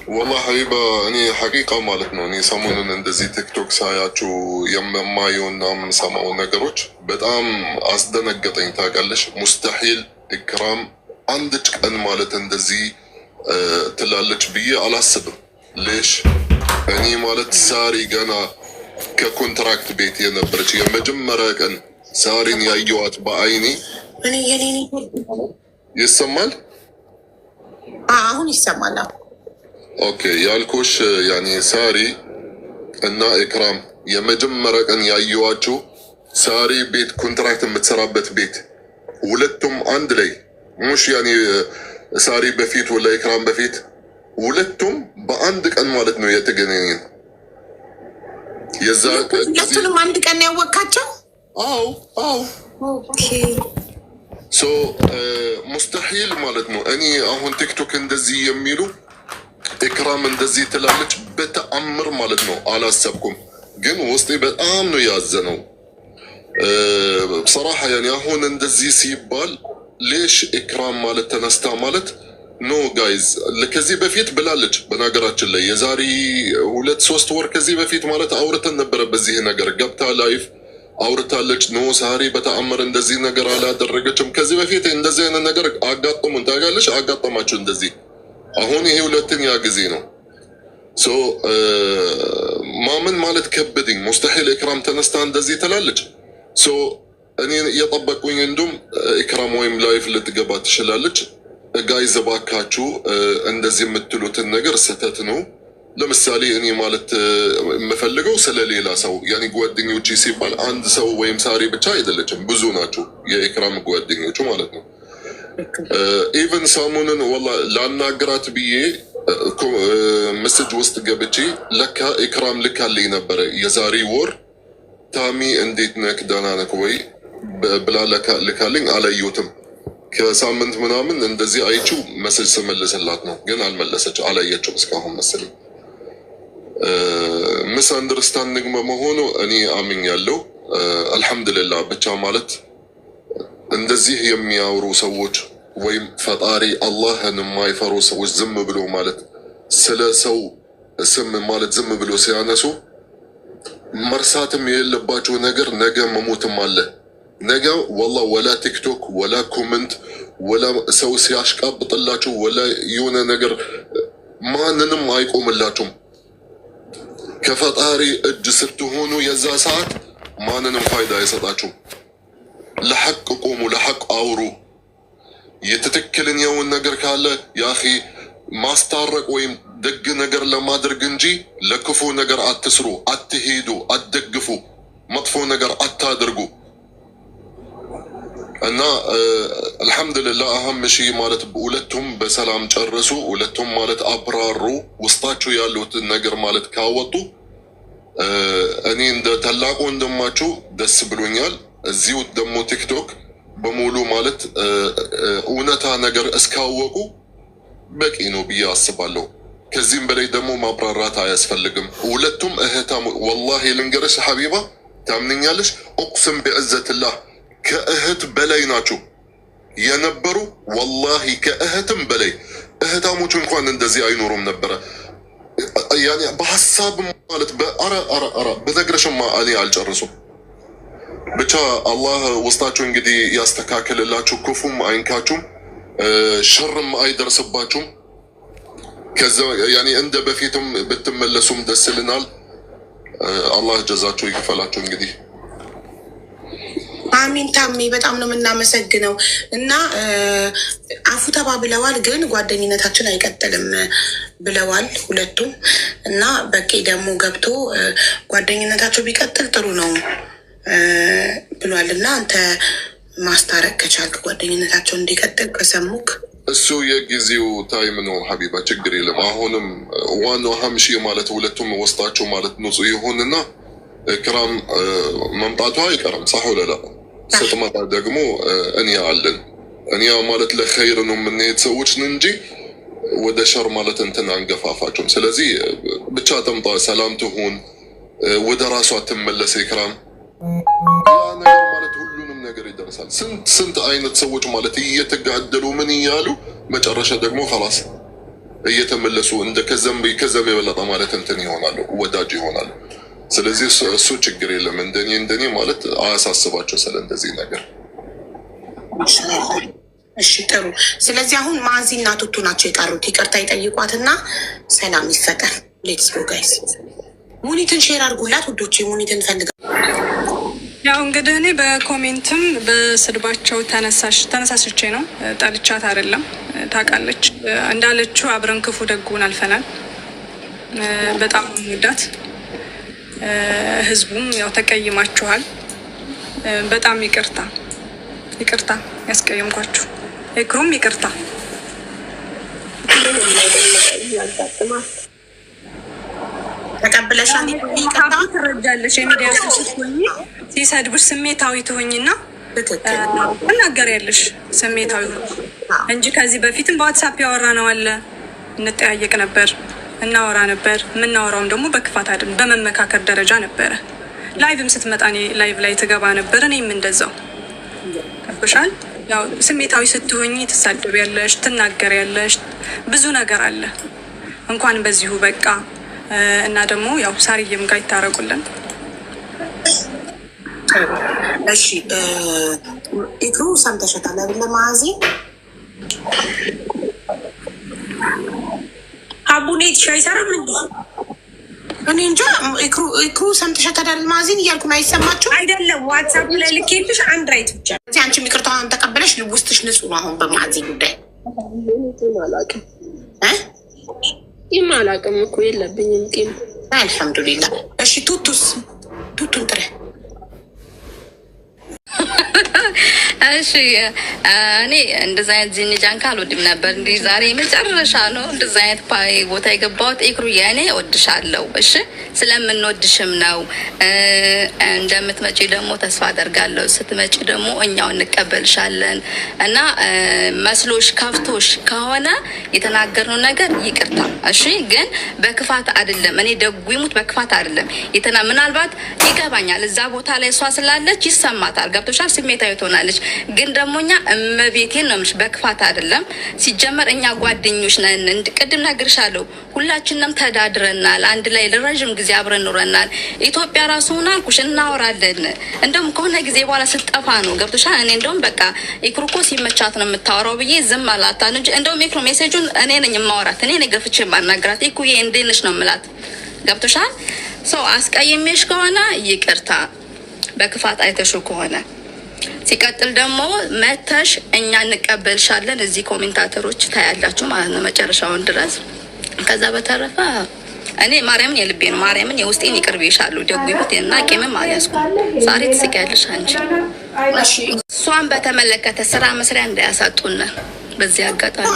ወላ ሀቢባ እኔ ሐቂቃ ማለት ነው። እኔ ሰሞኑን እንደዚህ ቲክቶክ ሳያችሁ የማየውና የምሰማው ነገሮች በጣም አስደነገጠኝ። ታውቃለሽ ሙስተሒል ኢክራም አንድ ቀን ማለት እንደዚህ ትላለች ብዬ አላስብም። ሌሽ እኔ ማለት ሳሪ ገና ከኮንትራክት ቤት የነበረች የመጀመሪያ ቀን ሳሪን ያየዋት በአይኔ ይሰማል። አሁን ይሰማል። ኦኬ ያልኩሽ ያኔ ሳሪ እና ኢክራም የመጀመሪያ ቀን ያየዋቸው ሳሪ ቤት ኮንትራክት የምትሰራበት ቤት ሁለቱም አንድ ላይ ሙሽ ያኔ ሳሪ በፊት ወላ ኢክራም በፊት ሁለቱም በአንድ ቀን ማለት ነው የተገናኘን። ሁለቱንም አንድ ቀን ያወቃቸው? አዎ ኦኬ ሶ ሙስተሒል ማለት ነው። እኔ አሁን ቲክቶክ እንደዚህ የሚሉ ኢክራም እንደዚህ ትላለች በተአምር ማለት ነው አላሰብኩም። ግን ውስጤ በጣም ነው ያዘነው በصراحة ያኔ አሁን እንደዚህ ሲባል ሌሽ ኢክራም ማለት ተነስታ ማለት ኖ ጋይዝ ከዚህ በፊት ብላለች። በነገራችን ላይ የዛሬ 2-3 ወር ከዚህ በፊት ማለት አውርተን ነበረ። በዚህ ነገር ገብታ ላይፍ አውርታለች። ኖ ሳሪ በተአምር እንደዚህ ነገር አላደረገችም። ከዚህ በፊት እንደዚህ አይነት ነገር አጋጥሙን ታውቃለች። አጋጠማችሁ እንደዚህ አሁን ይሄ 2ኛ ጊዜ ነው። ሶ ማመን ማለት ከበደኝ። ሙስተሒል ኢክራም ተነስታ እንደዚህ ትላለች። ሶ እኔ እየጠበቁኝ እንዱም ኢክራም ወይም ላይፍ ልትገባ ትችላለች። ጋይዝ እባካችሁ እንደዚህ የምትሉትን ነገር ስህተት ነው። ለምሳሌ እኔ ማለት የምፈልገው ስለሌላ ሰው ያኔ ጓደኞች ሲባል አንድ ሰው ወይም ሳሪ ብቻ አይደለችም፣ ብዙ ናቸው የኢክራም ጓደኞቹ ማለት ነው። ኢቨን ሰሞኑን ወላ ላናግራት ብዬ መስጅ ውስጥ ገብቼ ለካ ኢክራም ልካልኝ ነበረ የዛሬ ወር ታሚ እንዴት ነክ ደህና ነክ ወይ ብላ ልካልኝ አላየሁትም። ከሳምንት ምናምን እንደዚህ አይቼው መስጅ ስመልስላት ነው፣ ግን አልመለሰች አላየችውም እስካሁን መሰለኝ። ምስ አንደርስታንዲንግ በመሆኑ እኔ አምኛለሁ። አልሐምዱሊላህ ብቻ ማለት እንደዚህ የሚያወሩ ሰዎች ወይም ፈጣሪ አላህን የማይፈሩ ሰዎች ዝም ብሎ ማለት ስለ ሰው ስም ማለት ዝም ብሎ ሲያነሱ መርሳትም የሌለባቸው ነገር ነገ መሞትም አለ። ነገ ወላ ወላ ቲክቶክ ወላ ኮመንት ወላ ሰው ሲያሽቃብጥላችሁ ወላ የሆነ ነገር ማንንም አይቆምላችሁም። ከፈጣሪ እጅ ስትሆኑ የዛ ሰዓት ማንንም ፋይዳ አይሰጣችሁም። ለሐቅ ቁሙ፣ ለሐቅ አውሩ። የትክክለኛውን ነገር ካለ ያኺ ማስታረቅ ወይም ደግ ነገር ለማድረግ እንጂ ለክፉ ነገር አትስሩ፣ አትሄዱ፣ አትደግፉ፣ መጥፎ ነገር አታድርጉ። እና አልሐምዱሊላህ አህም ሺህ ማለት ሁለቱም በሰላም ጨረሱ። ሁለቱም ማለት አብራሩ፣ ውስጣቸው ያሉትን ነገር ማለት ካወጡ እኔ እንደ ታላቁ ወንድማችሁ ደስ ብሎኛል። እዚሁ ደግሞ ቲክቶክ በሙሉ ማለት እውነታ ነገር እስካወቁ በቂ ነው ብዬ አስባለሁ። ከዚህም በላይ ደግሞ ማብራራት አያስፈልግም። ሁለቱም እህታም ወላሂ ልንገርሽ ሐቢባ ታምንኛለሽ፣ ኡቅስም ቢዕዘትላህ ከእህት በላይ ናቸው የነበሩ። ወላሂ ከእህትም በላይ እህታሞች እንኳን እንደዚህ አይኖሩም ነበረ። ያኔ በሀሳብ ማለት በአራ በነገርሽማ እኔ አልጨርሱም። ብቻ አላህ ውስጣችሁ እንግዲህ ያስተካክልላችሁ፣ ክፉም አይንካችሁም፣ ሸርም አይደርስባችሁም። ከዛ ያኔ እንደ በፊትም ብትመለሱም ደስ ይለናል። አላህ ጀዛችሁ ይክፈላችሁ። እንግዲህ አሚን ታሜ በጣም ነው የምናመሰግነው። እና አፉ ተባብለዋል፣ ግን ጓደኝነታችን አይቀጥልም ብለዋል ሁለቱም። እና በቂ ደግሞ ገብቶ ጓደኝነታቸው ቢቀጥል ጥሩ ነው ብሏል። እና አንተ ማስታረቅ ከቻልክ ጓደኝነታቸው እንዲቀጥል ከሰሙክ እሱ የጊዜው ታይም ነው ሀቢባ፣ ችግር የለም። አሁንም ዋናው ሀምሺ ማለት ሁለቱም ወስጣቸው ማለት ንጹህ ይሁንና ክራም መምጣቷ አይቀርም። ሳሁ ለላ ስትመጣ ደግሞ እኛ አለን። እኛ ማለት ለኸይር ነው የምንሄድ ሰዎች እንጂ ወደ ሸር ማለት እንትን አንገፋፋቸውም። ስለዚህ ብቻ ተምጣ፣ ሰላም ትሁን፣ ወደ ራሷ ትመለስ። ክራም ያ ነገር ማለት ሁሉንም ነገር ይደርሳል። ስንት አይነት ሰዎች ማለት እየተጋደሉ ምን እያሉ መጨረሻ ደግሞ ኸላስ እየተመለሱ እንደ ከዘም የበለጠ ማለት እንትን ይሆናሉ፣ ወዳጅ ይሆናሉ። ስለዚህ እሱ ችግር የለም። እንደኔ ማለት አያሳስባቸው ስለ እንደዚህ ነገር። እሺ ጥሩ። ስለዚህ አሁን ማዚ እና ቱቱ ናቸው የቀሩት። ይቅርታ ይጠይቋትና ሰላም ይፈጠር። ሌትስ ጎ ጋይስ። ሙኒትን ሼር አድርጉላት ውዶቼ። ሙኒትን ፈልጋ ያው እንግዲህ እኔ በኮሜንትም በስድባቸው ተነሳስቼ ነው፣ ጠልቻት አይደለም። ታውቃለች እንዳለችው አብረን ክፉ ደጉን አልፈናል። በጣም ወዳት ህዝቡም ያው ተቀይማችኋል። በጣም ይቅርታ ያስቀየምኳችሁ። ኤክሩም ይቅርታ። ተቀብለሻል። ይቅርታ ትረጃለሽ። የሚዲያ ሰው ስትሆኚ ሲሰድቡሽ ስሜታዊ ትሆኝና ትናገሪያለሽ። ስሜታዊ እንጂ ከዚህ በፊትም በዋትሳፕ ያወራ ነው አለ፣ እንጠያየቅ ነበር፣ እናወራ ነበር። የምናወራውም ደግሞ በክፋት አይደለም፣ በመመካከር ደረጃ ነበረ። ላይቭም ስትመጣ እኔ ላይቭ ላይ ትገባ ነበር፣ እኔም እንደዛው ከብሻል። ያው ስሜታዊ ስትሆኚ ትሳደቢያለሽ፣ ትናገሪያለሽ፣ ብዙ ነገር አለ። እንኳን በዚሁ በቃ እና ደግሞ ያው ሳርዬም ጋር ይታረቁልን። እሺ ኢክሩ ሰምተሻታል አይደል? ማዚ አቡኔት ሻይ ሰራም እንዴ? እኔ እንጃ። ኢክሩ ሰምተሻታል አይደል? ማዚን እያልኩ ነው። አይሰማችሁ አይደለም? ዋትሳፕ ላይ ልኬልሽ አንድ ራይት ብቻ። አንቺ ይቅርታዋን ተቀበለሽ፣ ውስጥሽ ንጹህ ነው። አሁን በማዚ ጉዳይ ቂም አላውቅም እኮ የለብኝም ቂም። አልሐምዱሊላህ። እሺ ቱቱን ጥሬ እሺ እኔ እንደዛ አይነት ዚንጃን ካልወድም ነበር። እንዲህ ዛሬ መጨረሻ ነው እንደዛ አይነት ቦታ የገባሁት። ኢክሩዬ እኔ እወድሻለሁ። እሺ ስለምንወድሽም ነው። እንደምትመጪ ደግሞ ተስፋ አደርጋለሁ። ስትመጪ ደግሞ እኛው እንቀበልሻለን። እና መስሎሽ ከፍቶሽ ከሆነ የተናገርነው ነገር ይቅርታ። እሺ ግን በክፋት አይደለም። እኔ ደጉ ይሙት በክፋት አይደለም። ምናልባት ይገባኛል። እዛ ቦታ ላይ እሷ ስላለች ይሰማታል። ገብቶሻል? ስሜታዊ ትሆናለች። ግን ደግሞ እኛ እመቤቴን ነው የምልሽ፣ በክፋት አይደለም። ሲጀመር እኛ ጓደኞች ነን። ቅድም ነግርሻለሁ። ሁላችንም ተዳድረናል። አንድ ላይ ለረጅም ጊዜ አብረን ኖረናል። ኢትዮጵያ ራሱ ሆና ኩሽ እናወራለን። እንደውም ከሆነ ጊዜ በኋላ ስጠፋ ነው ገብቶሻል። እኔ እንደውም በቃ ኢክሩ እኮ ሲመቻት ነው የምታወራው ብዬ ዝም አላታን እንጂ እንደውም ኢክሩ ሜሴጁን እኔ ነኝ የማወራት፣ እኔ ነኝ ገፍቼ ማናገራት። ኢኩዬ እንዴት ነሽ ነው የምላት። ገብቶሻል። ሰው አስቀይሜሽ ከሆነ ይቅርታ፣ በክፋት አይተሽው ከሆነ ሲቀጥል ደግሞ መተሽ እኛ እንቀበልሻለን። እዚህ ኮሜንታተሮች ታያላችሁ ማለት ነው መጨረሻውን ድረስ። ከዛ በተረፈ እኔ ማርያምን የልቤ ነው ማርያምን የውስጤን ይቅር ብዬሻለሁ። ደግሞት እና ቂምም አልያዝኩም። ዛሬ ትስቂያለሽ አንቺ። እሷን በተመለከተ ስራ መስሪያ እንዳያሳጡን በዚህ አጋጣሚ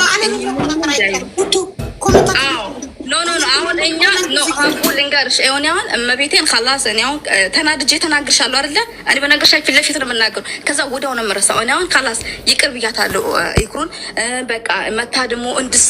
ኖ አሁን እኛ ልንገርሽ ሆን አሁን እመቤቴን ካላስ እኔ አሁን ተናድጄ ተናግርሻለሁ አይደለ? እኔ በነገርሽ ፊት ለፊት ነው የምናገሩ። ከዛ ወዲያው ነው የምረሳው። እኔ አሁን ካላስ ይቅር ብያታለሁ ኢክሩን። በቃ መታ ደግሞ እንድሳ